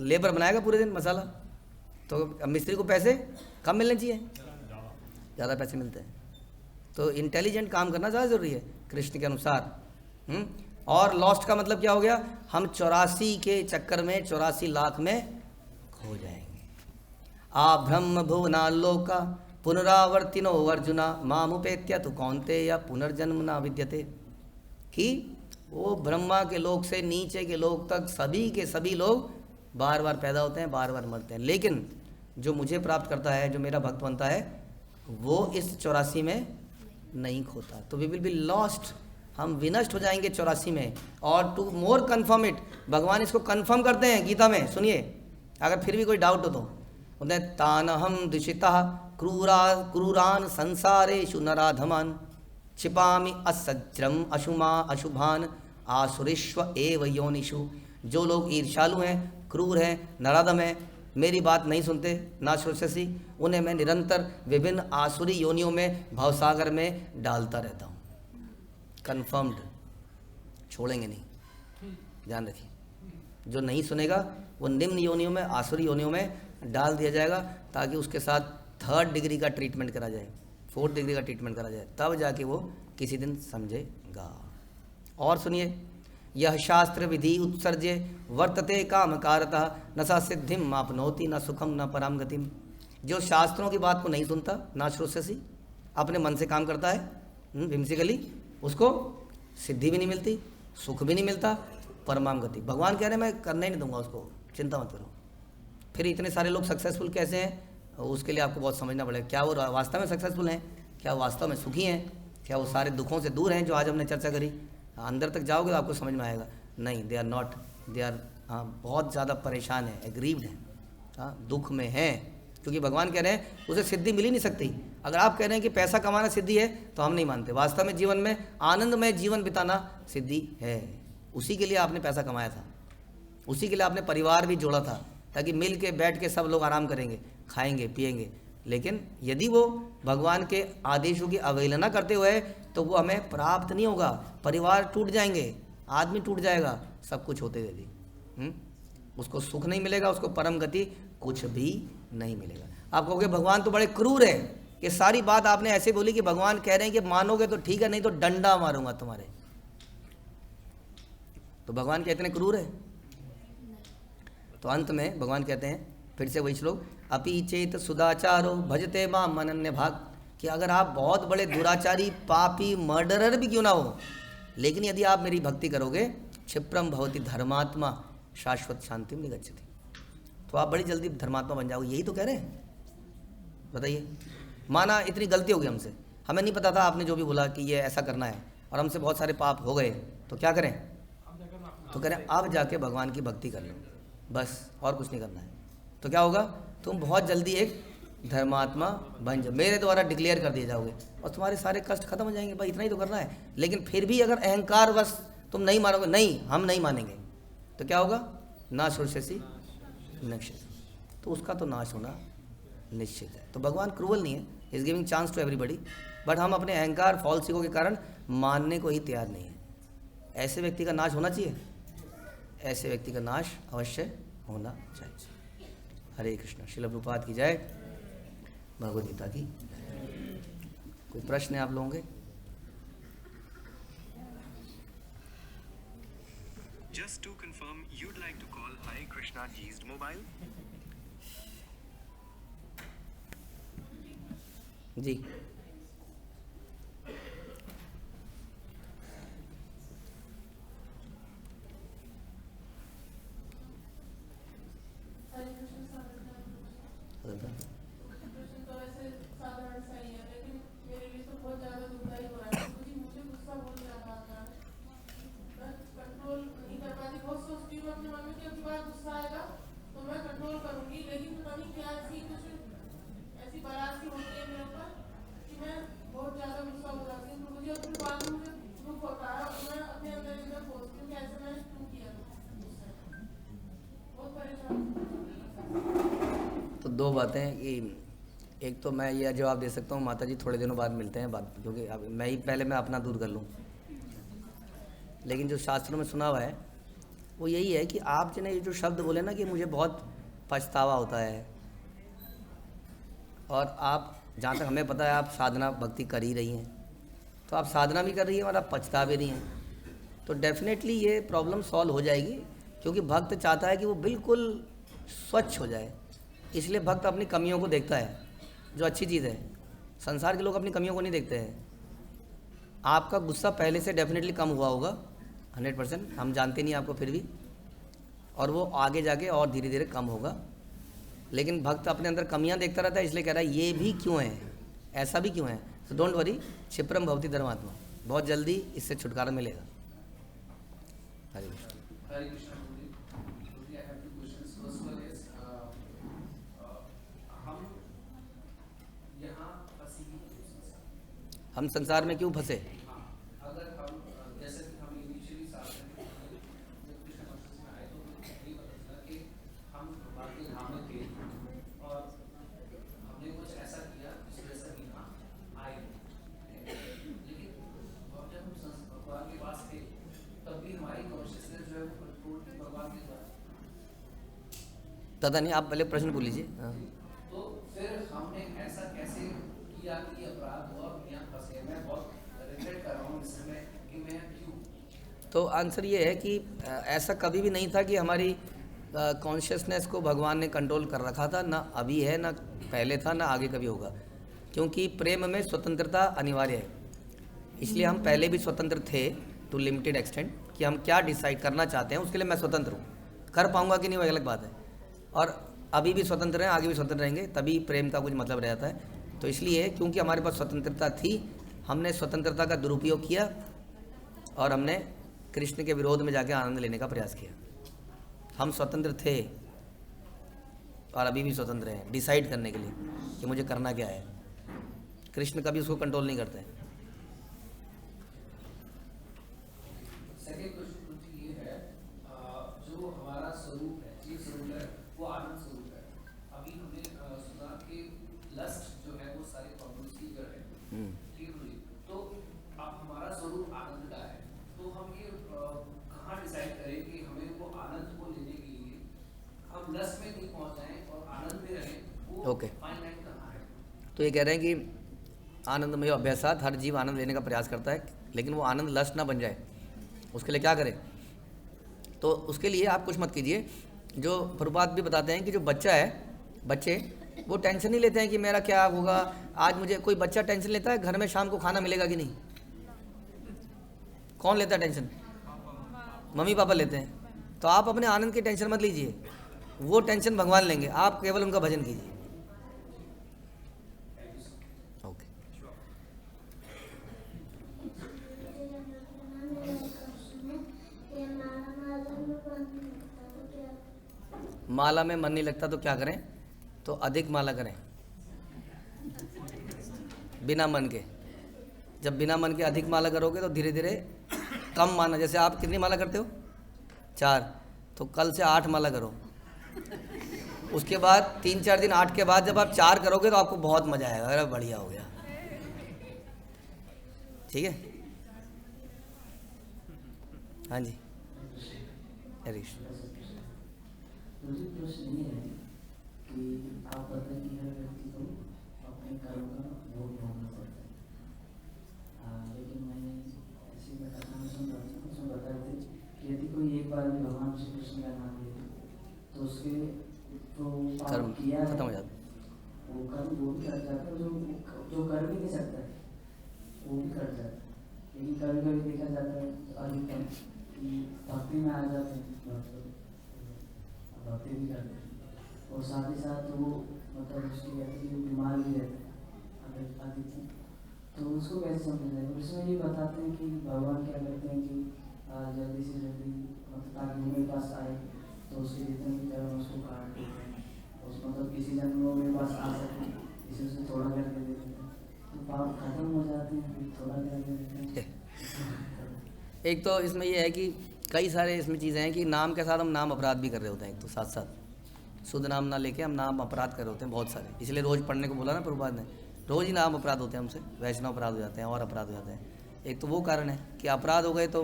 A: लेबर बनाएगा पूरे दिन मसाला, तो मिस्त्री को पैसे कम मिलने चाहिए, ज़्यादा पैसे मिलते हैं। तो इंटेलिजेंट काम करना ज़्यादा ज़रूरी है कृष्ण के अनुसार। और लॉस्ट का मतलब क्या हो गया? हम 84 के चक्कर में 84 लाख में खो जाएंगे। आ ब्रह्म भुवनालोका पुनरावर्तिनो अर्जुना मामुपेत्य तु कौन्तेय पुनर्जन्म न विद्यते। कि वो ब्रह्मा के लोक से नीचे के लोक तक सभी के सभी लोग बार बार पैदा होते हैं, बार बार मरते हैं, लेकिन जो मुझे प्राप्त करता है, जो मेरा भक्त बनता है, वो इस 84 में नहीं खोता। तो वी विल बी लॉस्ट, हम विनष्ट हो जाएंगे 84 में। और टू मोर कन्फर्म इट, भगवान इसको कन्फर्म करते हैं गीता में। सुनिए, अगर फिर भी कोई डाउट हो तो बोलते हैं तानहम दुषिता क्रूरान संसारेषु नराधमान क्षिपामि असज्रम अशुमा अशुभान आसुरिष्व एव योनिषु। जो लोग ईर्ष्यालु हैं, क्रूर हैं, नराधम हैं, मेरी बात नहीं सुनते, ना श्रोषसी, उन्हें मैं निरंतर विभिन्न आसुरी योनियों में, भवसागर में डालता रहता हूँ। कन्फर्म्ड, छोड़ेंगे नहीं, ध्यान रखिए। जो नहीं सुनेगा वो निम्न योनियों में, आसुरी योनियों में डाल दिया जाएगा, ताकि उसके साथ 3rd डिग्री का ट्रीटमेंट करा जाए, 4th डिग्री का ट्रीटमेंट करा जाए, तब जाके वो किसी दिन समझेगा। और सुनिए, यह शास्त्र विधि उत्सर्जे वर्तते कामकारतः न सा सिद्धिम मापनोति न सुखम न पराम गतिम। जो शास्त्रों की बात को नहीं सुनता, ना श्रोष्यसी, अपने मन से काम करता है विमसिकली, उसको सिद्धि भी नहीं मिलती, सुख भी नहीं मिलता, परमाम गति। भगवान कह रहे हैं मैं करने ही नहीं दूंगा उसको, चिंता मत करो। फिर इतने सारे लोग सक्सेसफुल कैसे हैं? उसके लिए आपको बहुत समझना पड़ेगा। क्या वो वास्तव में सक्सेसफुल हैं? क्या वो वास्तव में सुखी हैं? क्या वो सारे दुखों से दूर हैं जो आज हमने चर्चा करी? अंदर तक जाओगे तो आपको समझ में आएगा, नहीं, they are not, they are बहुत ज़्यादा परेशान है, एग्रीव्ड है, दुख में है, क्योंकि भगवान कह रहे हैं उसे सिद्धि मिल ही नहीं सकती। अगर आप कह रहे हैं कि पैसा कमाना सिद्धि है तो हम नहीं मानते। वास्तव में जीवन में आनंदमय जीवन बिताना सिद्धि है। उसी के लिए आपने पैसा कमाया था, उसी के लिए आपने परिवार भी जोड़ा था, ताकि मिल के बैठ के सब लोग आराम करेंगे, खाएंगे पिएंगे। लेकिन यदि वो भगवान के आदेशों की अवहेलना करते हुए तो वो हमें प्राप्त नहीं होगा। परिवार टूट जाएंगे, आदमी टूट जाएगा, सब कुछ होते हुए भी उसको सुख नहीं मिलेगा, उसको परम गति कुछ भी नहीं मिलेगा। आप कहोगे भगवान तो बड़े क्रूर है, ये सारी बात आपने ऐसे बोली कि भगवान कह रहे हैं कि मानोगे तो ठीक है, नहीं तो डंडा मारूंगा तुम्हारे। तो भगवान क्या इतने क्रूर है? तो अंत में भगवान कहते हैं, फिर से वही श्लोक, अपि चेत सुदाचारो भजते माम अनन्य भाग, कि अगर आप बहुत बड़े दुराचारी, पापी, मर्डरर भी क्यों ना हो, लेकिन यदि आप मेरी भक्ति करोगे, क्षिप्रम भवति धर्मात्मा शाश्वत शांति में निगच्छति, तो आप बड़ी जल्दी धर्मात्मा बन जाओगे। यही तो कह रहे हैं। बताइए, माना इतनी गलती होगी हमसे, हमें नहीं पता था आपने जो भी बोला कि ये ऐसा करना है, और हमसे बहुत सारे पाप हो गए, तो क्या करें? तो करें अब जाके भगवान की भक्ति कर लो, बस, और कुछ नहीं करना है। तो क्या होगा? तुम बहुत जल्दी एक धर्मात्मा बन जाओ, मेरे द्वारा डिक्लेयर कर दिए जाओगे, और तुम्हारे सारे कष्ट खत्म हो जाएंगे। भाई इतना ही तो करना है। लेकिन फिर भी अगर अहंकार बस तुम नहीं मानोगे, नहीं हम नहीं मानेंगे, तो क्या होगा? नाश होशेसी नक्षत्र, तो उसका तो नाश होना निश्चित है। तो भगवान क्रूवल नहीं है, is giving chance to everybody, but हम अपने अहंकार, फॉल्स ईगो के कारण मानने को ही तैयार नहीं है। ऐसे व्यक्ति का नाश होना चाहिए, ऐसे व्यक्ति का नाश अवश्य होना चाहिए। हरे कृष्ण। श्रील प्रभुपाद की जय, भगवद गीता की। कोई प्रश्न है आप लोगों के?
D: Just to confirm, you'd like to call Hare Krishna Ji's mobile?
A: जी
E: प्रश्न तो वैसे साधारण सा ही है, लेकिन मेरे लिए तो बहुत ज़्यादा दुखदायी हो रहा है क्योंकि मुझे गुस्सा बहुत ज़्यादा आता है। मैं कंट्रोल नहीं कर पाती, बहुत सोचती हूँ अपने मन में कि अब की बार गुस्सा आएगा तो मैं कंट्रोल करूँगी, लेकिन पता नहीं क्या ऐसी कुछ ऐसी बारात सी होती है मेरे ऊपर कि मैं बहुत ज़्यादा गुस्सा हो जाती हूँ। तो मुझे अपनी बात में मुझे दुख होता है और मैं अपने अंदर अंदर सोचती हूँ कि ऐसे मैंने क्यों किया, बहुत परेशान हूँ।
A: तो दो बातें कि एक तो मैं यह जवाब दे सकता हूँ, माता जी थोड़े दिनों बाद मिलते हैं बात, क्योंकि अब मैं अपना दूर कर लूँ। लेकिन जो शास्त्रों में सुना हुआ है वो यही है कि आप जो ने ये जो शब्द बोले ना कि मुझे बहुत पछतावा होता है, और आप जहाँ तक हमें पता है आप साधना भक्ति कर ही रही हैं, तो आप साधना भी कर रही हैं और आप पछता भी रही हैं, तो डेफिनेटली ये प्रॉब्लम सॉल्व हो जाएगी। क्योंकि भक्त चाहता है कि वो बिल्कुल स्वच्छ हो जाए, इसलिए भक्त अपनी कमियों को देखता है, जो अच्छी चीज़ है। संसार के लोग अपनी कमियों को नहीं देखते हैं। आपका गुस्सा पहले से डेफिनेटली कम हुआ होगा 100%, हम जानते नहीं आपको फिर भी, और वो आगे जाके और धीरे धीरे कम होगा। लेकिन भक्त अपने अंदर कमियां देखता रहता है, इसलिए कह रहा है ये भी क्यों है, ऐसा भी क्यों है। तो डोंट वरी, क्षिप्रम भवति धर्मात्मा, बहुत जल्दी इससे छुटकारा मिलेगा। हरे Krishna.
F: Hare Krishna Guru. I have two questions. First one is, हम यहाँ फंसी हैं।
A: हम संसार में क्यों फंसे?
F: हाँ, अगर हम जैसे कि हम इनिशियली साथ में जब कृष्ण कॉन्शियस में आए तो हमें ये पता चला कि हम भगवान के धाम में थे और हमने कुछ ऐसा किया जिस वजह से हम यहाँ आए। लेकिन अब जब हम भगवान के पास थे तब भी हमारी कॉन्शियसनेस जो है वो कंट्रोल थी भगवान के द्वारा।
A: पता नहीं, आप पहले प्रश्न बोल लीजिए। हाँ।
F: तो फिर हमने ऐसा कैसे किया कि अपराध हुआ, यहाँ फंसे। मैं बहुत रिग्रेट कर रहा हूँ इस समय कि मैं क्यों।
A: तो आंसर ये है कि ऐसा कभी भी नहीं था कि हमारी कॉन्शियसनेस को भगवान ने कंट्रोल कर रखा था, ना अभी है, ना पहले था, ना आगे कभी होगा। क्योंकि प्रेम में स्वतंत्रता अनिवार्य है, इसलिए हम पहले भी स्वतंत्र थे टू लिमिटेड एक्सटेंट, कि हम क्या डिसाइड करना चाहते हैं उसके लिए मैं स्वतंत्र हूँ। कर पाऊँगा कि नहीं वो अलग बात है, और अभी भी स्वतंत्र हैं, आगे भी स्वतंत्र रहेंगे, तभी प्रेम का कुछ मतलब रहता है। तो इसलिए क्योंकि हमारे पास स्वतंत्रता थी, हमने स्वतंत्रता का दुरुपयोग किया और हमने कृष्ण के विरोध में जाके आनंद लेने का प्रयास किया। हम स्वतंत्र थे और अभी भी स्वतंत्र हैं डिसाइड करने के लिए कि मुझे करना क्या है। कृष्ण कभी उसको कंट्रोल नहीं करते।
F: सेकेंड क्वेश्चन ये है, जो हमारा स्वरूप है, जीव स्वरूप है, वो आनंद स्वरूप है। अभी हमने सुना कि लस्ट जो है वो सारे प्रॉब्लम्स की जड़ है, ठीक है जी। तो अब हमारा स्वरूप आनंद का है, तो हम ये कहाँ डिसाइड करें कि हमें वो आनंद को लेने के लिए हम लस्ट में नहीं पहुँच जाएं और आनंद में रहें, वो फाइन लाइन कहाँ है?
A: तो ये कह रहे हैं कि आनंदमय अभ्यासात, हर जीव आनंद लेने का प्रयास करता है, लेकिन वो आनंद लस्ट ना बन जाए, उसके लिए क्या करें? तो उसके लिए आप कुछ मत कीजिए। जो प्रभुपाद भी बताते हैं कि जो बच्चा है, बच्चे वो टेंशन नहीं लेते हैं कि मेरा क्या होगा आज। मुझे कोई बच्चा टेंशन लेता है घर में शाम को खाना मिलेगा कि नहीं? कौन लेता है टेंशन? मम्मी पापा लेते हैं। तो आप अपने आनंद की टेंशन मत लीजिए, वो टेंशन भगवान लेंगे, आप केवल उनका भजन कीजिए। ओके। माला में मन नहीं लगता तो क्या करें? तो अधिक माला करें बिना मन के। जब बिना मन के अधिक माला करोगे तो धीरे धीरे कम माना। जैसे आप कितनी माला करते हो? 4, तो कल से 8 माला करो। उसके बाद 3-4 दिन 8 के बाद जब आप 4 करोगे तो आपको बहुत मजा आएगा, अरे बढ़िया हो गया। ठीक है, हाँ जी हरीश।
G: मुझे प्रश्न ये है कि आप बताएं कि हर व्यक्ति को अपने कर्म का भोग भोगना पड़ता है, लेकिन मैंने ऐसी घटना सुन रहा था, उसमें बता रहे थे कि यदि कोई एक बार श्री कृष्ण का नाम लेते तो उसके जो
A: कर्म
G: पाप किया है
A: खत्म हो जाता
G: वो कर्म वो भी कट जाता है, जो कर भी नहीं सकता है वो भी कट जाता है। लेकिन कभी कभी देखा जाता है अधिकतम कि भक्ति में आ जाते हैं भक्ति भी करते हैं और साथ ही साथ वो मतलब उसके कहते हैं कि वो बीमार भी रहते हैं अधिकतम, तो उसको कैसे समझा जाए? उसमें ये बताते हैं कि भगवान क्या करते हैं कि जल्दी से जल्दी मतलब ताकि वो मेरे पास आए तो उसके जितने भी कर्म उसको काट देते हैं, उस मतलब किसी जन्म में मेरे पास आ सके इसे उसे थोड़ा करके दे देते हैं तो पाप खत्म हो जाते हैं, फिर थोड़ा करके देते हैं।
A: एक तो इसमें ये है कि कई सारे इसमें चीज़ें हैं कि नाम के साथ हम नाम अपराध भी कर रहे होते हैं। एक तो साथ साथ शुद्ध नाम ना लेके हम नाम अपराध कर रहे होते हैं बहुत सारे, इसलिए रोज़ पढ़ने को बोला ना प्रभुपाद ने, रोज़ ही नाम अपराध होते हैं हमसे, वैष्णव अपराध हो जाते हैं और अपराध हो जाते हैं। एक तो वो कारण है कि अपराध हो गए तो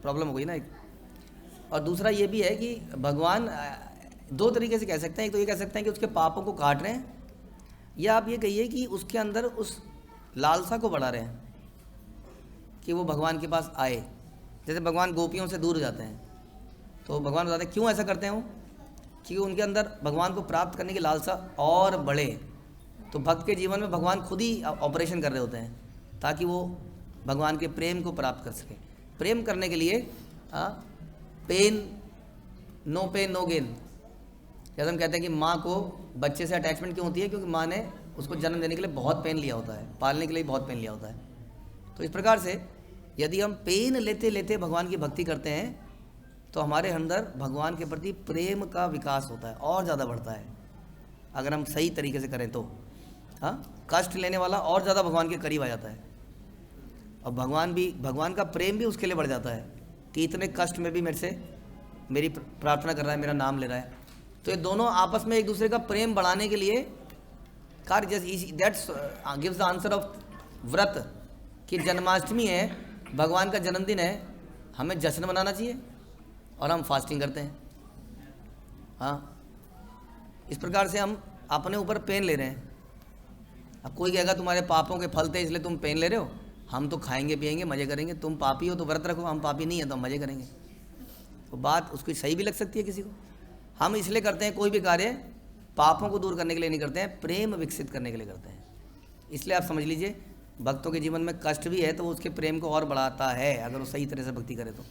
A: प्रॉब्लम हो गई ना एक, और दूसरा ये भी है कि भगवान दो तरीके से कह सकते हैं। एक तो ये कह सकते हैं कि उसके पापों को काट रहे हैं, या आप ये कहिए कि उसके अंदर उस लालसा को बढ़ा रहे हैं कि वो भगवान के पास आए। जैसे भगवान गोपियों से दूर हो जाते हैं तो भगवान बताते हैं क्यों ऐसा करते हैं वो, क्योंकि उनके अंदर भगवान को प्राप्त करने की लालसा और बढ़े। तो भक्त के जीवन में भगवान खुद ही ऑपरेशन कर रहे होते हैं ताकि वो भगवान के प्रेम को प्राप्त कर सके। प्रेम करने के लिए पेन नो गेन। जैसे हम कहते हैं कि माँ को बच्चे से अटैचमेंट क्यों होती है, क्योंकि माँ ने उसको जन्म देने के लिए बहुत पेन लिया होता है, पालने के लिए बहुत पेन लिया होता है। तो इस प्रकार से यदि हम पेन लेते लेते भगवान की भक्ति करते हैं तो हमारे अंदर भगवान के प्रति प्रेम का विकास होता है और ज़्यादा बढ़ता है, अगर हम सही तरीके से करें तो। कष्ट लेने वाला और ज़्यादा भगवान के करीब आ जाता है, और भगवान का प्रेम भी उसके लिए बढ़ जाता है कि इतने कष्ट में भी मेरे से मेरी प्रार्थना कर रहा है, मेरा नाम ले रहा है। तो ये दोनों आपस में एक दूसरे का प्रेम बढ़ाने के लिए कार्य, that's gives the answer of व्रत कि जन्माष्टमी है, भगवान का जन्मदिन है, हमें जश्न मनाना चाहिए और हम फास्टिंग करते हैं। इस प्रकार से हम अपने ऊपर पेन ले रहे हैं। अब कोई कहेगा तुम्हारे पापों के फल थे इसलिए तुम पेन ले रहे हो, हम तो खाएंगे पिएंगे मज़े करेंगे, तुम पापी हो तो व्रत रखो, हम पापी नहीं है तो हम मज़े करेंगे। तो बात उसकी सही भी लग सकती है किसी को। हम इसलिए करते हैं कोई भी कार्य पापों को दूर करने के लिए नहीं करते हैं, प्रेम विकसित करने के लिए करते हैं। इसलिए आप समझ लीजिए भक्तों के जीवन में कष्ट भी है तो वो उसके प्रेम को और बढ़ाता है, अगर वो सही तरह से भक्ति करे तो।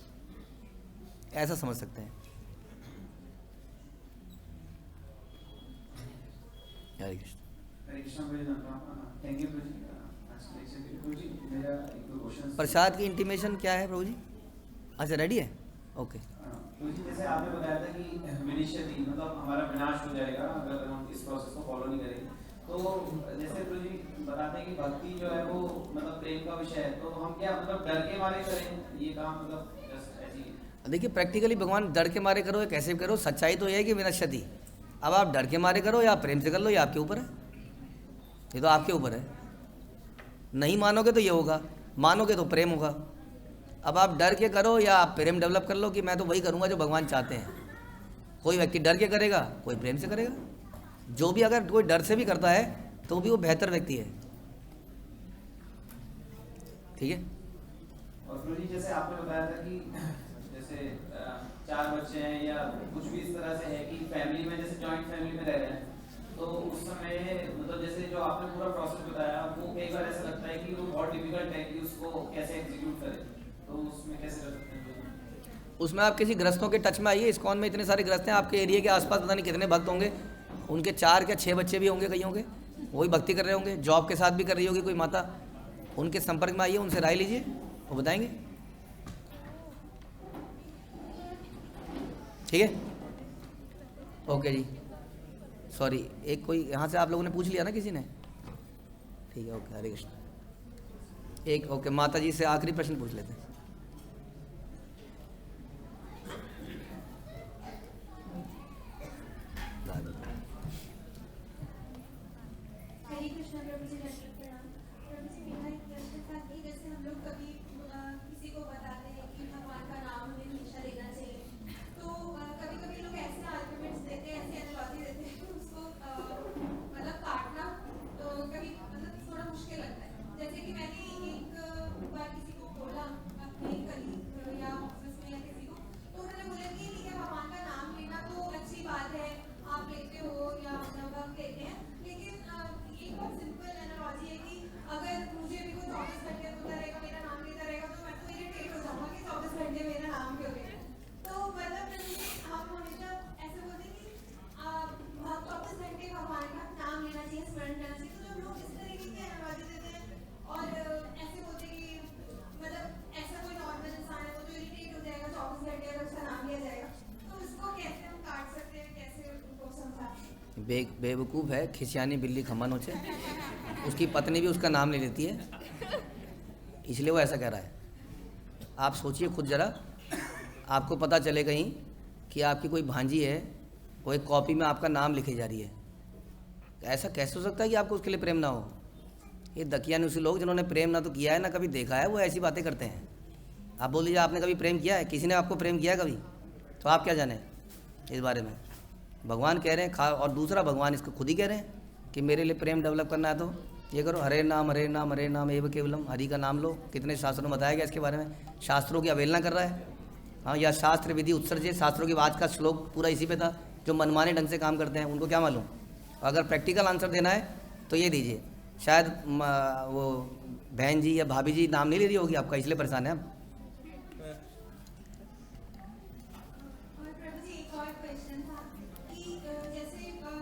A: ऐसा समझ सकते हैं। हरे कृष्ण। प्रसाद की इंटीमेशन क्या है प्रभु जी? अच्छा रेडी है, ओके।
H: जैसे आपने बताया था कि विनिश्यति मतलब हमारा विनाश हो जाएगा अगर हम इस प्रोसेस को फॉलो नहीं करेंगे। तो जैसे प्रभु जी बताते हैं कि भक्ति जो है वो मतलब प्रेम का विषय है, तो हम क्या मतलब डर के मारे करें ये काम, मतलब ऐसी?
A: देखिए प्रैक्टिकली भगवान डर के मारे करो या कैसे भी करो, सच्चाई तो ये है कि विनश्यति। अब आप डर के मारे करो या प्रेम से कर लो, ये आपके ऊपर है, ये तो आपके ऊपर है। नहीं मानोगे तो ये होगा, मानोगे तो प्रेम होगा। अब आप डर के करो या आप प्रेम डेवलप कर लो कि मैं तो वही करूँगा जो भगवान चाहते हैं। कोई व्यक्ति डर के करेगा, कोई प्रेम से करेगा। जो भी अगर कोई डर से भी करता है तो भी वो बेहतर व्यक्ति है। ठीक है।
H: और गुरु जी जैसे आपने बताया था कि जैसे 4 बच्चे हैं या कुछ भी इस तरह से है कि फैमिली में जैसे जॉइंट फैमिली में रह रहे हैं, तो उस समय मतलब जैसे जो आपने पूरा प्रोसेस बताया वो कई बार ऐसा लगता है कि वो बहुत डिफिकल्ट है कि उसको कैसे एग्जीक्यूट करें, तो उसमें कैसे कर सकते हैं?
A: उसमें आप किसी ग्रस्तों के टच में आइए। इस्कॉन में इतने सारे ग्रस्त हैं, आपके एरिया के आसपास पता नहीं कितने भक्त होंगे, उनके 4 या 6 बच्चे भी होंगे, कई होंगे, वही भक्ति कर रहे होंगे, जॉब के साथ भी कर रही होगी कोई माता। उनके संपर्क में आइए, उनसे राय लीजिए, वो बताएंगे। ठीक है, ओके जी। सॉरी, एक कोई यहाँ से आप लोगों ने पूछ लिया ना किसी ने? ठीक है, ओके, हरे कृष्ण। एक ओके, माता जी से आखिरी प्रश्न पूछ लेते हैं।
I: हरे कृष्ण। प्रभु जी प्रणाम। प्रभु जी मेरा एक प्रश्न था कि जैसे हम लोग कभी किसी को बताते हैं कि भगवान का नाम हमें हमेशा लेना चाहिए, तो कभी कभी लोग ऐसे आर्गुमेंट्स देते हैं, ऐसी एनालॉजी देते हैं कि उसको मतलब काटना तो कभी मतलब थोड़ा मुश्किल लगता है। जैसे कि मैंने एक बार किसी को बोला
A: बेवकूफ़ है, खिसियानी बिल्ली खम्मा नोचे। उसकी पत्नी भी उसका नाम नहीं लेती है, इसलिए वो ऐसा कह रहा है। आप सोचिए खुद ज़रा, आपको पता चले कहीं कि आपकी कोई भांजी है, वो एक कॉपी में आपका नाम लिखी जा रही है, ऐसा कैसे हो सकता है कि आपको उसके लिए प्रेम ना हो? ये दकियानुसी लोग जिन्होंने प्रेम ना तो किया है ना कभी देखा है, वो ऐसी बातें करते हैं। आप बोल दीजिए आपने कभी प्रेम किया है? किसी ने आपको प्रेम किया है कभी? तो आप क्या जाने इस बारे में? भगवान कह रहे हैं और दूसरा भगवान इसको खुद ही कह रहे हैं कि मेरे लिए प्रेम डेवलप करना है तो ये करो, हरे नाम हरे नाम हरे नाम एव केवलम, हरि का नाम लो। कितने शास्त्रों में बताया गया इसके बारे में? शास्त्रों की अवहेलना कर रहा है। हाँ, या शास्त्र विधि उत्सर्जय, शास्त्रों की आज का श्लोक पूरा इसी पे था। जो मनमाने ढंग से काम करते हैं उनको क्या मालूम? अगर प्रैक्टिकल आंसर देना है तो ये दीजिए। शायद वो बहन जी या भाभी जी नाम नहीं ले रही होगी आपका, इसलिए परेशान है आप।
I: और प्रभु जी एक और क्वेश्चन था कि जैसे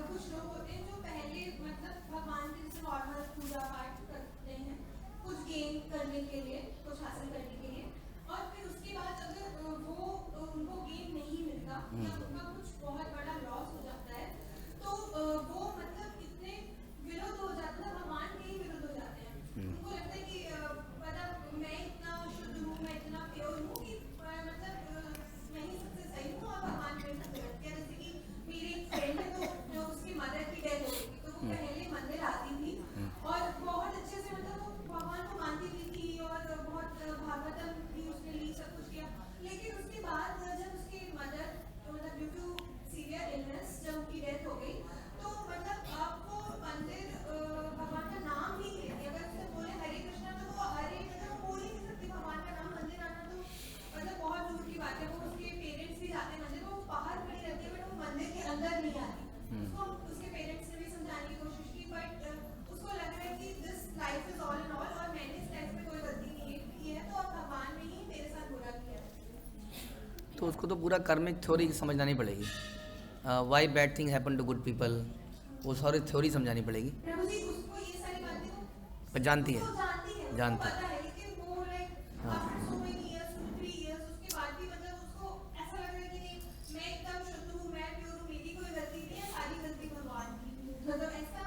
I: कुछ लोग होते हैं जो पहले मतलब भगवान की जैसे नॉर्मल पूजा पाठ करते हैं कुछ गेन करने के लिए, कुछ हासिल करने के लिए, और फिर उसके बाद अगर वो उनको गेन नहीं मिलता या उनका कुछ बहुत बड़ा लॉस हो जाता है तो वो मतलब इतने विरुद्ध हो जाते हैं, भगवान के ही विरुद्ध हो जाते हैं। उनको लगता है कि मतलब मैं इतना शुद्ध हूँ, मैं इतना प्योर हूँ कि मतलब मैं ही सबसे सही हूँ और भगवान मेरे सबसे गलत है। जैसे कि मेरी एक फ्रेंड है तो जो उसकी मदर की डेथ हो गई थी तो वो पहले मंदिर आती थी और बहुत अच्छे से मतलब वो भगवान को मानती भी थी और बहुत भागवतम भी उसने ली, सब कुछ किया। लेकिन उसके बाद जब उसकी मदर मतलब ड्यू टू सीवियर इलनेस जब उनकी डेथ हो गई तो मतलब आपको मंदिर भगवान का नाम ही लेती, अगर उसने बोले हरे कृष्णा तो वो हरे मतलब वो बोल ही नहीं सकती भगवान का नाम। मंदिर आना तो मतलब बहुत दूर की बात है। वो उसके पेरेंट्स भी जाते हैं मंदिर, वो बाहर खड़ी रहती है बट वो मंदिर के अंदर नहीं आती। उसको उसके पेरेंट्स ने भी समझाने की कोशिश की बट उसको लग रहा है कि this life is all and all और मैंने इस लाइफ में कोई गलती नहीं की है तो अब भगवान ने ही मेरे साथ बुरा किया है।
A: तो उसको तो पूरा कर्मिक थ्योरी समझानी पड़ेगी। Why bad thing happen to good people, वो सारी थ्योरी समझानी पड़ेगी।
I: प्रभु जी उसको ये सारी बातें
A: पर जानती है,
I: वो जानती है, उसको
A: जानती
I: पता है, लेकिन वो like after so many years 2-3 years उसके बाद भी मतलब उसको ऐसा लग रहा है कि नहीं मैं एकदम शुद्ध हूँ, मैं प्योर हूँ, मेरी कोई गलती नहीं है, सारी गलती भगवान की। मतलब ऐसा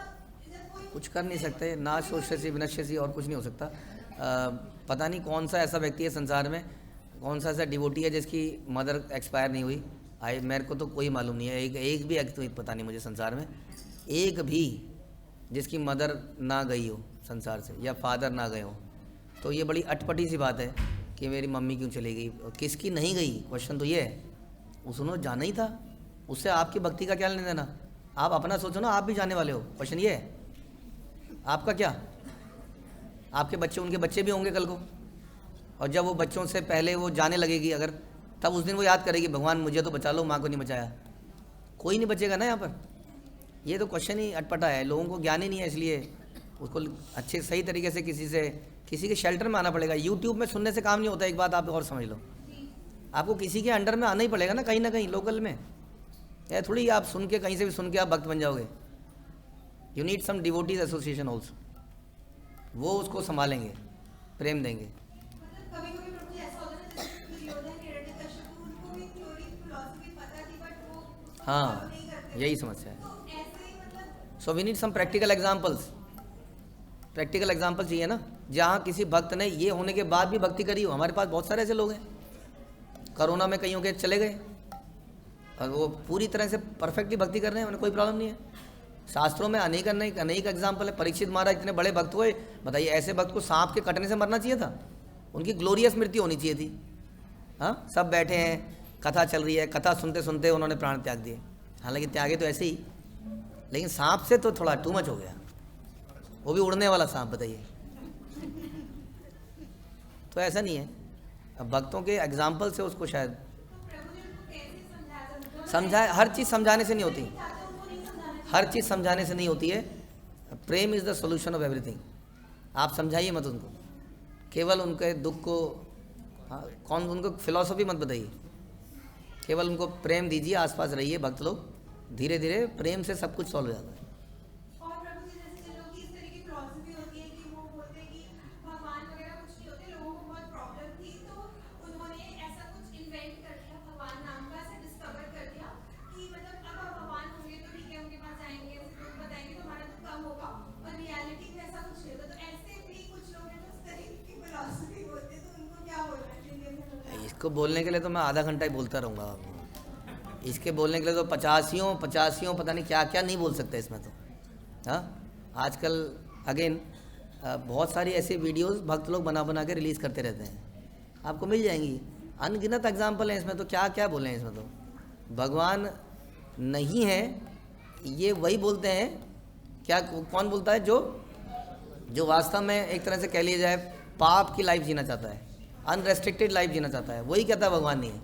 I: जब कोई
A: कुछ कर नहीं सकते, ना सोचते विनश्यसी और कुछ नहीं हो सकता। पता नहीं कौन सा ऐसा व्यक्ति है संसार में, कौन सा ऐसा डिवोटी है जिसकी मदर एक्सपायर नहीं हुई। मेरे को तो कोई मालूम नहीं है, एक भी तो पता नहीं मुझे संसार में एक भी जिसकी मदर ना गई हो संसार से या फादर ना गए हो। तो ये बड़ी अटपटी सी बात है कि मेरी मम्मी क्यों चली गई, किसकी नहीं गई। क्वेश्चन तो ये है, उसने जाना ही था, उससे आपकी भक्ति का क्या लेना देना। आप अपना सोचो ना, आप भी जाने वाले हो। क्वेश्चन ये है आपका क्या, आपके बच्चे उनके बच्चे भी होंगे कल को, और जब वो बच्चों से पहले वो जाने लगेगी अगर, तब उस दिन वो याद करेगी भगवान मुझे तो बचा लो, माँ को नहीं बचाया। कोई नहीं बचेगा ना यहाँ पर। ये तो क्वेश्चन ही अटपटा है, लोगों को ज्ञान ही नहीं है, इसलिए उसको अच्छे सही तरीके से किसी के शेल्टर में आना पड़ेगा। यूट्यूब में सुनने से काम नहीं होता। एक बात आप और समझ लो, आपको किसी के अंडर में आना ही पड़ेगा ना कहीं लोकल में। या थोड़ी आप सुन के कहीं से भी सुन के आप भक्त बन जाओगे। You need some devotees association also, वो उसको संभालेंगे, प्रेम देंगे।
I: मतलब कभी-कभी प्रभु जी ऐसा होता है ना जैसे दुर्योधन हिरण्यकश्यप उनको भी थ्योरी फिलॉसफी पता थी बट वो
A: हाँ,
I: नहीं करते।
A: यही समस्या है।
I: तो ऐसे ही मतलब
A: so we need some practical examples. Practical example चाहिए ना, जहाँ किसी भक्त ने ये होने के बाद भी भक्ति करी हो। हमारे पास बहुत सारे ऐसे लोग हैं, कोरोना में कईयों के चले गए और वो पूरी तरह से परफेक्टली भक्ति कर रहे हैं, उन्हें कोई प्रॉब्लम नहीं है। शास्त्रों में अनेक एग्जाम्पल है। परीक्षित महाराज इतने बड़े भक्त हुए, बताइए ऐसे भक्त को सांप के कटने से मरना चाहिए था? उनकी ग्लोरियस मृत्यु होनी चाहिए थी। हाँ, सब बैठे हैं, कथा चल रही है, कथा सुनते सुनते उन्होंने प्राण त्याग दिए। हालांकि त्यागे तो ऐसे ही, लेकिन सांप से तो थोड़ा टू मच हो गया, वो भी उड़ने वाला सांप, बताइए। तो ऐसा नहीं है। अब भक्तों के एग्जाम्पल से उसको शायद समझाए। हर चीज़ समझाने से नहीं होती, हर चीज़ समझाने से नहीं होती है। Prem is the solution of everything. आप समझाइए मत उनको, केवल उनके दुख को उनको फिलॉसफी मत बताइए, केवल उनको प्रेम दीजिए। आसपास रहिए भक्त लोग, धीरे धीरे प्रेम से सब कुछ सॉल्व हो जाता है।
I: और प्रभु जी जैसे लोगों की इस तरह की फिलॉसफी होती है कि वो बोलते हैं कि भगवान वगैरह कुछ नहीं होते, लोगों को बहुत प्रॉब्लम थी तो उन्होंने ऐसा कुछ इन्वेंट कर दिया, भगवान नाम का ऐसे डिस्कवर कर दिया कि मतलब अब भगवान होंगे तो ठीक है, उनके पास जाएंगे,
A: इसको बोलने के लिए तो मैं आधा घंटा ही बोलता रहूँगा। इसके बोलने के लिए तो 85 पता नहीं क्या क्या नहीं बोल सकते इसमें तो। हाँ, आजकल अगेन बहुत सारी ऐसी वीडियोस भक्त लोग बना बना के रिलीज़ करते रहते हैं, आपको मिल जाएंगी। अनगिनत एग्जाम्पल हैं इसमें, तो क्या क्या बोले हैं इसमें। तो भगवान नहीं है ये वही बोलते हैं। क्या कौन बोलता है? जो वास्तव में एक तरह से कह लिया जाए पाप की लाइफ जीना चाहता है, अनरेस्ट्रिक्टेड लाइफ जीना चाहता है, वही कहता है भगवान नहीं है।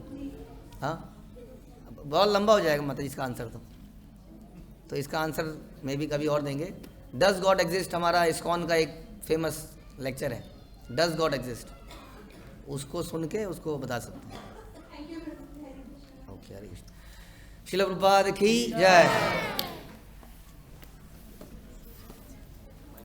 A: हाँ, बहुत लंबा हो जाएगा मतलब इसका आंसर तो इसका आंसर में भी कभी और देंगे। डज गॉड एग्जिस्ट हमारा इस्कॉन का एक फेमस लेक्चर है, डज गॉड एग्जिस्ट, उसको सुन के उसको बता सकते हैं। ओके, हरे कृष्ण। श्रील प्रभुपाद की जय।